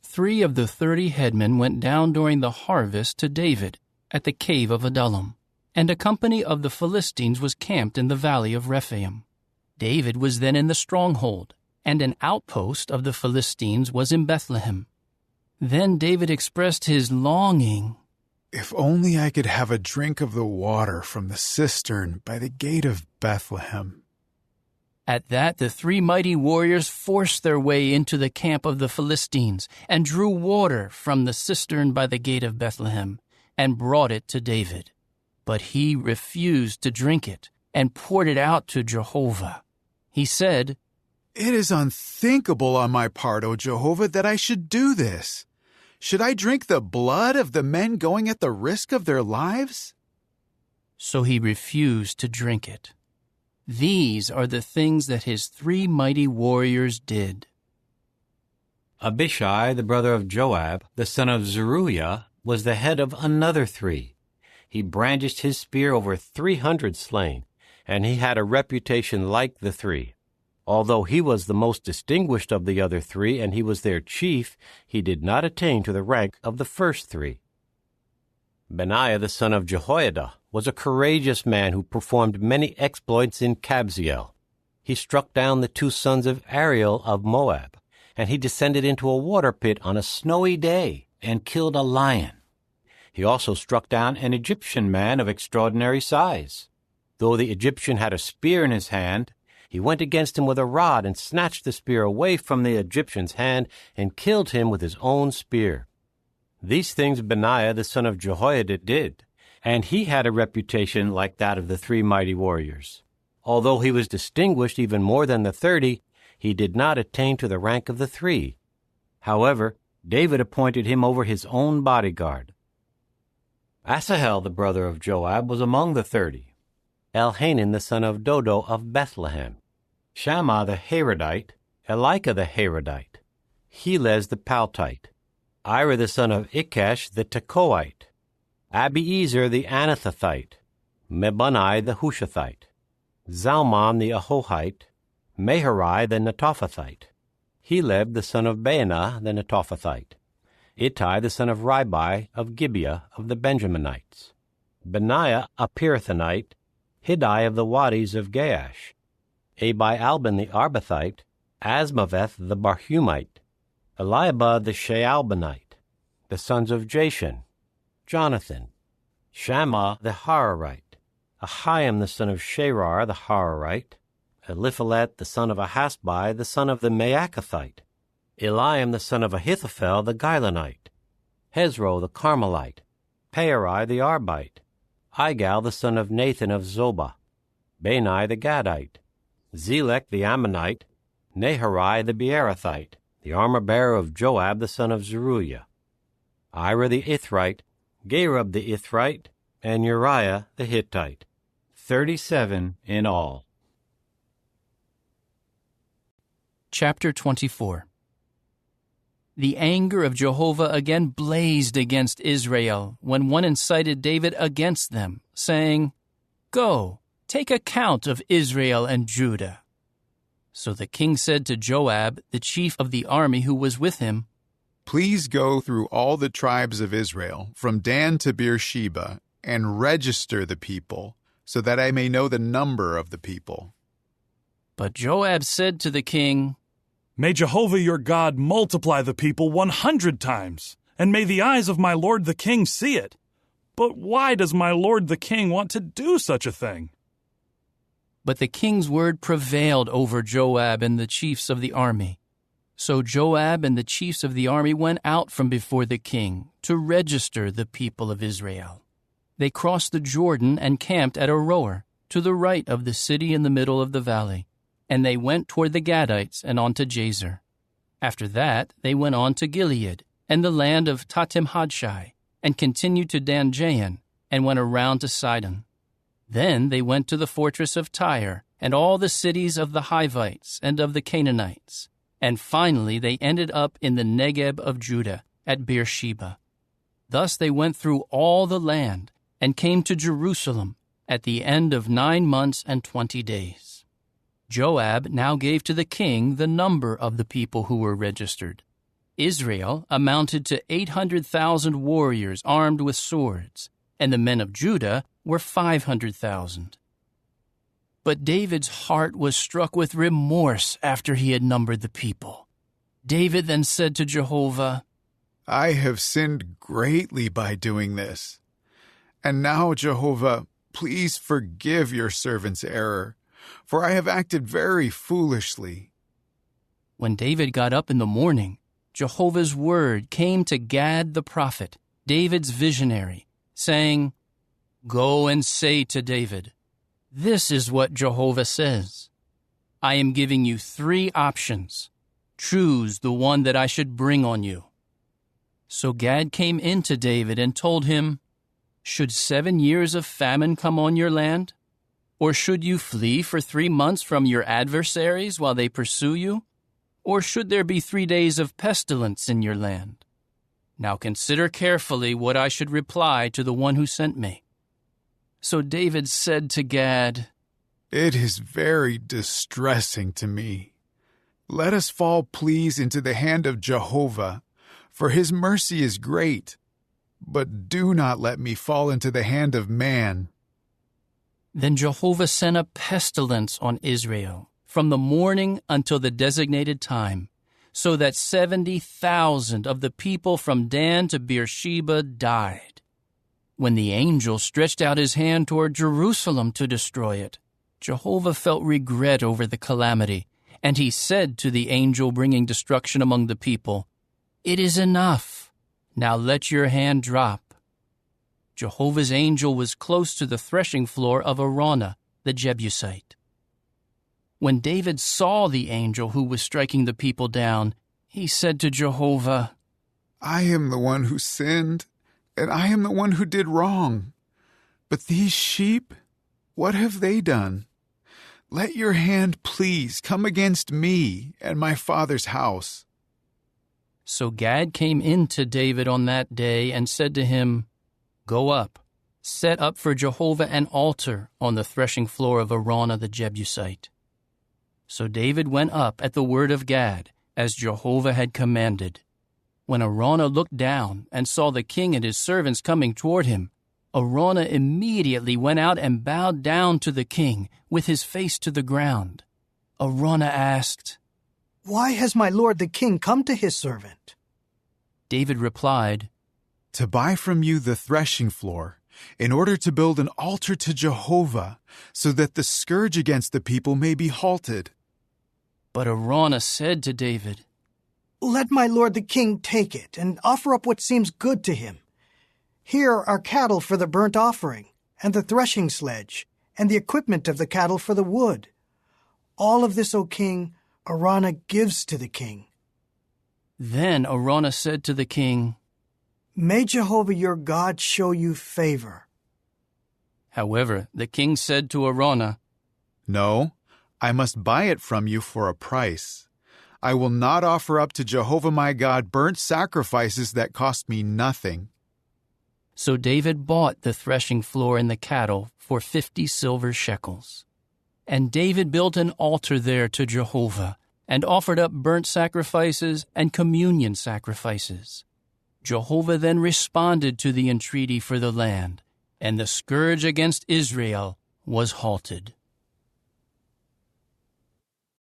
3 of the 30 headmen went down during the harvest to David at the cave of Adullam, and a company of the Philistines was camped in the valley of Rephaim. David was then in the stronghold, and an outpost of the Philistines was in Bethlehem. Then David expressed his longing. If only I could have a drink of the water from the cistern by the gate of Bethlehem. At that, the 3 mighty warriors forced their way into the camp of the Philistines and drew water from the cistern by the gate of Bethlehem and brought it to David. But he refused to drink it and poured it out to Jehovah. He said, It is unthinkable on my part, O Jehovah, that I should do this. Should I drink the blood of the men going at the risk of their lives? So he refused to drink it. These are the things that his 3 mighty warriors did. Abishai, the brother of Joab, the son of Zeruiah, was the head of another 3. He brandished his spear over 300 slain, and he had a reputation like the 3. Although he was the most distinguished of the other three and he was their chief, he did not attain to the rank of the first three. Benaiah the son of Jehoiada was a courageous man who performed many exploits in Kabzeel. He struck down the 2 sons of Ariel of Moab, and he descended into a water pit on a snowy day and killed a lion. He also struck down an Egyptian man of extraordinary size. Though the Egyptian had a spear in his hand, he went against him with a rod and snatched the spear away from the Egyptian's hand and killed him with his own spear. These things Benaiah the son of Jehoiada did, and he had a reputation like that of the 3 mighty warriors. Although he was distinguished even more than the 30, he did not attain to the rank of the 3. However, David appointed him over his own bodyguard. Asahel the brother of Joab was among the 30. Elhanan the son of Dodo of Bethlehem, Shammah the Harodite, Elika the Harodite, Helez the Paltite, Ira the son of Ikash the Tekoite, Abiezer the Anathothite, Mebunai the Hushathite, Zalmon the Ahohite, Meharai the Netophathite, Heleb the son of Baanah the Netophathite, Ittai the son of Ribai of Gibeah of the Benjaminites, Benaiah a Pirathonite, Hiddai of the Wadis of Gaash, Abi-Albin the Arbathite, Asmaveth the Barhumite, Eliabah the Shaalbonite, the sons of Jashan, Jonathan, Shammah the Hararite, Ahiam the son of Sherar the Hararite, Eliphalet the son of Ahasbai the son of the Maacathite, Eliam the son of Ahithophel the Gilonite, Hezro the Carmelite, Paarai the Arbite, Igal the son of Nathan of Zobah, Bani the Gadite, Zelek the Ammonite, Naharai the Beerothite, the armor-bearer of Joab the son of Zeruiah, Ira the Ithrite, Gareb the Ithrite, and Uriah the Hittite, 37 in all. Chapter 24. The anger of Jehovah again blazed against Israel when one incited David against them, saying, "Go, take account of Israel and Judah." So the king said to Joab, the chief of the army who was with him, "Please go through all the tribes of Israel, from Dan to Beersheba, and register the people, so that I may know the number of the people." But Joab said to the king, "May Jehovah your God multiply the people 100 times, and may the eyes of my lord the king see it. But why does my lord the king want to do such a thing?" But the king's word prevailed over Joab and the chiefs of the army. So Joab and the chiefs of the army went out from before the king to register the people of Israel. They crossed the Jordan and camped at Aroer, to the right of the city in the middle of the valley, and they went toward the Gadites and on to Jazer. After that, they went on to Gilead and the land of Tatim-Hadshai, and continued to Dan-Jahan, and went around to Sidon. Then they went to the fortress of Tyre, and all the cities of the Hivites and of the Canaanites. And finally they ended up in the Negeb of Judah, at Beersheba. Thus they went through all the land, and came to Jerusalem at the end of 9 months and 20 days. Joab now gave to the king the number of the people who were registered. Israel amounted to 800,000 warriors armed with swords, and the men of Judah were 500,000. But David's heart was struck with remorse after he had numbered the people. David then said to Jehovah, "I have sinned greatly by doing this. And now, Jehovah, please forgive your servant's error, for I have acted very foolishly." When David got up in the morning, Jehovah's word came to Gad the prophet, David's visionary, saying, "Go and say to David, this is what Jehovah says. I am giving you 3 options. Choose the one that I should bring on you." So Gad came in to David and told him, "Should 7 years of famine come on your land? Or should you flee for 3 months from your adversaries while they pursue you? Or should there be 3 days of pestilence in your land? Now consider carefully what I should reply to the one who sent me." So David said to Gad, It is very distressing to me. Let us fall, please, into the hand of Jehovah, for his mercy is great. But do not let me fall into the hand of man. Then Jehovah sent a pestilence on Israel from the morning until the designated time, so that 70,000 of the people from Dan to Beersheba died. When the angel stretched out his hand toward Jerusalem to destroy it, Jehovah felt regret over the calamity, and he said to the angel bringing destruction among the people, "It is enough. Now let your hand drop." Jehovah's angel was close to the threshing floor of Araunah the Jebusite. When David saw the angel who was striking the people down, he said to Jehovah, I am the one who sinned, and I am the one who did wrong. But these sheep, what have they done? Let your hand please come against me and my father's house. So Gad came in to David on that day and said to him, "Go up, set up for Jehovah an altar on the threshing floor of Araunah the Jebusite." So David went up at the word of Gad, as Jehovah had commanded. When Araunah looked down and saw the king and his servants coming toward him, Araunah immediately went out and bowed down to the king with his face to the ground. Araunah asked, "Why has my lord the king come to his servant?" David replied, To buy from you the threshing floor, in order to build an altar to Jehovah, so that the scourge against the people may be halted. But Araunah said to David, "Let my lord the king take it and offer up what seems good to him. Here are cattle for the burnt offering, and the threshing sledge, and the equipment of the cattle for the wood. All of this, O king, Araunah gives to the king." Then Araunah said to the king, "May Jehovah your God show you favor." However, the king said to Araunah, No, I must buy it from you for a price. I will not offer up to Jehovah my God burnt sacrifices that cost me nothing. So David bought the threshing floor and the cattle for 50 silver shekels. And David built an altar there to Jehovah, and offered up burnt sacrifices and communion sacrifices. Jehovah then responded to the entreaty for the land, and the scourge against Israel was halted.